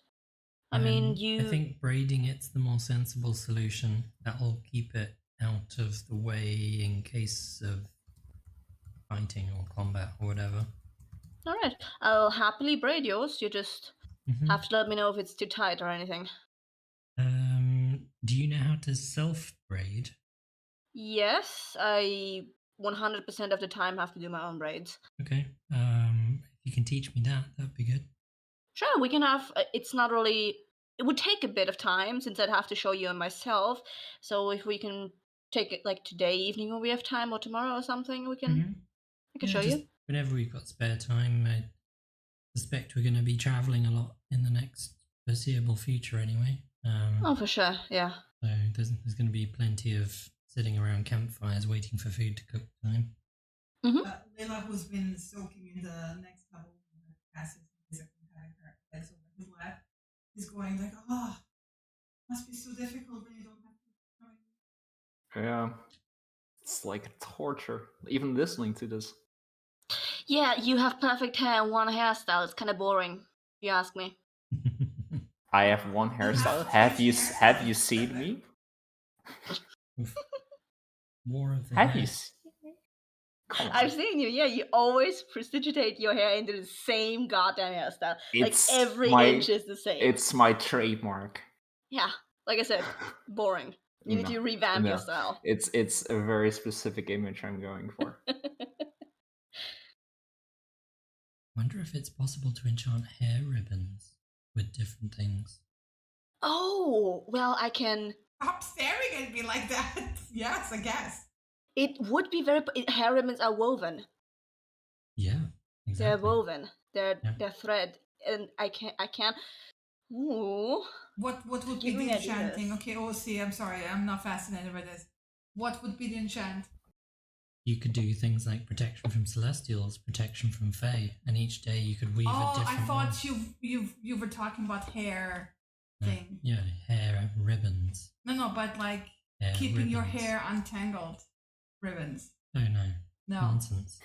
I mean, I think braiding it's the more sensible solution. That'll keep it out of the way in case of fighting or combat or whatever. All right. I'll happily braid yours. You just have to let me know if it's too tight or anything. Do you know how to self-braid? Yes, I 100% of the time have to do my own braids. Okay. If you can teach me that, that'd be good. Sure, we can have. It's not really. It would take a bit of time since I'd have to show you and myself. So if we can take it like today evening when we have time, or tomorrow or something, we can. I can show you. Whenever we've got spare time. I suspect we're going to be traveling a lot in the next foreseeable future, anyway. Oh, for sure. Yeah. So there's going to be plenty of sitting around campfires waiting for food to cook time. Layla, who's been soaking in the next couple of passes, is comparing her legs over his lap, is going like, "Oh, must be so difficult when you don't have to." Yeah, it's like torture. Even listening to this. Yeah, you have perfect hair and one hairstyle. It's kind of boring, if you ask me. I have one hairstyle. Have you seen me? More of the Have hair. you seen me? I've seen you. Yeah, you always precipitate your hair into the same goddamn hairstyle. It's like every my- inch is the same. It's my trademark. Yeah, like I said, boring. You need to revamp your No. style. It's a very specific image I'm going for. Wonder if it's possible to enchant hair ribbons with different things. Oh, well, I can. Stop staring at me like that. Yes, I guess. It would be very. Hair ribbons are woven. Yeah, exactly. They're woven. They're Yeah. thread, and I can't. Ooh. What would be Give me the ideas. enchanting? Okay, OC, I'm sorry, I'm not fascinated by this. What would be the enchant? You could do things like protection from celestials, protection from fae, and each day you could weave a Oh, different I thought one. you were talking about hair thing. Yeah, hair ribbons. No, but like Hair keeping your ribbons. hair untangled. Ribbons. Oh no. No. Nonsense.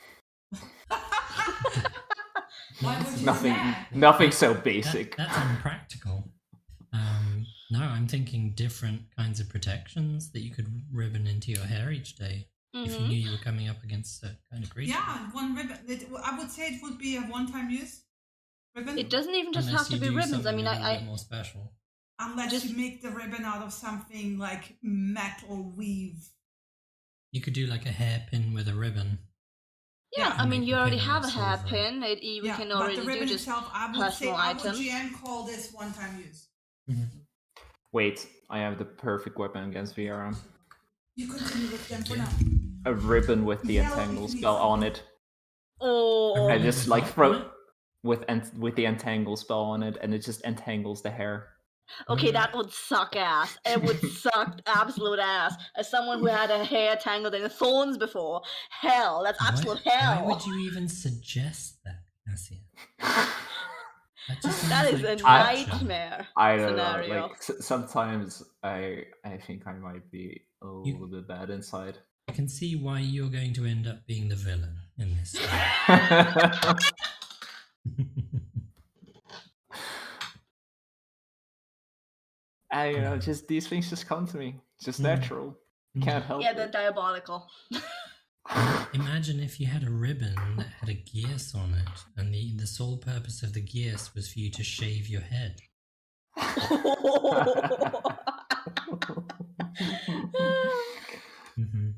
Why would you do Nothing that? nothing so basic. That's unpractical. No, I'm thinking different kinds of protections that you could ribbon into your hair each day if you knew you were coming up against a kind of creature. Yeah, one ribbon. I would say it would be a one-time use ribbon. It doesn't even just Unless have to you be do ribbons. I something mean, a little I bit more special. Unless you make the ribbon out of something like metal weave. You could do like a hairpin with a ribbon. yeah. I mean, Make you the already pin have a of silver. hairpin. We can but already the do ribbon just itself, I would say, personal I would items. GM call this one-time use. Wait, I have the perfect weapon against Viera. You continue with them for now. A ribbon with the Yellow entangle please. spell on it. Oh, I just like throw What? with the entangle spell on it, and it just entangles the hair. okay, that would suck ass. It would suck absolute ass. As someone who had a hair tangled in thorns before, hell, that's absolute hell. Why would you even suggest that, Cassia? That is a nightmare I don't scenario. know. Like sometimes I think I might be a little bit bad inside. I can see why you're going to end up being the villain in this story. Just these things just come to me. It's just natural. Can't help Yeah, it. they're diabolical. Imagine if you had a ribbon that had a gears on it, and the sole purpose of the gears was for you to shave your head. Mm-hmm.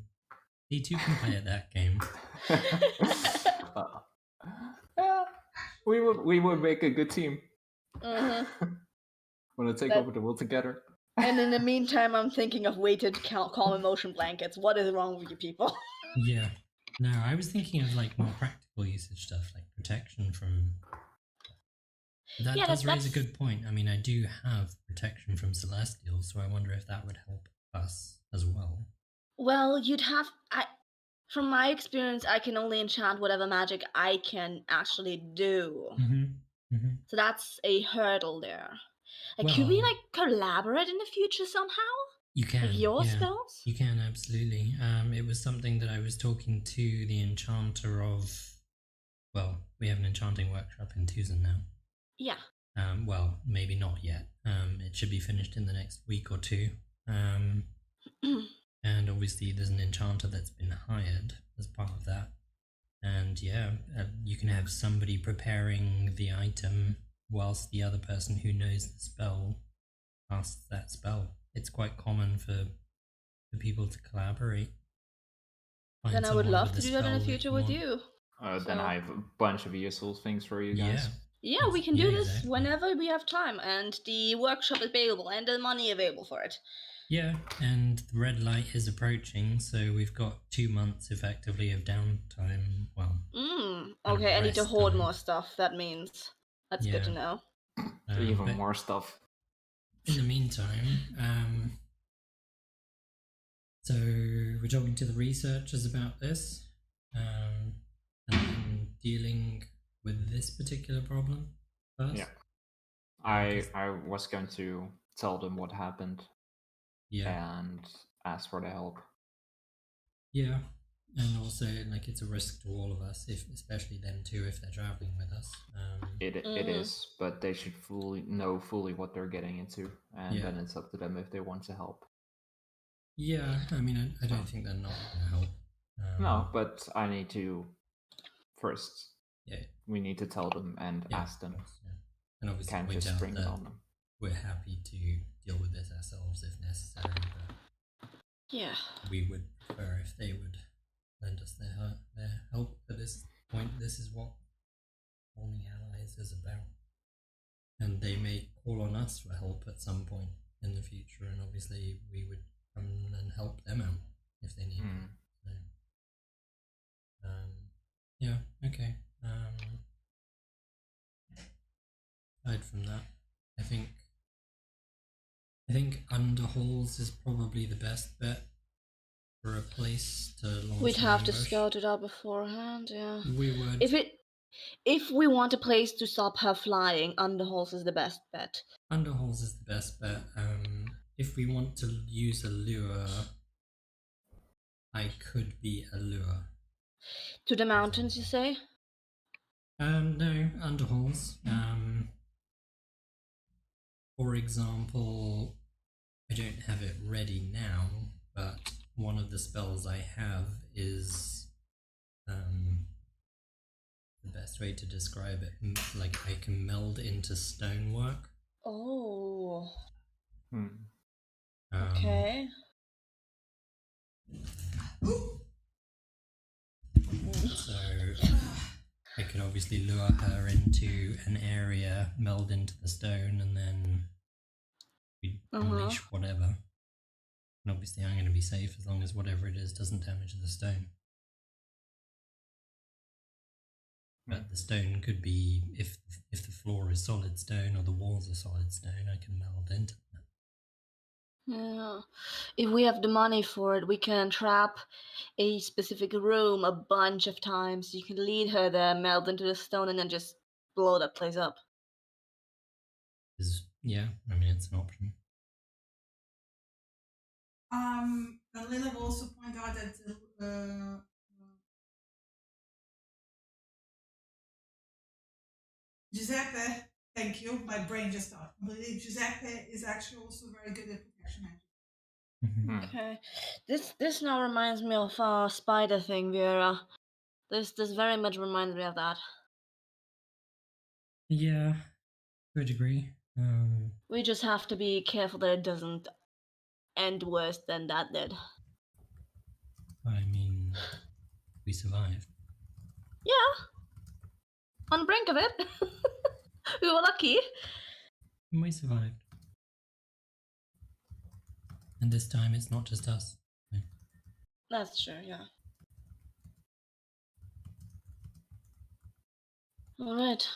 You two can play at that game. We would make a good team. Want to take over the world together. And in the meantime, I'm thinking of weighted calm emotion blankets. What is wrong with you people? Yeah. No, I was thinking of like more practical usage stuff, like protection from... That does raise a good point. I mean, I do have protection from Celestials, so I wonder if that would help us as well. Well, you'd have... From my experience, I can only enchant whatever magic I can actually do. So that's a hurdle there. Like, could we like collaborate in the future somehow? You can. Like your spells? You can, absolutely. It was something that I was talking to the enchanter of... Well, we have an enchanting workshop in Tucson now. Yeah. Well, maybe not yet. It should be finished in the next week or two. And obviously there's an enchanter that's been hired as part of that. And yeah, you can have somebody preparing the item whilst the other person who knows the spell casts that spell. It's quite common for people to collaborate. Then I would love to do that in the future with you. Then I have a bunch of useful things for you guys. Yeah, we can do this whenever we have time, and the workshop is available, and the money available for it. Yeah, and the red light is approaching, so we've got 2 months effectively of downtime. Well, okay, I need to hoard more stuff. That means that's good to know. Even more stuff. In the meantime, so we're talking to the researchers about this, and dealing with this particular problem first. Yeah, I was going to tell them what happened. Yeah, and ask for the help. Yeah, and also like it's a risk to all of us, especially them too, if they're traveling with us. It is, but they should know fully what they're getting into, and then it's up to them if they want to help. Yeah, I mean, I don't think they're not going to help. No, but I need to first. Yeah, we need to tell them and ask them. And obviously, can't just spring it on them. We're happy to deal with this ourselves if necessary, but we would prefer if they would lend us their help at this point. This is what forming allies is about, and they may call on us for help at some point in the future, and obviously we would come and help them out if they need it. So, yeah, okay. Aside from that, I think Underhalls is probably the best bet for a place to launch. We'd have to scout it out beforehand, yeah. We would. If we want a place to stop her flying, Underhalls is the best bet. Underhalls is the best bet. If we want to use a lure, I could be a lure. To the mountains, you say? No, Underhalls. For example, I don't have it ready now, but one of the spells I have is the best way to describe it, like I can meld into stonework. Oh. Okay. So I could obviously lure her into an area, meld into the stone, and then we unleash whatever. And obviously I'm going to be safe as long as whatever it is doesn't damage the stone. But the stone could be, if the floor is solid stone or the walls are solid stone, I can meld into that. Yeah. If we have the money for it, we can trap a specific room a bunch of times. You can lead her there, meld into the stone, and then just blow that place up. Yeah, I mean, it's an option. And Lila will also point out that Giuseppe, thank you, my brain just thought. I believe Giuseppe is actually also very good at protection magic. Okay. This now reminds me of spider thing, Vera. This very much reminds me of that. Yeah, to a degree. We just have to be careful that it doesn't end worse than that did. I mean, we survived. Yeah. On the brink of it. We were lucky. And we survived. And this time it's not just us. That's true, yeah. Alright.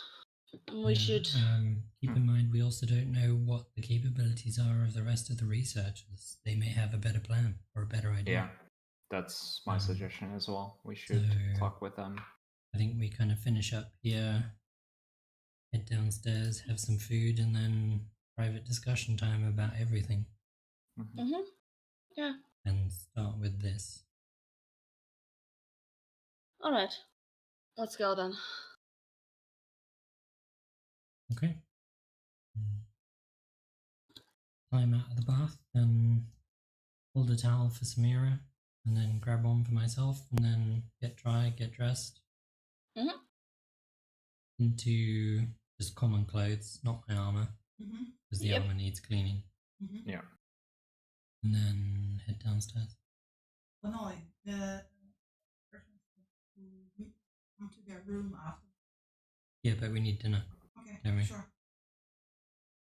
We should... keep in mind, we also don't know what the capabilities are of the rest of the researchers. They may have a better plan or a better idea. Yeah, that's my suggestion as well. We should talk with them. I think we kind of finish up here, head downstairs, have some food, and then private discussion time about everything. Yeah. And start with this. Alright. Let's go then. Okay. Climb out of the bath and hold a towel for Samira, and then grab one for myself, and then get dry, get dressed. Into just common clothes, not my armor, because the armor needs cleaning. Yeah. And then head downstairs. Well, no, the person who come to their room after. Yeah, but we need dinner. Okay, don't we? Sure.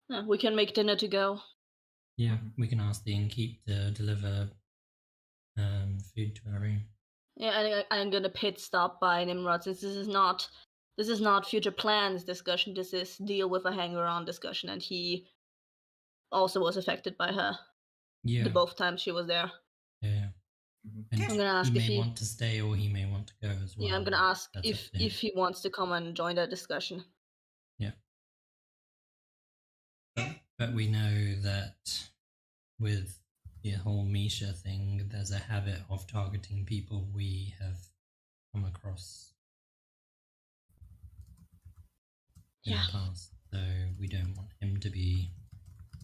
Yeah, we can make dinner to go. Yeah, we can ask the innkeep to deliver food to our room. Yeah, I'm gonna pit stop by Nimrod, since this is not future plans discussion, this is deal with a hanger-on discussion, and he also was affected by her. Yeah. The both times she was there. Yeah. And I'm gonna ask he if may want to stay or he may want to go as well. Yeah, I'm gonna ask That's if he wants to come and join the discussion. Yeah. But we know that with the whole Misha thing, there's a habit of targeting people we have come across in the past. So we don't want him to be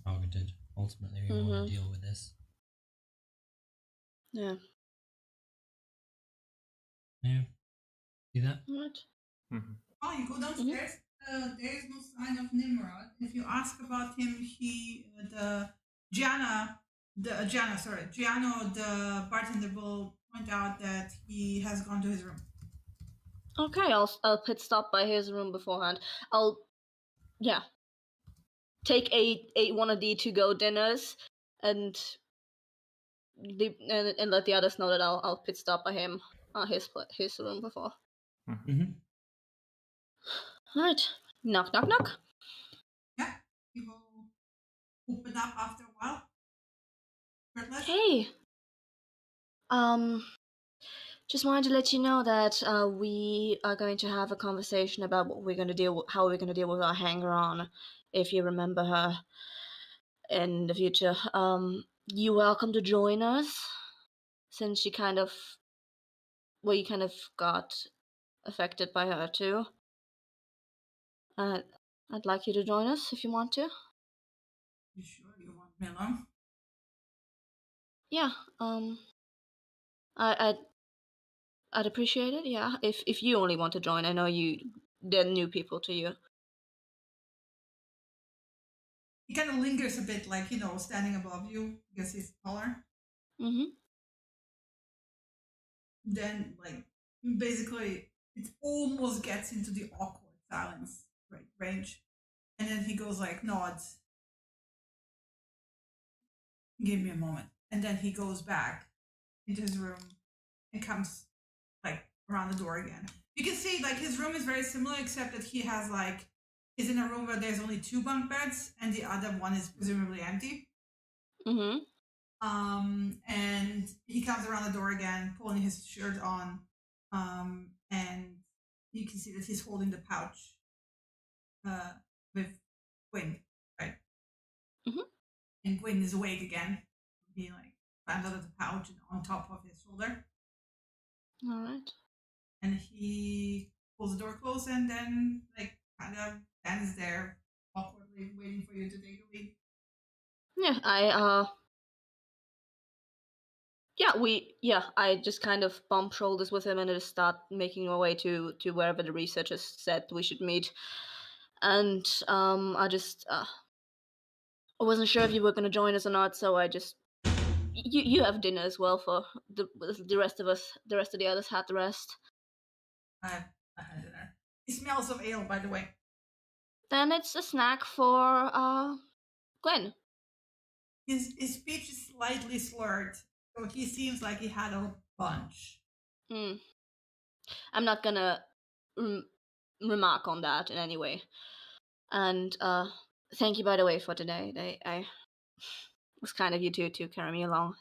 targeted. Ultimately, we want to deal with this. Yeah. Yeah. See that? Right. Oh, you go downstairs. There is no sign of Nimrod. If you ask about him, Gianno, the bartender will point out that he has gone to his room. Okay, I'll pit stop by his room beforehand. I'll take one of the to-go dinners and let the others know that I'll pit stop by him his room before. Alright. Knock knock knock. Yeah, he will open up after a while. Hey. Just wanted to let you know that we are going to have a conversation about how we're going to deal with our hanger-on, if you remember her, in the future. You're welcome to join us, since you kind of got affected by her too. I'd like you to join us if you want to. You sure you want me along? Yeah. I'd appreciate it. Yeah. If you only want to join, I know they're new people to you. He kind of lingers a bit, like, standing above you because he's taller. Then, basically, it almost gets into the awkward silence range. And then he goes, nods. Give me a moment. And then he goes back into his room and comes, around the door again. You can see, his room is very similar, except that he has, is in a room where there's only 2 bunk beds, and the other one is presumably empty. And he comes around the door again, pulling his shirt on, and you can see that he's holding the pouch with Gwyn, right? And Gwyn is awake again, being climbs out of the pouch and on top of his shoulder. All right. And he pulls the door closed and then kind of stands there awkwardly waiting for you to take a lead. Yeah, I just kind of bump shoulders with him and just start making our way to wherever the researchers said we should meet. And I wasn't sure if you were going to join us or not, so I just you have dinner as well for the rest of us. The rest of the others had the rest. I had dinner. It smells of ale, by the way. Then it's a snack for Gwen. His speech is slightly slurred, so he seems like he had a bunch. I'm not gonna remark on that in any way. And thank you, by the way, for today. I was kind of you two to carry me along.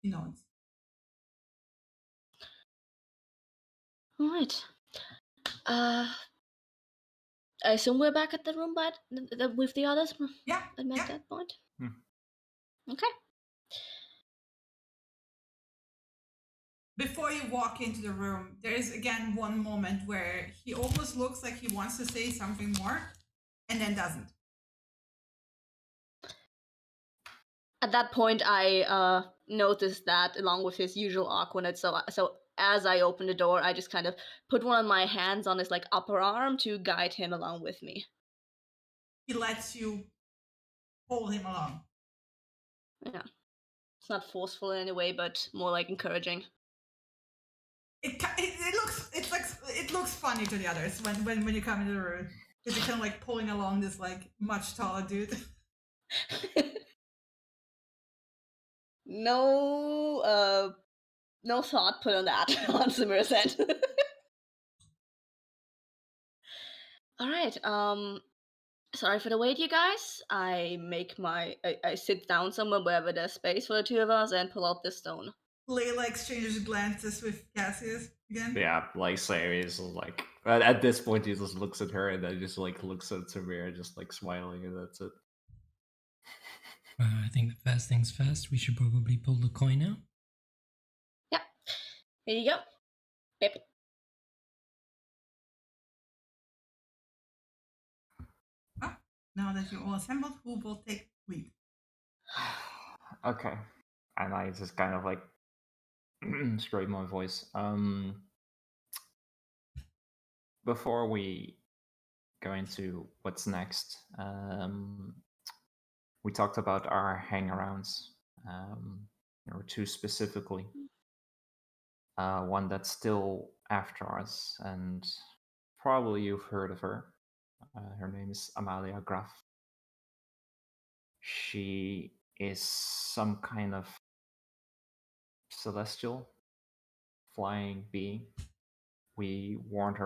He nods. All right. I assume we're back at the room with the others. Yeah. At that point. Okay. Before you walk into the room, there is again one moment where he almost looks like he wants to say something more, and then doesn't. At that point, I noticed that, along with his usual awkwardness. So as I open the door, I just kind of put one of my hands on his upper arm to guide him along with me. He lets you pull him along. Yeah, it's not forceful in any way, but more encouraging. It looks funny to the others when you come into the room. Because you're kind of pulling along this much taller dude. No thought put on that on Samira's end. All right. Sorry for the wait, you guys. I sit down somewhere wherever there's space for the two of us and pull out this stone. Layla exchanges glances with Cassius again. Yeah, Sammy is at this point he just looks at her and then just looks at Samira, just smiling, and that's it. I think the first things first, we should probably pull the coin out. Yeah. Here you go. Pip. Oh, now that you're all assembled, who will take lead? Okay. And I just kind of scrape my voice. Before we go into what's next, we talked about our hangarounds. There were two specifically. One that's still after us, and probably you've heard of her. Her name is Amalia Graf. She is some kind of celestial flying being. We warned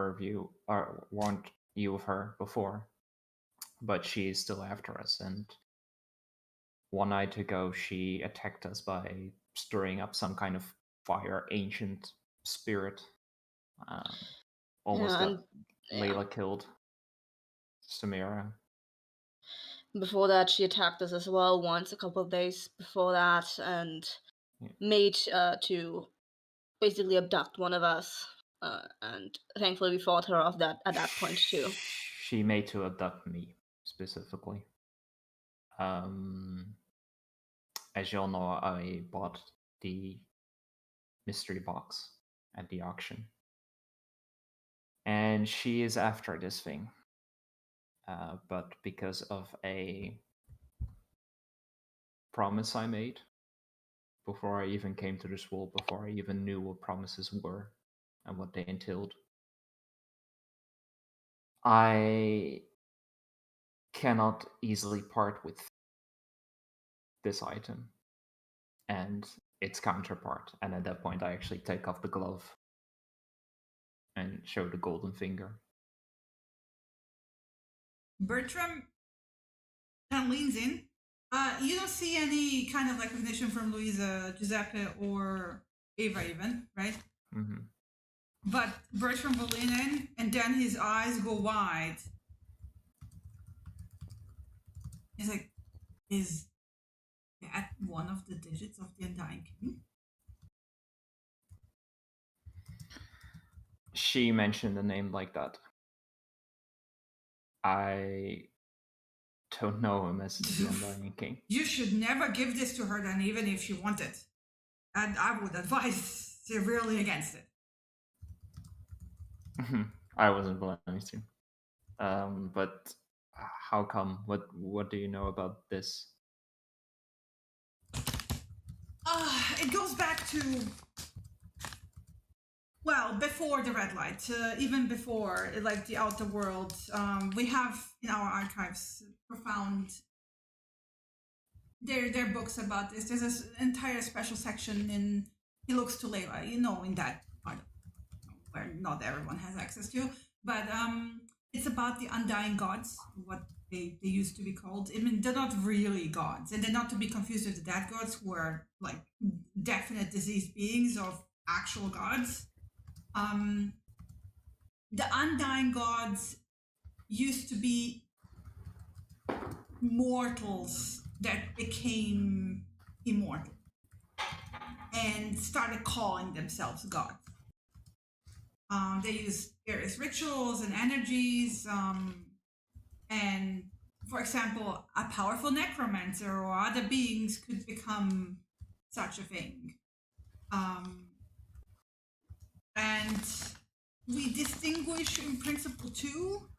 you of her before, but she is still after us. And one night ago, she attacked us by stirring up some kind of fire ancient spirit. Almost got Layla killed. Samira. Before that, she attacked us as well once, a couple of days before that, and made to basically abduct one of us. And thankfully, we fought her off at that point too. She made to abduct me specifically. As you all know, I bought the mystery box at the auction, and she is after this thing. But because of a promise I made before I even came to this world, before I even knew what promises were and what they entailed, I cannot easily part with this item and its counterpart. And at that point, I actually take off the glove and show the golden finger. Bertram kind of leans in. You don't see any kind of recognition from Louisa, Giuseppe, or Ava even, right? Mm-hmm. But Bertram will lean in, and then his eyes go wide. He's like, is that one of the digits of the Undying King? She mentioned a name like that. I don't know him as the Undying King. You should never give this to her then, even if you want it. And I would advise severely against it. I wasn't planning to. But how come? What do you know about this? It goes back to, well, before the red light, even before like the outer world. We have in our archives profound. There are books about this. There's this entire special section in He Looks to Layla, in that part where not everyone has access to, but it's about the undying gods, what they used to be called. I mean, they're not really gods, and they're not to be confused with the dead gods, who are like definite diseased beings of actual gods. The undying gods used to be mortals that became immortal and started calling themselves gods. They use various rituals and energies, and for example, a powerful necromancer or other beings could become such a thing. And we distinguish in principle two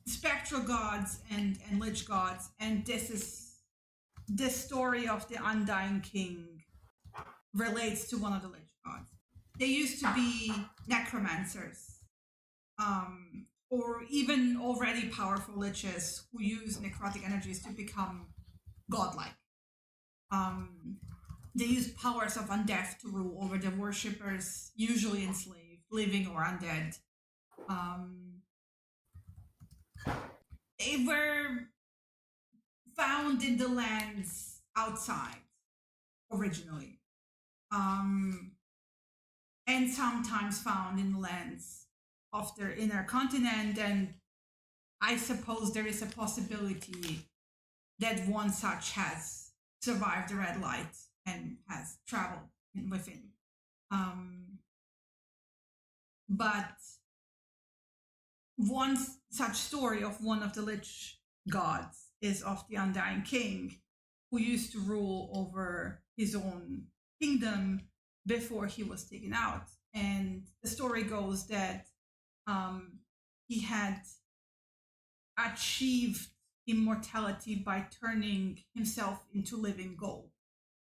spectral gods and lich gods, and this is the story of the Undying King relates to one of the lich gods. They used to be necromancers, or even already powerful liches who use necrotic energies to become godlike. They use powers of undeath to rule over the worshippers, usually enslaved, living or undead. They were found in the lands outside originally, and sometimes found in the lands of their inner continent. And I suppose there is a possibility that one such has survived the red light and has traveled within. But one such story of one of the lich gods is of the Undying King, who used to rule over his own kingdom before he was taken out. And the story goes that he had achieved immortality by turning himself into living gold,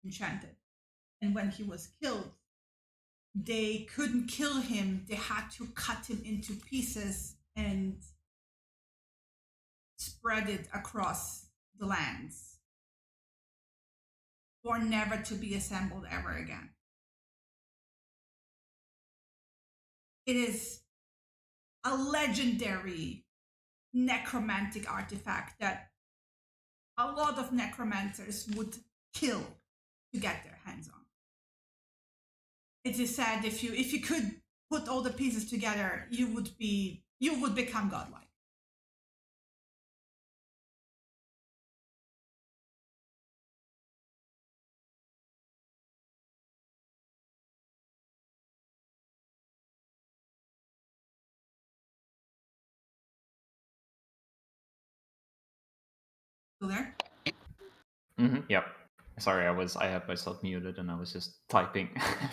enchanted. And when he was killed, they couldn't kill him. They had to cut him into pieces and spread it across the lands for never to be assembled ever again. It is a legendary necromantic artifact that a lot of necromancers would kill to get their hands on. It is said if you could put all the pieces together, you would become godlike. Still there? Yep. Sorry, I had myself muted and I was just typing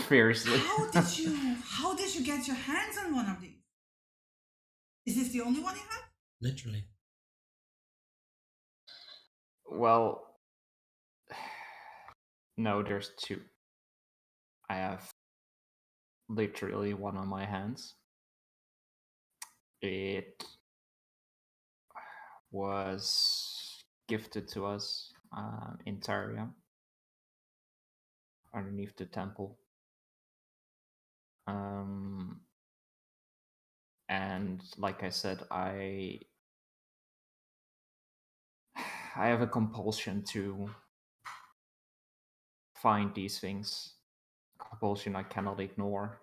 fiercely. How did you get your hands on one of these? Is this the only one you have? Literally. Well, no, there's two. I have literally one on my hands. It was gifted to us in Taria, underneath the temple. And like I said, I have a compulsion to find these things. Compulsion I cannot ignore.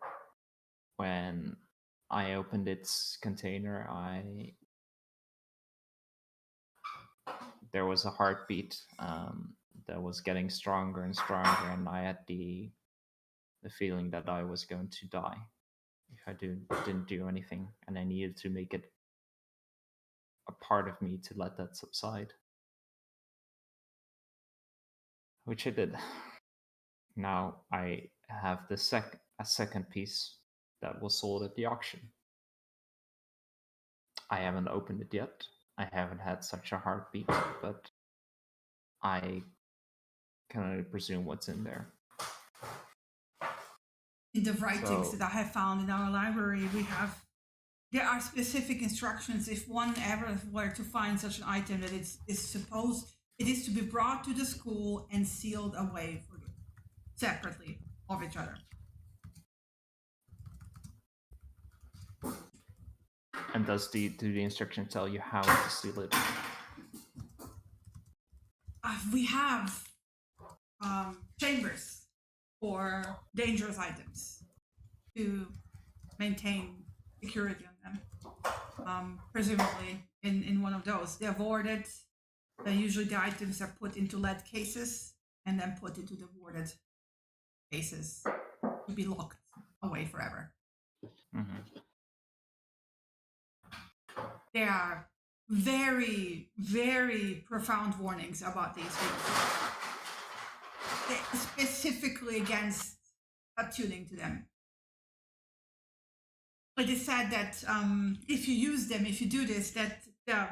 When I opened its container, there was a heartbeat that was getting stronger and stronger, and I had the feeling that I was going to die if I didn't do anything, and I needed to make it a part of me to let that subside. Which I did. Now I have a second piece that was sold at the auction. I haven't opened it yet. I haven't had such a heartbeat, but I can only presume what's in there. In the writings that I have found in our library, there are specific instructions if one ever were to find such an item that it is to be brought to the school and sealed away separately of each other. And do the instructions tell you how to seal it? We have chambers for dangerous items to maintain security on them. Presumably in one of those. They're warded. Usually the items are put into lead cases and then put into the warded cases to be locked away forever. Mm-hmm. There are very, very profound warnings about these things. Specifically against attuning to them. It is said that if you use them, if you do this, that the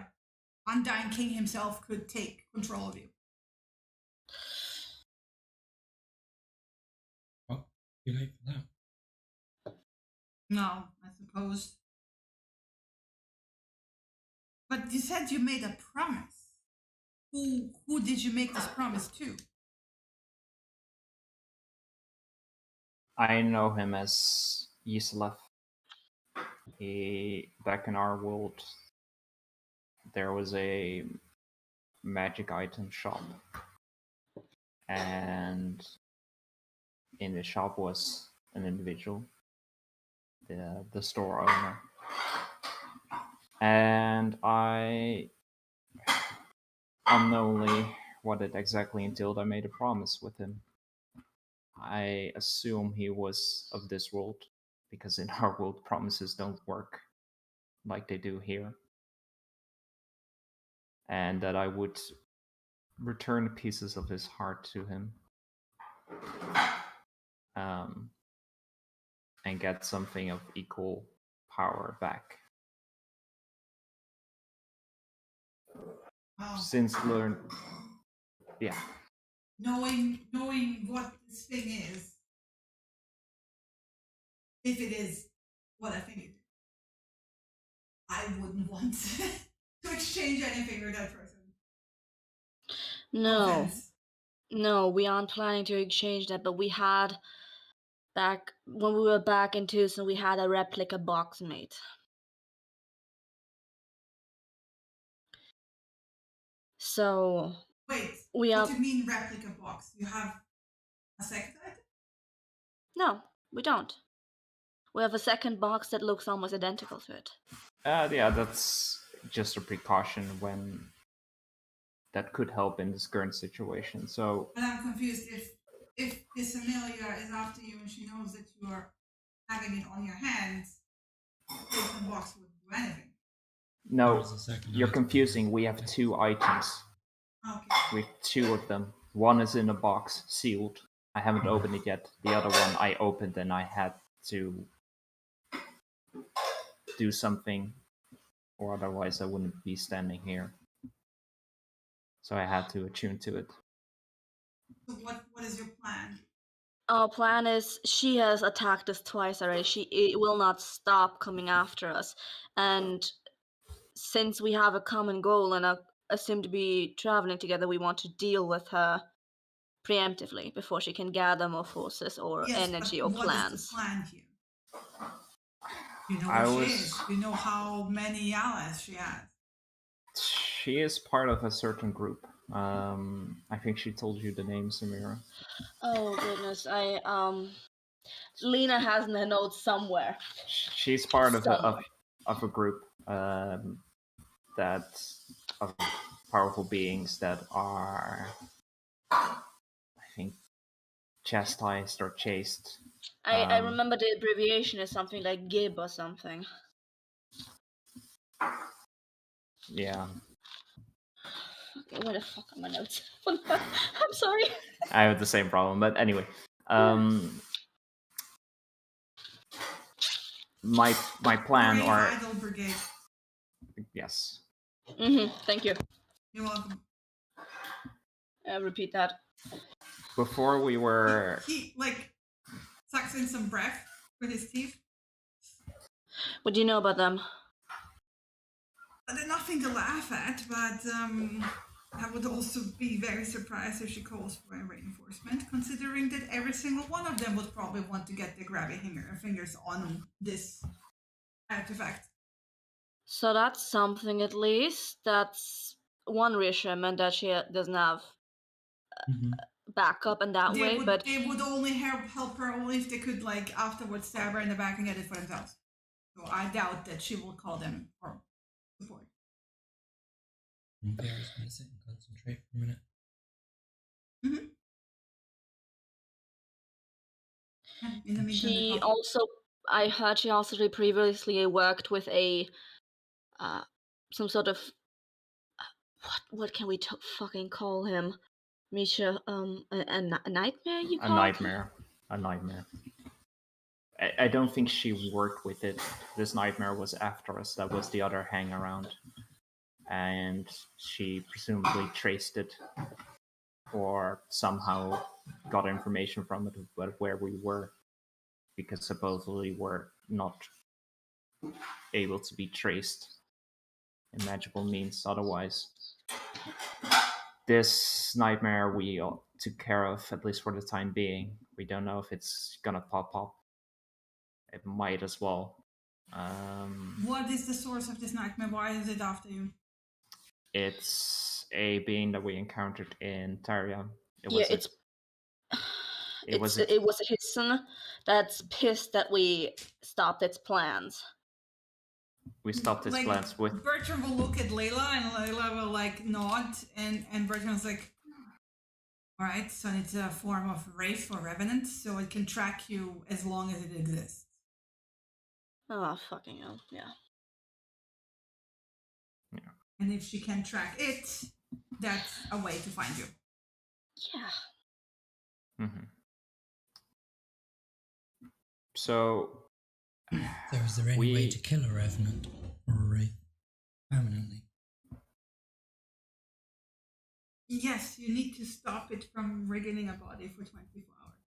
Undying King himself could take control of you. Well, too late for that. No, I suppose. But you said you made a promise. Who did you make this promise to? I know him as Yislav. Back in our world, there was a magic item shop, and in the shop was an individual, the store owner, and I, unknowingly, what it exactly entailed, I made a promise with him. I assume he was of this world, because in our world promises don't work like they do here. And that I would return pieces of his heart to him. And get something of equal power back. Since yeah. Knowing what this thing is, if it is what I think it is, I wouldn't want to exchange anything with that person. No, we aren't planning to exchange that, but we had when we were back in Tucson, we had a replica box made. So wait, what do you mean replica box? You have a second item? No, we don't. We have a second box that looks almost identical to it. Yeah, that's just a precaution when that could help in this current situation. So. But I'm confused if this Amelia is after you and she knows that you are having it on your hands, the second box wouldn't do anything. No, you're confusing. We have two items. Okay. We have two of them. One is in a box, sealed. I haven't opened it yet. The other one I opened and I had to do something, or otherwise I wouldn't be standing here. So I had to attune to it. So what is your plan? Our plan is she has attacked us twice already. It will not stop coming after us. And since we have a common goal and assumed to be traveling together, we want to deal with her preemptively before she can gather more forces or energy or plans. What is the plan here? You know who she is. You know how many allies she has. She is part of a certain group. I think she told you the name, Samira. Oh goodness, Lena has in her notes somewhere. She's part of a group that of powerful beings that are, I think, chastised or chased. I remember the abbreviation is something like GIB or something. Yeah. Okay, where the fuck are my notes? I'm sorry. I have the same problem, but anyway. My plan, Brave or Idol Brigade. yes. Thank you. You're welcome. Repeat that. Before we were. He like sucks in some breath with his teeth. What do you know about them? They're nothing to laugh at, but I would also be very surprised if she calls for a reinforcement, considering that every single one of them would probably want to get their grabby fingers on this artifact. So that's something at least. That's one reassurance that she doesn't have backup in that way. But they would only help her only if they could like afterwards stab her in the back and get it for themselves. So I doubt that she will call them for support. Bear is going to sit and concentrate for a minute. In the meantime, I heard she also previously worked with a some sort of what can we fucking call him? Misha, a nightmare. You call a nightmare. A nightmare. I don't think she worked with it. This nightmare was after us. That was the other hang around, and she presumably traced it, or somehow got information from it about where we were, because supposedly we're not able to be traced in magical means otherwise. This nightmare we took care of, at least for the time being. We don't know if it's gonna pop up. It might as well. What is the source of this nightmare? Why is it after you? It's a being that we encountered in Taria. It was a Hisson that's pissed that we stopped its plans. We stopped its plans with. Bertram will look at Layla, and Layla will like nod, and Bertram's like, "All right, so it's a form of wraith or revenant, so it can track you as long as it exists." Oh fucking hell! Yeah. And if she can track it, that's a way to find you. Yeah. So is there any way to kill a revenant or a wraith permanently? Yes, you need to stop it from wriggling a body for 24 hours.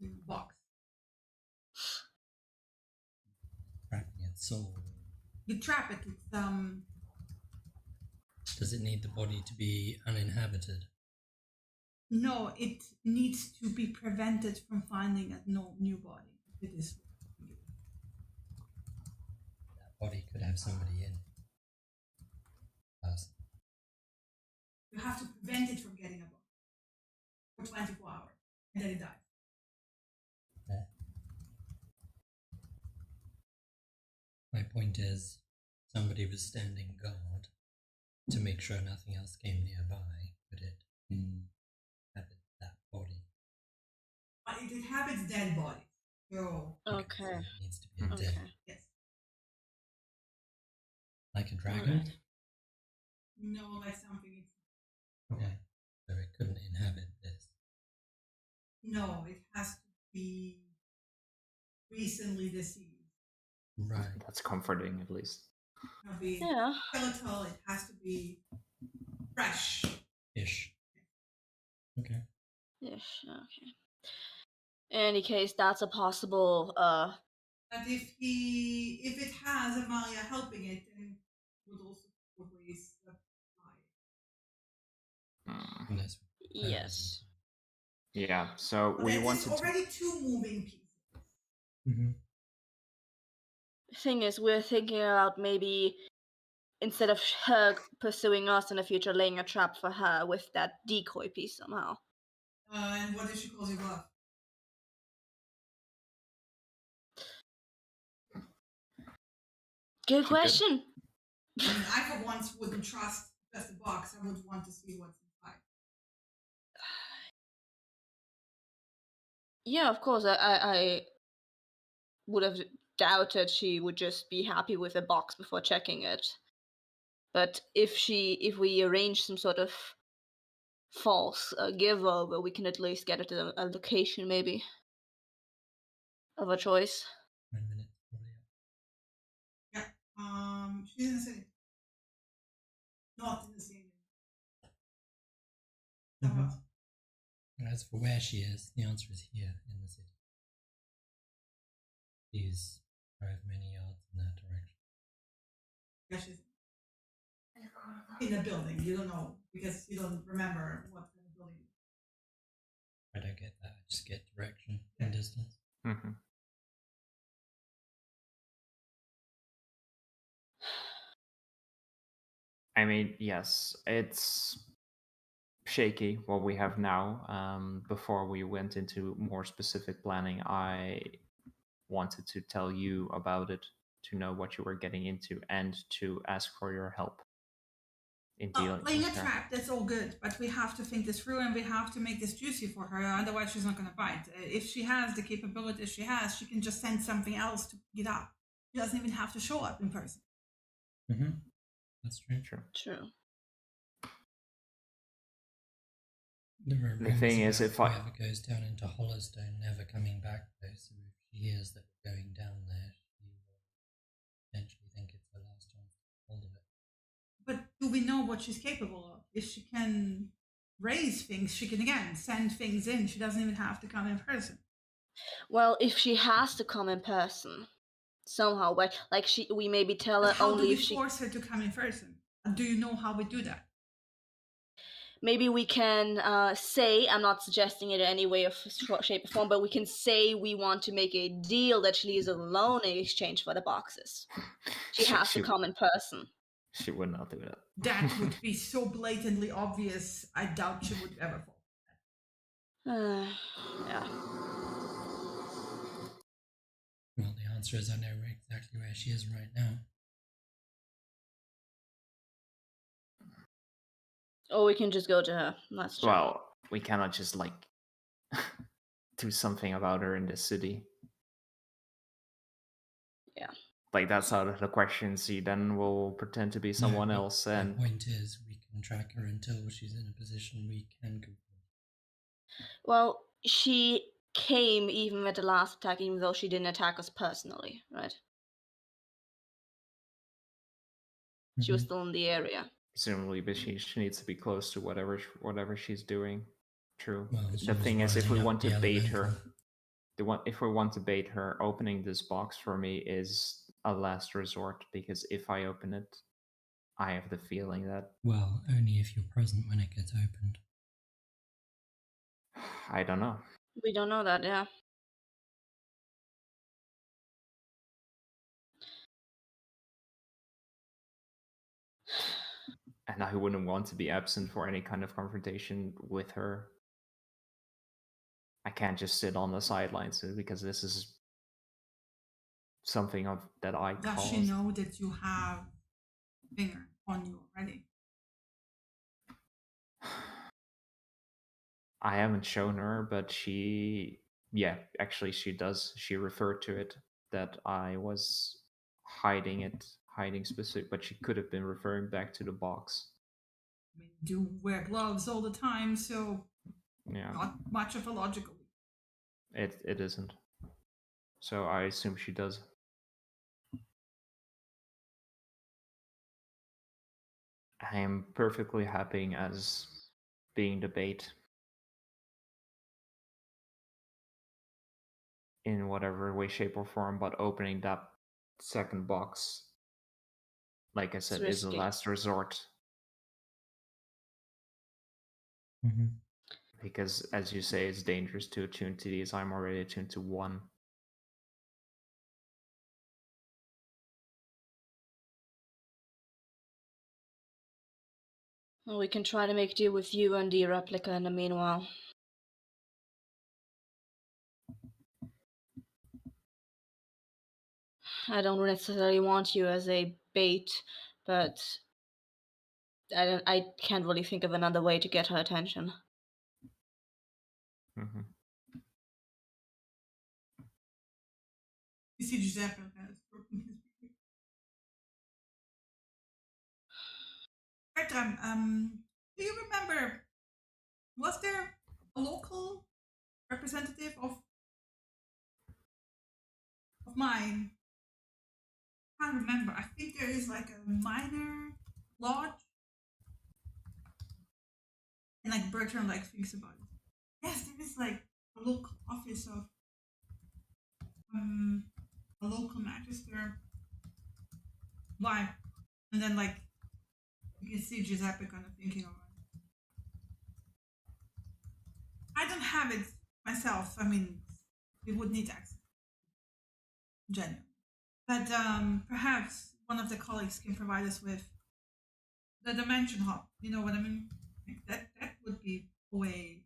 In a box. Trapping its soul. You trap it. Does it need the body to be uninhabited? No, it needs to be prevented from finding a new body. It is. That body could have somebody in. You have to prevent it from getting a body for 24 hours, and then it dies. Okay. My point is, somebody was standing guard to make sure nothing else came nearby, but it inhabit that body. It inhabits dead bodies. So Okay. So it needs to be dead. Yes. Like a dragon? No, like something. Okay. So it couldn't inhabit this. No, it has to be recently deceased. Right. That's comforting, at least. It cannot be skeletal. It has to be fresh. Ish. Okay. Ish. Okay. In any case, that's a possible. But if it has Amalia helping it, then it would also probably survive. Yes. Yeah. So but we there's wanted already two moving pieces. Mm-hmm. Thing is, we're thinking about maybe instead of her pursuing us in the future, laying a trap for her with that decoy piece somehow. And what if she calls you bluff? Good question. I mean, I for once wouldn't trust just a box. I would want to see what's inside. Yeah, of course. I would have doubted she would just be happy with a box before checking it. But if we arrange some sort of false giveover, we can at least get it to a location maybe of a choice. 9 minutes. Probably. Yeah. She's in the city. Not in the city. Mhm. As for where she is, the answer is here in the city. Please drive many yards in that direction. Yeah, she's in the building. You don't know because you don't remember what kind of building. I don't get that. I just get direction and distance. Mm-hmm. I mean, yes, it's shaky what we have now. Before we went into more specific planning, I wanted to tell you about it, to know what you were getting into, and to ask for your help in dealing Laying with a her. trap, that's all good, but we have to think this through and we have to make this juicy for her, otherwise she's not going to bite. If she has the capabilities she has, she can just send something else to pick it up. She doesn't even have to show up in person. Mm-hmm. That's true. True. The thing is, if whoever goes down into Hollowstone never coming back though, so if she hears that we're going down there, she will eventually think it's her last chance to get hold of it. But do we know what she's capable of? If she can raise things, she can again send things in. She doesn't even have to come in person. Well, if she has to come in person somehow, like we maybe tell her But how only do we if she. force her to come in person? Do you know how we do that? Maybe we can say, I'm not suggesting it in any way of shape or form, but we can say we want to make a deal that she leaves alone in exchange for the boxes. She has to come in person. She would not do that. That would be so blatantly obvious. I doubt she would ever fall. Yeah. Well, the answer is I know exactly where she is right now. Or we can just go to her. That's true. Well, we cannot just like do something about her in this city. Yeah. Like that's out of the question. See, then we'll pretend to be someone else. And the point is, we can track her until she's in a position we can confront. Well, she came even with the last attack, even though she didn't attack us personally, right? She was still in the area. Presumably, but she needs to be close to whatever she's doing. True. Well, the thing is, if we want to bait her, if we want to bait her, opening this box for me is a last resort, because if I open it, I have the feeling that. Well, only if you're present when it gets opened. I don't know. We don't know that, yeah. And I wouldn't want to be absent for any kind of confrontation with her. I can't just sit on the sidelines because this is something that I caused. Does she know that you have finger on you already? I haven't shown her, but she does. She referred to it, that I was hiding specific, but she could have been referring back to the box. I mean, you wear gloves all the time, so yeah, not much of a logical. It isn't. So I assume she does. I am perfectly happy as being the bait in whatever way, shape, or form, but opening that second box, like I said, is a last resort. Because, as you say, it's dangerous to attune to these. I'm already attuned to one. Well, we can try to make deal with you and the replica in the meanwhile. I don't necessarily want you as a bait, but I can't really think of another way to get her attention. Mm-hmm. You see Giuseppe has broken his Bertram, do you remember, was there a local representative of mine? I can't remember. I think there is like a minor lodge. And like Bertram like thinks about it. Yes, there is like a local office of a local magister. Why? And then like you can see Giuseppe kind of thinking about it. I don't have it myself. I mean, we would need access. Genuine. But perhaps one of the colleagues can provide us with the dimension hub. You know what I mean? Like that would be a way.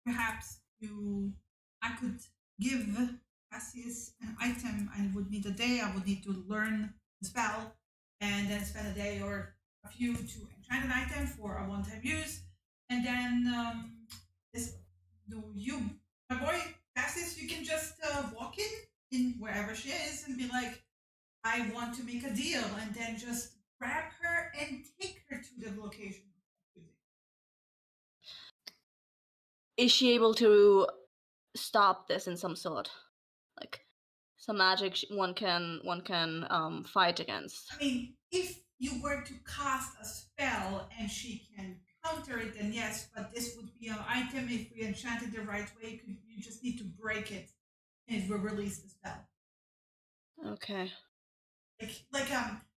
Perhaps I could give Cassius an item. I would need a day. I would need to learn the spell, and then spend a day or a few to enchant an item for a one-time use, and then my boy Cassius, you can just walk in wherever she is and be like, I want to make a deal, and then just grab her and take her to the location. Is she able to stop this in some sort, like some magic one can fight against? I mean, if you were to cast a spell and she can counter it, then yes. But this would be an item. If we enchant it the right way, you just need to break it, and it will release the spell. Okay. Like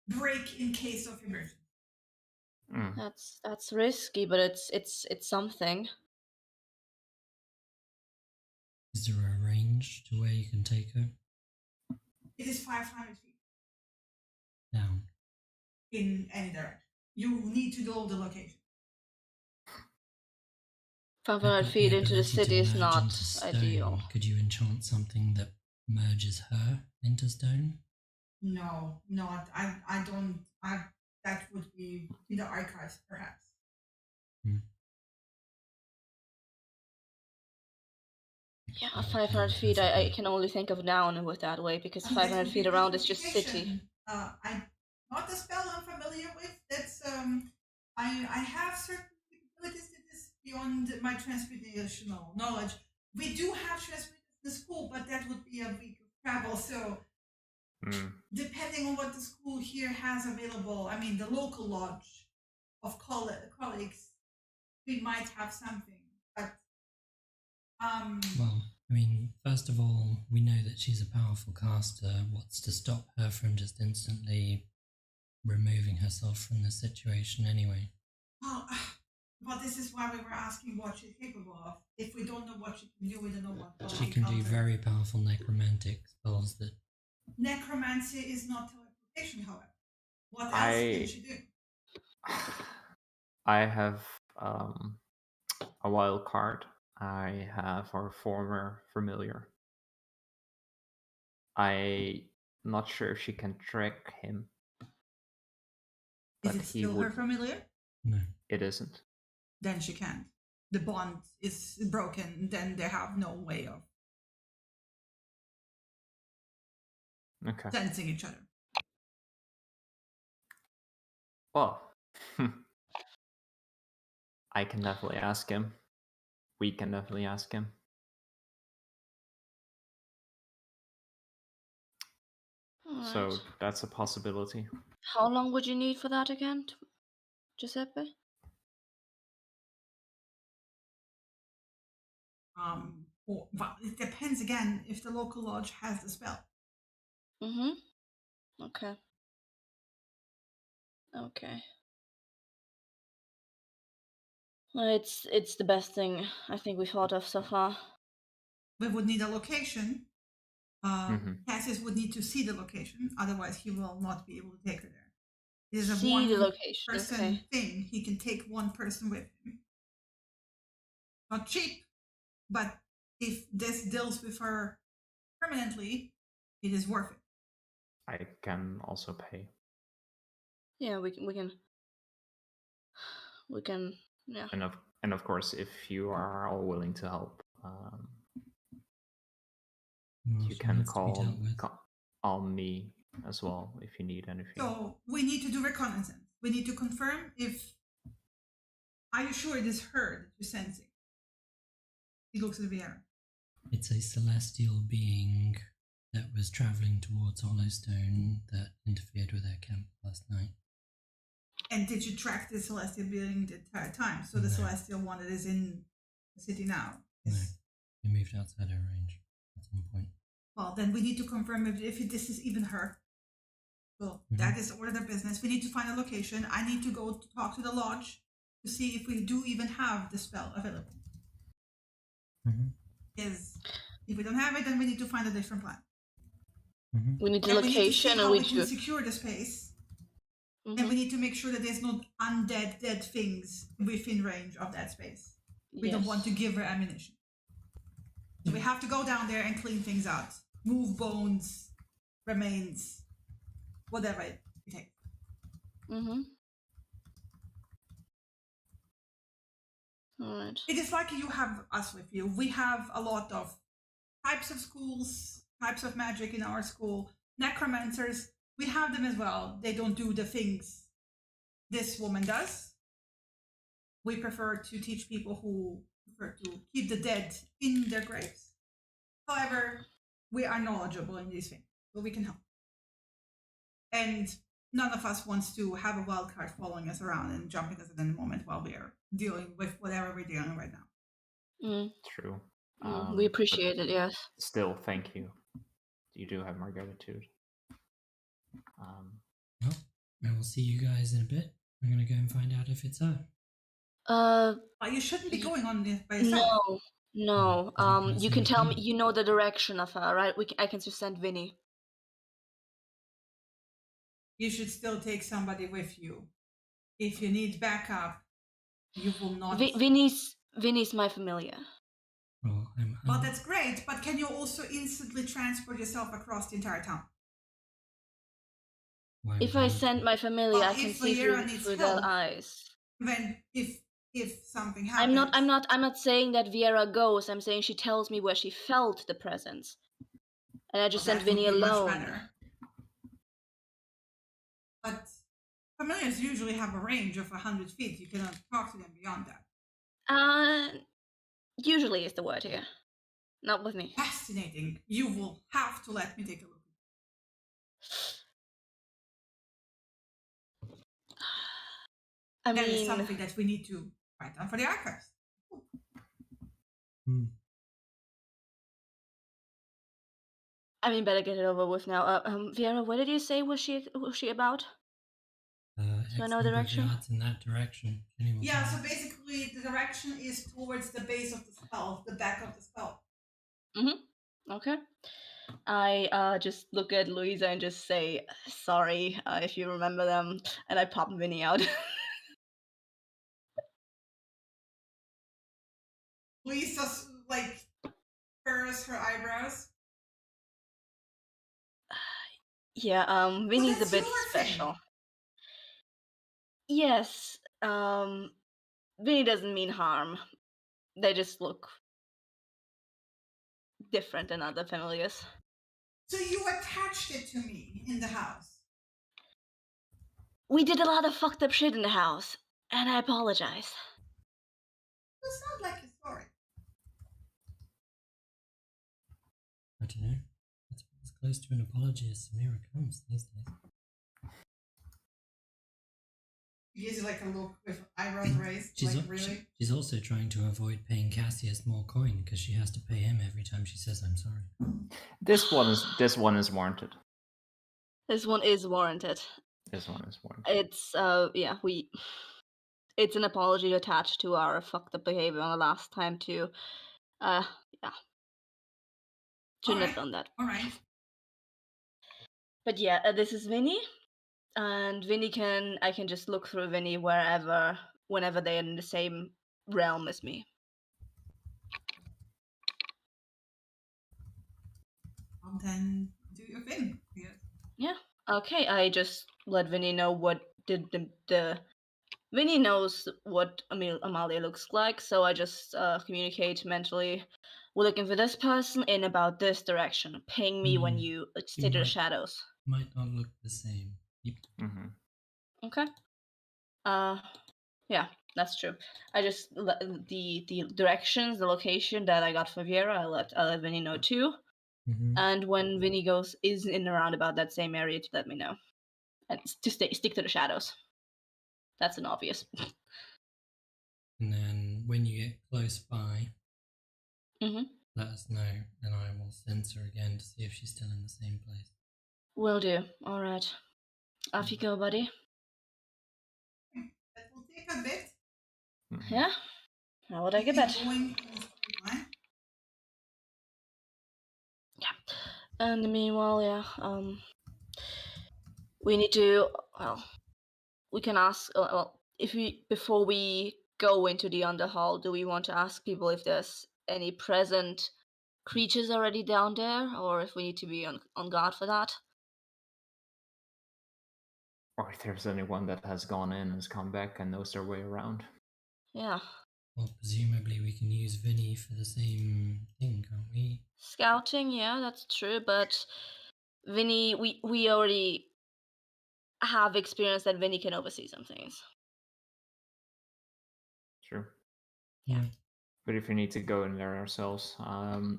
break in case of emergency. That's risky, but it's something. Is there a range to where you can take her? It is 500 feet. Down. In any direction. You need to know the location. 500 feet into the city is not ideal. Could you enchant something that merges her into stone? No, I don't. That would be in the archives, perhaps. Yeah, 500 feet. I can only think of down with that way, because 500 feet around is just city. Not a spell I'm familiar with. That's I have certain capabilities to this beyond my transformational knowledge. We do have transmutation in the school, but that would be a week of travel. So depending on what the school here has available, I mean the local lodge of colleagues, we might have something. But well, I mean, first of all, we know that she's a powerful caster. What's to stop her from just instantly removing herself from the situation anyway? Well, this is why we were asking what she's capable of. If we don't know what she can do, we don't know what she can do. Very powerful necromantic spells that... Necromancy is not teleportation, however. What else can she do? I have a wild card. I have our former familiar. I'm not sure if she can track him. Is it still her familiar? No. It isn't. Then she can't. The bond is broken, then they have no way of sensing each other. Well, I can definitely ask him. We can definitely ask him. Right. So that's a possibility. How long would you need for that again, Giuseppe? Well, it depends again if the local lodge has the spell. Okay. Well, it's the best thing I think we've thought of so far. We would need a location. Cassius would need to see the location, otherwise he will not be able to take her there. It is a one-person thing. He can take one person with him. Not cheap, but if this deals with her permanently, it is worth it. I can also pay. Yeah, we can. Yeah. And of course, if you are all willing to help, you can call me as well if you need anything. So we need to do reconnaissance. We need to confirm if Are you sure it is her that you're sensing? He looks at Viera. It's a celestial being that was travelling towards Hollowstone that interfered with our camp last night. And did you track the celestial being the entire time? So the No. celestial one that is in the city now? No, he moved outside our range at some point. Well, then we need to confirm if this is even her. Well, that is order of business. We need to find a location. I need to go to talk to the lodge to see if we do even have the spell available. Because if we don't have it, then we need to find a different plan. We need the And location, and we we can should. secure the space. And we need to make sure that there's no undead dead things within range of that space. We don't want to give her ammunition. So we have to go down there and clean things out. Move bones, remains, whatever it takes. Alright. It is like you have us with you. We have a lot of types of schools, types of magic in our school. Necromancers, we have them as well. They don't do the things this woman does. We prefer to teach people who prefer to keep the dead in their graves. However, we are knowledgeable in these things, so we can help. And none of us wants to have a wild card following us around and jumping us at any moment while we are dealing with whatever we're dealing right now. True. We appreciate it, yes. Still, thank you. You do have my gratitude. Well, I will see you guys in a bit. I'm going to go and find out if it's her. But you shouldn't be going on this by yourself. No. You can tell me. You know the direction of her, right? I can just send Vinny. You should still take somebody with you. If you need backup, you will not. Vinny's my familiar. Well, Well, that's great, but can you also instantly transport yourself across the entire town? If I send my familiar, I can see through their eyes. Then, if something happens, I'm not saying that Viera goes. I'm saying she tells me where she felt the presence, and I just sent Vinny alone. But familiars usually have a range of 100 feet. You cannot talk to them beyond that. Usually is the word here. Not with me. Fascinating. You will have to let me take a look. That is something that we need to write down for the archives. I mean, better get it over with now. Viera, what did you say was she about? So I know direction. In that direction. Yeah, so basically the direction is towards the base of the spell, the back of the spell. Okay. I just look at Louisa and just say, sorry, if you remember them, and I pop Vinny out. Louisa, furrows her eyebrows. Yeah, Vinny's a bit your special. thing. Yes, Vinny doesn't mean harm. They just look different than other familiars. So you attached it to me in the house? We did a lot of fucked up shit in the house, and I apologize. It's not like a story. I don't know. That's as close to an apology as Samira comes these days. He gives you like a look with eyebrows raised. Really? She's also trying to avoid paying Cassius more coin because she has to pay him every time she says I'm sorry. This one is warranted. This one is warranted. It's it's an apology attached to our fucked up behavior on the last time too. Yeah. Shouldn't have done that. All right. But yeah, this is Vinny. And I can just look through Vinny whenever they're in the same realm as me. Well, then do your thing. Yes. Yeah. Okay. I just let Vinny know what Vinny knows what Amalia looks like, so I just communicate mentally. We're looking for this person in about this direction. Ping me when you stay to the shadows. Might not look the same. Yep. Okay. Yeah. that's true. I just the directions, the location that I got for Viera, I let Vinny know too. And when Vinny is in around about that same area, to let me know, and to stick to the shadows. That's an obvious. And then when you get close by, let us know, and I will sense her again to see if she's still in the same place. Will do. All right. Off you go, buddy. That will take a bit. Yeah. How would I get that? Going in a straight line. Yeah. And meanwhile, yeah, we need to. Well, we can ask. Well, before we go into the underhall, do we want to ask people if there's any present creatures already down there, or if we need to be on guard for that? Or if there's anyone that has gone in and has come back and knows their way around. Yeah. Well, presumably we can use Vinny for the same thing, can't we? Scouting, yeah, that's true. But Vinny, we already have experience that Vinny can oversee some things. True. Yeah. But if we need to go in there ourselves,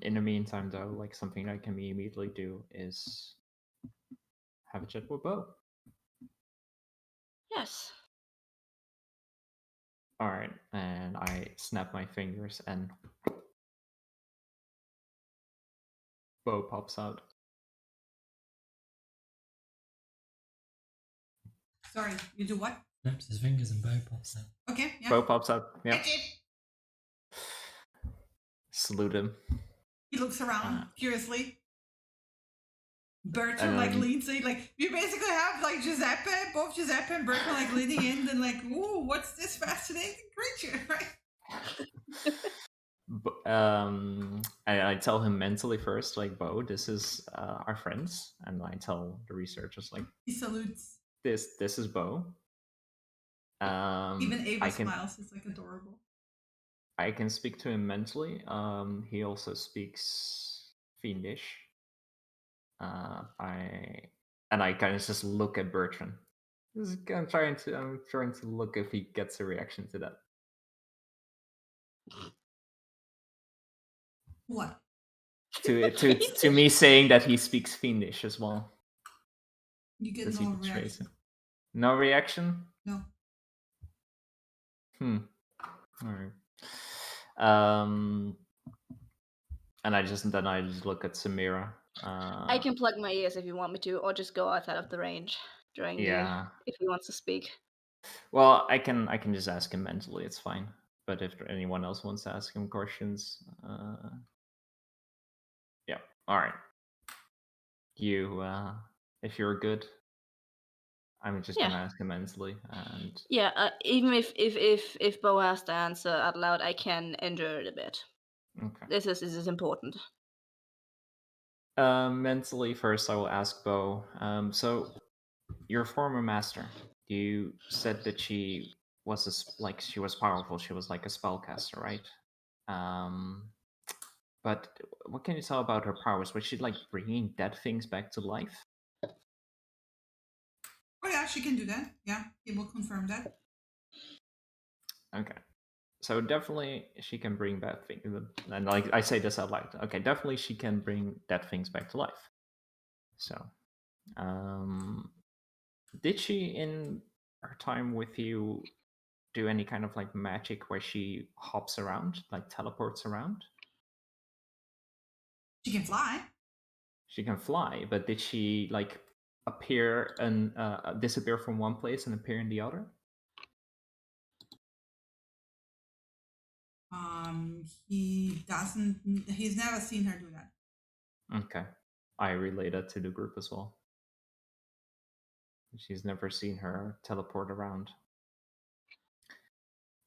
in the meantime, though, like something I can immediately do is have a chat with Bo. Yes. All right, and I snap my fingers and Bo pops out. Sorry, you do what? Snaps his fingers and Bo pops out. Okay, yeah. Bo pops out. Yeah. I did. Salute him. He looks around curiously. Bertram like leans in, like you basically have like Giuseppe, both Giuseppe and Bertram like leaning in and like, ooh, what's this fascinating creature, right? I tell him mentally first, like, Bo, this is our friends, and I tell the researchers, like, he salutes. This is Bo. Even Ava smiles. It's like adorable. I can speak to him mentally. He also speaks Fiendish. I kind of just look at Bertrand. I'm trying to look if he gets a reaction to that. What? To me saying that he speaks Fiendish as well. You get no reaction. No reaction? No. All right. And I just look at Samira. I can plug my ears if you want me to, or just go outside of the range during if he wants to speak. Well, I can just ask him mentally. It's fine. But if anyone else wants to ask him questions, yeah. All right. You, if you're good, I'm just gonna ask him mentally, and even if Bo has to answer out loud, I can endure it a bit. Okay. This is important. Mentally, first I will ask Bo. So, your former master, you said that she was she was powerful. She was like a spellcaster, right? But what can you tell about her powers? Was she like bringing dead things back to life? Oh yeah, she can do that. Yeah, he will confirm that. Okay. So definitely she can bring bad things, and like I say this out loud. Okay, definitely she can bring dead things back to life. So, did she in her time with you do any kind of like magic where she hops around, like teleports around? She can fly. She can fly, but did she like appear and disappear from one place and appear in the other? He doesn't. He's never seen her do that. Okay, I relay that to the group as well. She's never seen her teleport around.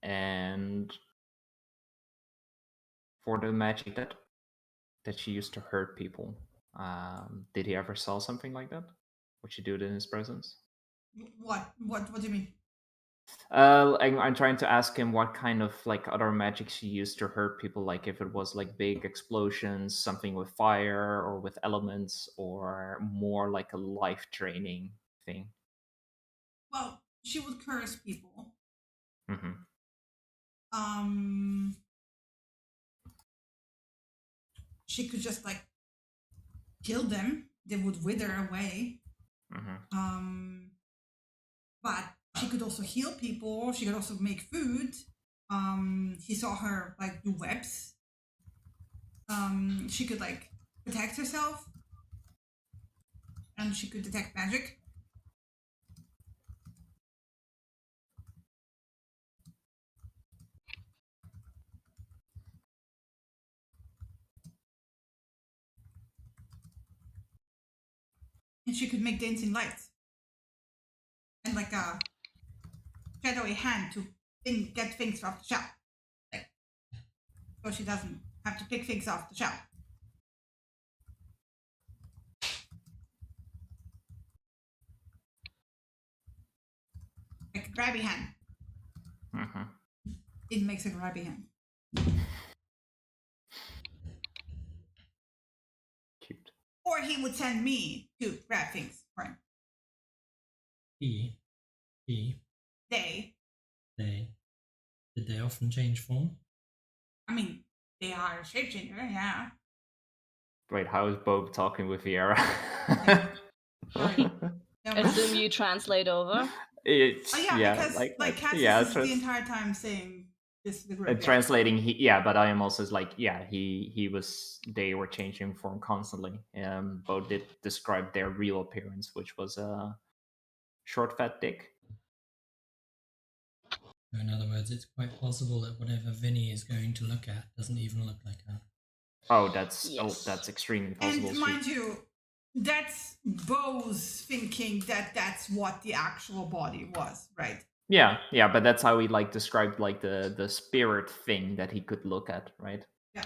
And for the magic that she used to hurt people, did he ever sell something like that? Would she do it in his presence? What do you mean? I'm trying to ask him what kind of like other magic she used to hurt people, like if it was like big explosions, something with fire or with elements, or more like a life draining thing. Well, she would curse people. Mm-hmm. she could just like kill them. They would wither away. But she could also heal people. She could also make food. He saw her like do webs. She could like protect herself, and she could detect magic. And she could make dancing lights. And like a shadowy hand to get things off the shelf. Like, so she doesn't have to pick things off the shelf. Like a grabby hand. It makes a grabby hand. Cute. Or he would send me to grab things for him. They. Did they often change form? I mean, they are a shapechanger, yeah. Wait, how is Bob talking with Viera? Assume you translate over. It's because Cassius is the entire time saying this is the group. Translating, but I am also like, they were changing form constantly. Both did describe their real appearance, which was a short, fat dick. In other words, it's quite possible that whatever Vinny is going to look at doesn't even look like her. Oh, that's extremely possible. And mind you, that's Bo's thinking that that's what the actual body was, right? Yeah, but that's how he like described like the spirit thing that he could look at, right? Yeah.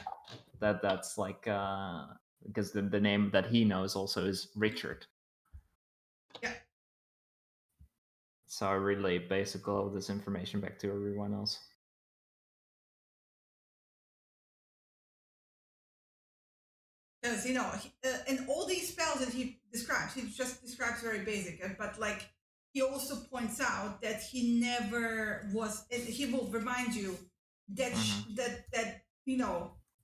That's like because the name that he knows also is Richard. Yeah. So I relay basically all this information back to everyone else. Because, in all these spells that he describes, he just describes very basic, but like he also points out that he never was, and he will remind you that that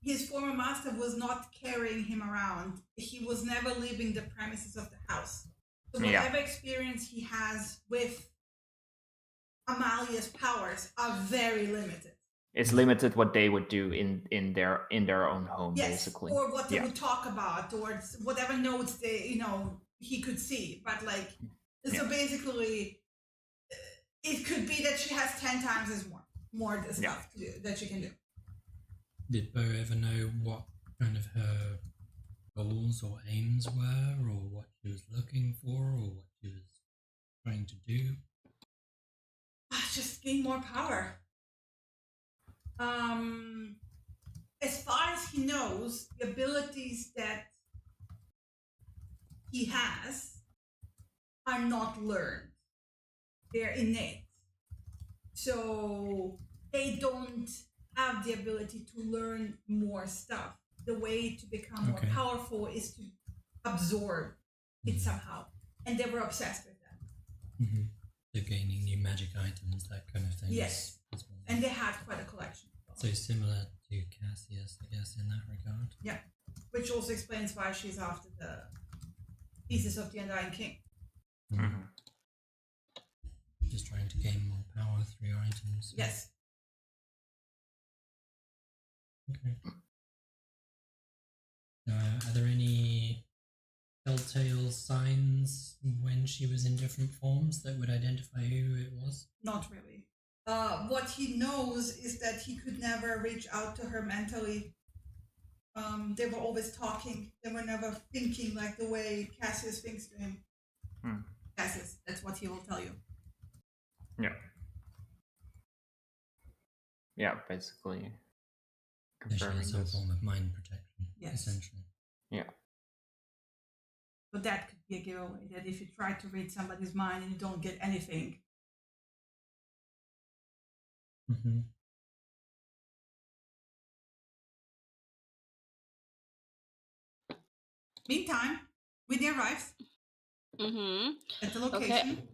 his former master was not carrying him around. He was never leaving the premises of the house. So whatever experience he has with Amalia's powers are very limited. It's limited what they would do in their own home, basically. Or what they would talk about, or whatever notes he could see. But so basically, it could be that she has 10 times as more stuff to do that she can do. Did Bo ever know what kind of her goals or aims were, or what she was looking for, or what she was trying to do? Just gain more power. As far as he knows, the abilities that he has are not learned. They're innate. So they don't have the ability to learn more stuff. The way to become more powerful is to absorb it somehow. And they were obsessed with that. Mm-hmm. So gaining new magic items, that kind of thing. Yes. And they had quite a collection. So similar to Cassius, I guess, in that regard. Yeah. Which also explains why she's after the pieces of the Undying King. Mm-hmm. Just trying to gain more power through items. Yes. Okay. Are there any telltale signs when she was in different forms that would identify who it was? Not really. What he knows is that he could never reach out to her mentally. They were always talking. They were never thinking like the way Cassius thinks to him. Cassius, that's what he will tell you. Yeah. Yeah, basically. Confirming some form of mind protection, essentially. Yeah. But that could be a giveaway, that if you try to read somebody's mind and you don't get anything. Mm-hmm. Meantime, Winnie arrives Mm-hmm. at the location.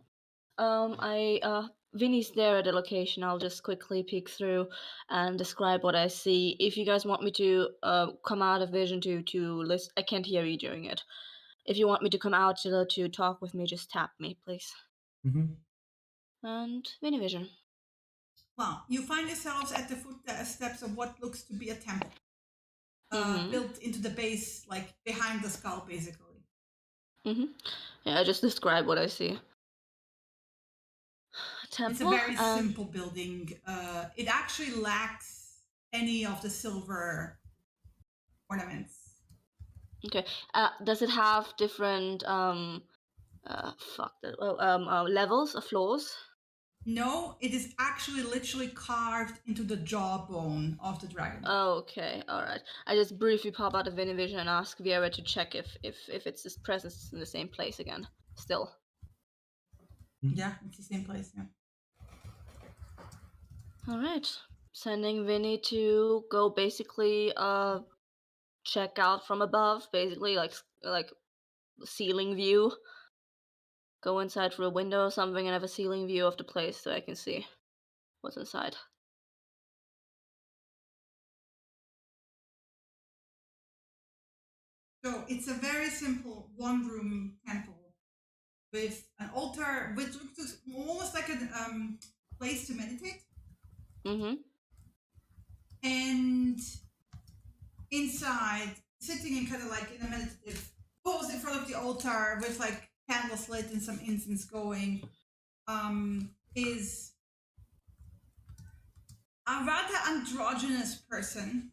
Okay. Vinny's there at the location. I'll just quickly peek through and describe what I see. If you guys want me to come out of vision to list, I can't hear you during it. If you want me to come out to talk with me, just tap me, please. Mm-hmm. And Vinny vision. Well, you find yourselves at the footsteps of what looks to be a temple, built into the base, like behind the skull, basically. Yeah, I just describe what I see. Temple. It's a very simple building. It actually lacks any of the silver ornaments. Okay. Does it have different levels or floors? No, it is actually literally carved into the jawbone of the dragon. Okay, all right. I just briefly pop out of Vinivision and ask Viera to check if it's his presence in the same place again. Still. Yeah, it's the same place. Yeah. All right. Sending Vinny to go basically check out from above, basically like ceiling view. Go inside through a window or something and have a ceiling view of the place so I can see what's inside. So it's a very simple one-room temple with an altar, which looks almost like a place to meditate. And inside, sitting in kind of like in a meditative pose in front of the altar with like candles lit and some incense going, is a rather androgynous person.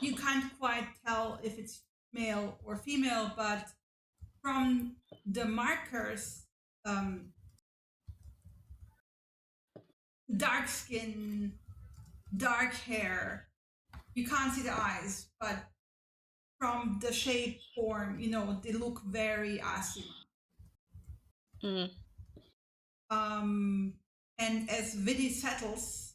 You can't quite tell if it's male or female, but from the markers, dark skin, dark hair, you can't see the eyes, but from the shape, form, they look very Asima. And as Vinny settles,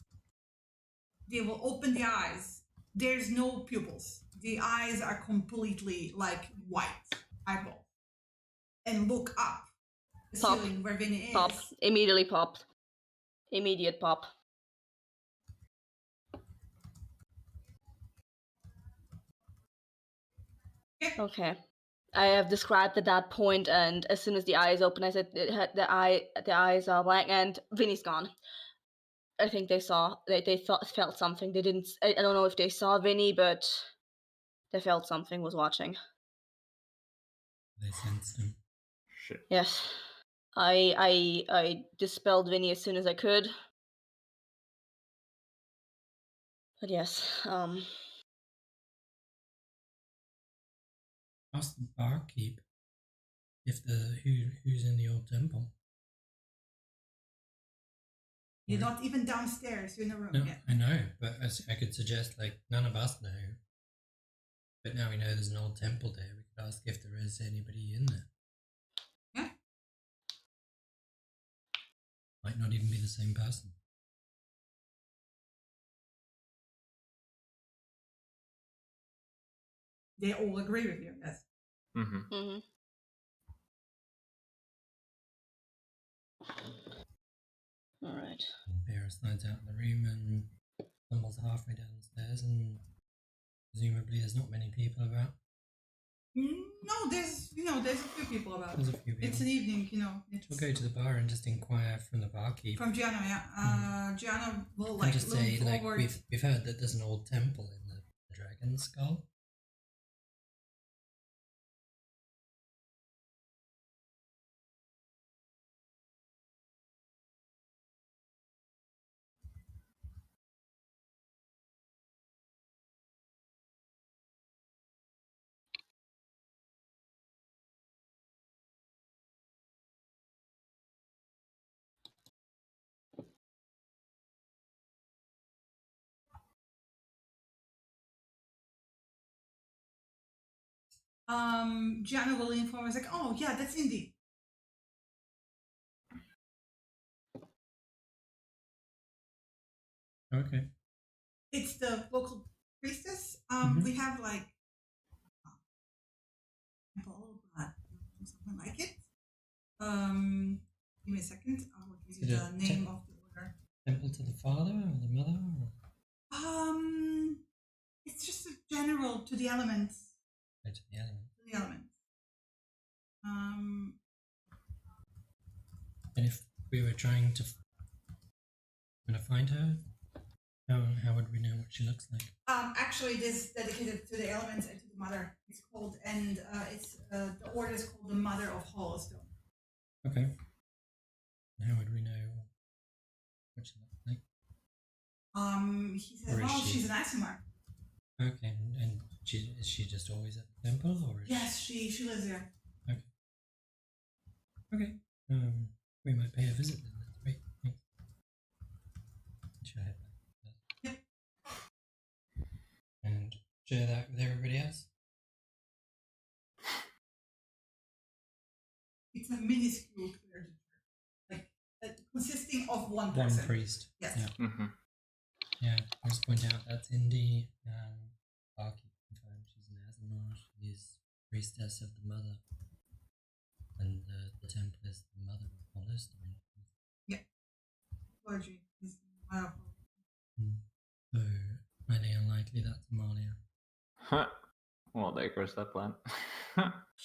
they will open the eyes. There's no pupils. The eyes are completely like white eyeball. And look up the ceiling where Vinny is. Pop. Immediately pop. Immediate pop. Okay. I have described at that point, and as soon as the eyes open, I said the eyes are blank, and Vinny's gone. I think they felt something. They didn't. I don't know if they saw Vinny, but they felt something was watching. They sensed him. Shit. Yes, I dispelled Vinny as soon as I could. But yes, Ask the barkeep if who's in the old temple. You're not even downstairs. You're in the room. No, yet. I know, but I could suggest like none of us know. But now we know there's an old temple there. We could ask if there is anybody in there. Yeah. Might not even be the same person. They all agree with you, yes. All right. Vera slides out of the room and stumbles halfway downstairs, and presumably there's not many people about. No, there's a few people about. There's a few people. It's an evening, We'll go to the bar and just inquire from the barkeep. From Gianna, yeah. Gianna will like just look say forward. like we've heard that there's an old temple in the Dragon Skull. Gianna will inform us like, oh yeah, that's Indy. Okay. It's the local priestess. We have like something like it. Give me a second. I'll look gives you the name of the order. Temple to the father or the mother? Or? It's just a general to the elements. Oh, to the elements. To the elements. And if we were trying to find her, how would we know what she looks like? Actually, it is dedicated to the elements and to the mother. It's called, and it's the order is called the Mother of Hollowstone. Okay. And how would we know what she looks like? He says, well, she's an Aasimar. Okay, and is she just always at the temple, or? Yes, she lives there. Okay. Okay. We might pay a visit then. That's great. Thanks. Should I head back? Yep. And share that with everybody else. It's a minuscule clergy church, like consisting of one person. One priest. Yes. Yeah. Yeah. I'll just point out that's Indy. Arky confirmed she's an Aasimar. She is priestess of the mother, and the temple is the mother of Hollowstone. Yeah. Clergy is the mother of Hollowstone. So highly unlikely that's Amalia. Well, there goes that plan.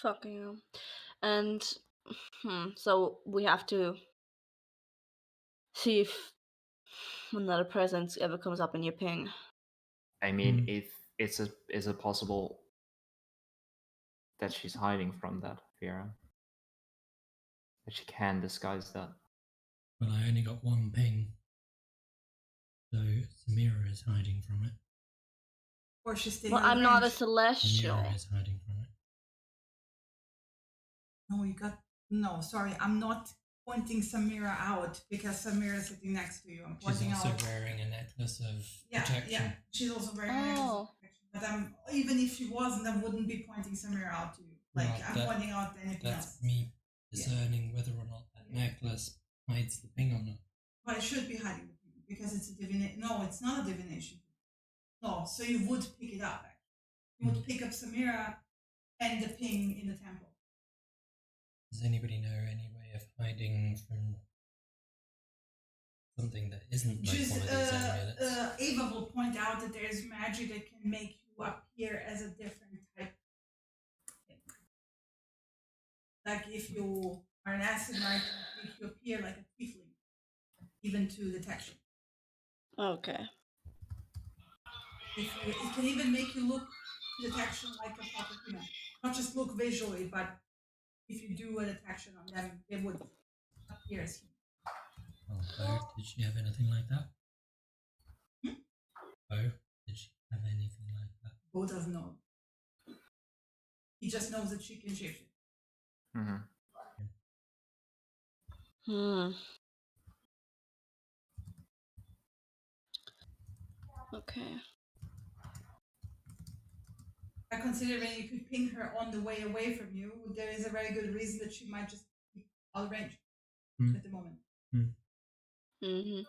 Fucking hell. And so we have to see if another presence ever comes up in your ping. I mean, if is it possible that she's hiding from that, Vera? That she can disguise that? Well, I only got one ping, so Samira is hiding from it. Or she's staying. Well, I'm not a celestial. Samira is hiding from it. No, sorry, I'm not pointing Samira out because Samira is sitting next to you. I'm pointing She's also out. wearing a necklace of protection. Yeah, she's also wearing a necklace of protection. But even if she wasn't, I wouldn't be pointing Samira out to you. Like, I'm pointing out anything else. That's me discerning whether or not that necklace hides the ping or not. But it should be hiding the ping because it's a divination. No, it's not a divination. No, so you would pick it up. Actually. You would pick up Samira and the ping in the temple. Does anybody know any way of hiding from something that isn't like one of these amulets? Ava will point out that there's magic that can make you appear as a different type of thing. Like if you are an Aasimar, it can make you appear like a tiefling, even to detection. Okay. It can even make you look to detection like a proper human. Not just look visually, but if you do a detection on them, they would appear as human. Oh, Bo, did she have anything like that? Bo, did she have anything like that? Bo doesn't know. He just knows that she can shapeshift. Okay. I consider when you could ping her on the way away from you, there is a very good reason that she might just be out of range at the moment. Mm-hmm.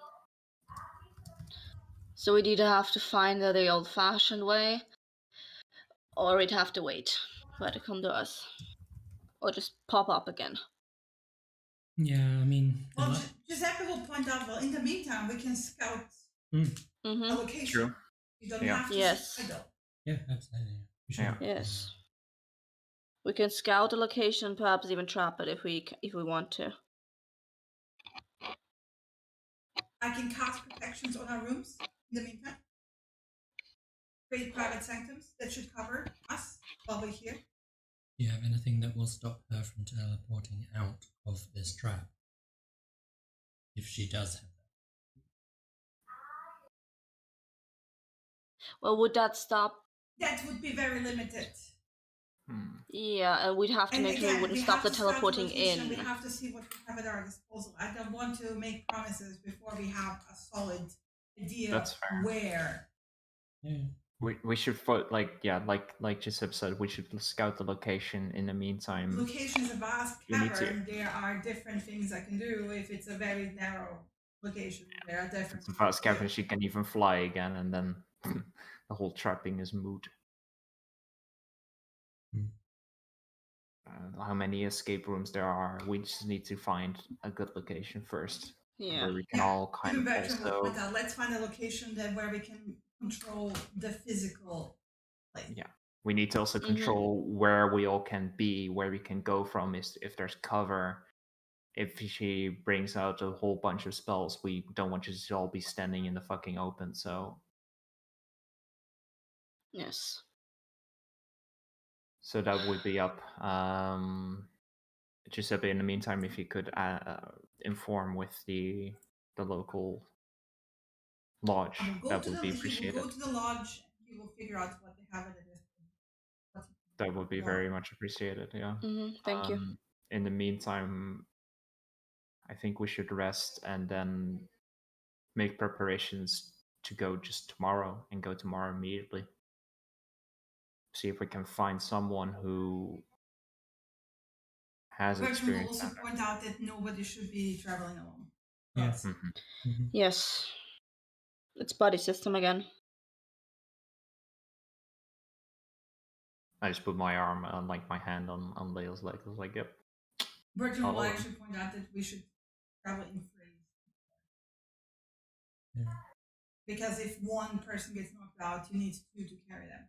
So we'd either have to find her the old-fashioned way, or we'd have to wait for her to come to us, or just pop up again. Yeah, I mean... Well, Giuseppe will point out, well, in the meantime, we can scout a location. True. You don't have to Yeah, absolutely. Yes. We can scout the location, perhaps even trap it if we want to. I can cast protections on our rooms in the meantime. Create private sanctums that should cover us while we're here. Do you have anything that will stop her from teleporting out of this trap? If she does have that. Well, would that stop? That would be very limited. Yeah, and we'd have to make sure we wouldn't stop the teleporting in. We have to see what we have at our disposal. I don't want to make promises before we have a solid idea of where. Yeah. We should like Giuseppe said, we should scout the location in the meantime. The location is a vast cavern. There are different things I can do. If it's a very narrow location, there are different. It's a vast cavern. She can even fly again, and then the whole trapping is moot. How many escape rooms there are? We just need to find a good location first. Yeah. where we can all kind Even of Bertrand will also. point out, let's find a location that where we can control the physical place. Yeah, we need to also control where we all can be, where we can go from. Is if there's cover. If she brings out a whole bunch of spells, we don't want you to all be standing in the fucking open. So Yes. So that would be up. Giuseppe, in the meantime, if you could inform with the local lodge, that would be appreciated. He will go to the lodge. He will figure out what they have at the distance. That would be very much appreciated. Yeah. Thank you. In the meantime, I think we should rest and then make preparations to go just tomorrow and go tomorrow immediately. See if we can find someone who has experience. Will also point out that nobody should be traveling alone. Yes. Yes. It's buddy system again. I just put my arm on, like my hand on Leo's leg. I was like, yep. Bertrand will actually point out that we should travel in threes. Yeah. Because if one person gets knocked out, you need two to carry them.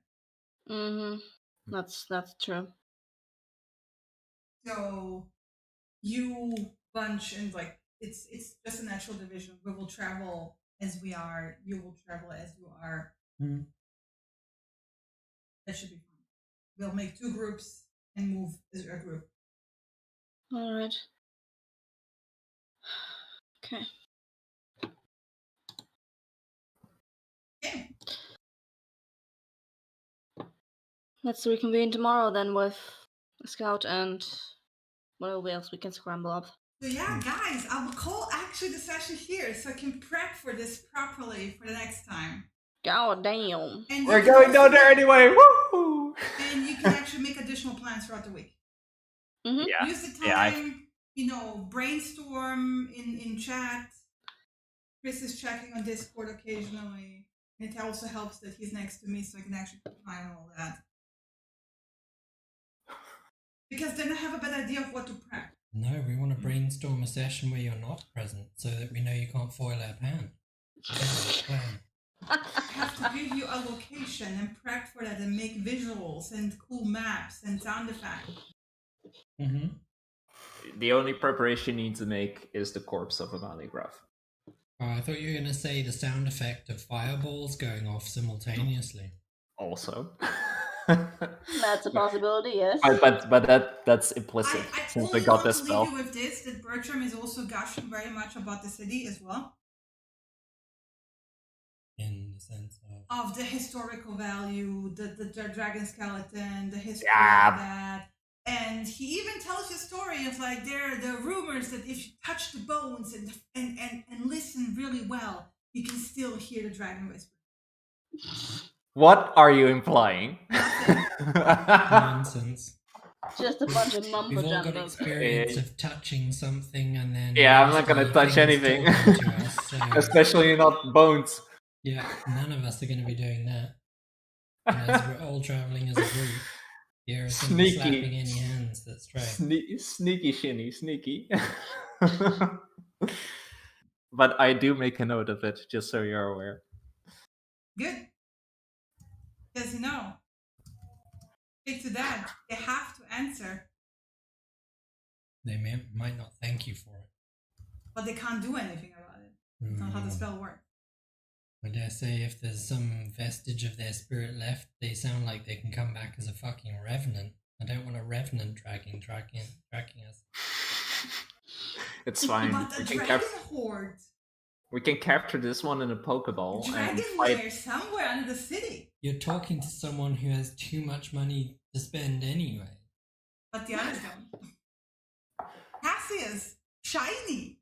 That's true. So you bunch and like it's just a natural division. We will travel as we are. You will travel as you are. That should be fun. We'll make 2 groups and move as a group. All right. Okay. Okay. Let's reconvene tomorrow then with a scout and what else we can scramble up. So yeah, guys, I will call actually the session here so I can prep for this properly for the next time. God damn. And we're going down there anyway. Woo! And you can actually make additional plans throughout the week. Yeah. Use the time, brainstorm in chat. Chris is checking on Discord occasionally. And it also helps that he's next to me so I can actually keep an eye on all that. Because then I have a better idea of what to prep. No, we want to brainstorm a session where you're not present so that we know you can't foil our plan. That's the plan. I have to give you a location and prep for that and make visuals and cool maps and sound effects. The only preparation you need to make is the corpse of a Maligraph. Oh, I thought you were going to say the sound effect of fireballs going off simultaneously. Also. That's a possibility, yes. But that's implicit since we got this spell. I also want to leave you with this, that Bertram is also gushing very much about the city as well. In the sense of the historical value, the dragon skeleton, the history of that. And he even tells you a story of like there are the rumors that if you touch the bones and listen really well, you can still hear the dragon whisper. What are you implying? nonsense. Just a bunch of mumbo We've all got jumbo. experience of touching something and then... Yeah, I'm not gonna touch anything. Us, so... Especially not bones. Yeah, none of us are going to be doing that. As we're all traveling as a group. You're Sneaky. slapping any hands, that's right. Sneaky shinny, sneaky. But I do make a note of it, just so you're aware. Good. Because speak to Dad. They have to answer. They might not thank you for it. But they can't do anything about it. That's not how the spell works. I dare say if there's some vestige of their spirit left, they sound like they can come back as a fucking revenant. I don't want a revenant tracking us. It's fine. But a dragon horde. We can capture this one in a Pokeball. Dragonlair somewhere under the city. You're talking to someone who has too much money to spend anyway. But the others don't. Cassius, shiny.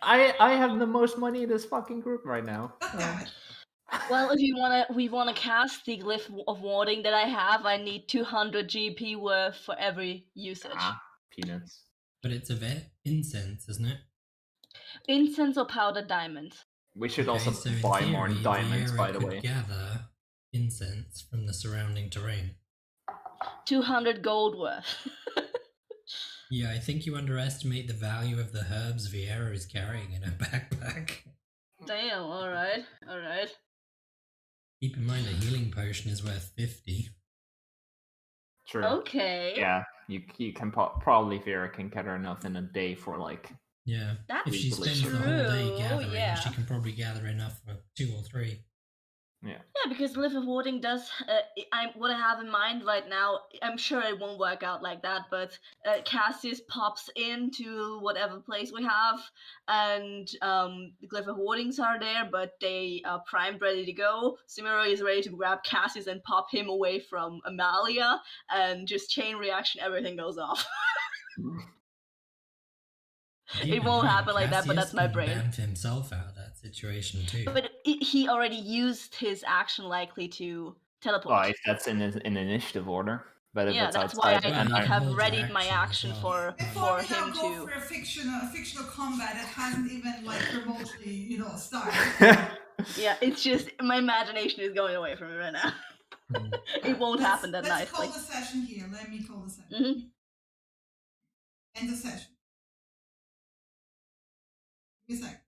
I have the most money in this fucking group right now. God damn it. Well, if we wanna cast the glyph of warding that I have, I need 200 GP worth for every usage. Peanuts. But it's a incense, isn't it? Incense or powdered diamond. We should also so in buy theory, more diamonds, Viera by the could way. Gather incense from the surrounding terrain. 200 gold worth. Yeah, I think you underestimate the value of the herbs Viera is carrying in her backpack. Damn, alright. Keep in mind a healing potion is worth 50. True. Okay. Yeah, you can probably Vera can gather enough in a day for like. Yeah, That's if she spends the whole day gathering, she can probably gather enough for 2 or 3. Yeah. Yeah, because Glyph of Warding does. What I have in mind right now, I'm sure it won't work out like that, but Cassius pops into whatever place we have, and the Glyph of Wardings are there, but they are primed, ready to go. Samira is ready to grab Cassius and pop him away from Amalia, and just chain reaction, everything goes off. It won't happen like that, but that's my brain. Bamf himself out of that situation too. But he already used his action likely to teleport. Well, if that's in initiative order, but if yeah, it's that's outside, why I have hold readied your my action action as for Before we him now go to. for a fictional combat that hasn't even like remotely, started. Yeah, it's just my imagination is going away from me right now. It won't happen that Let's nicely. call the session here. Let me call the session. Mm-hmm. End the session. Give me a sec.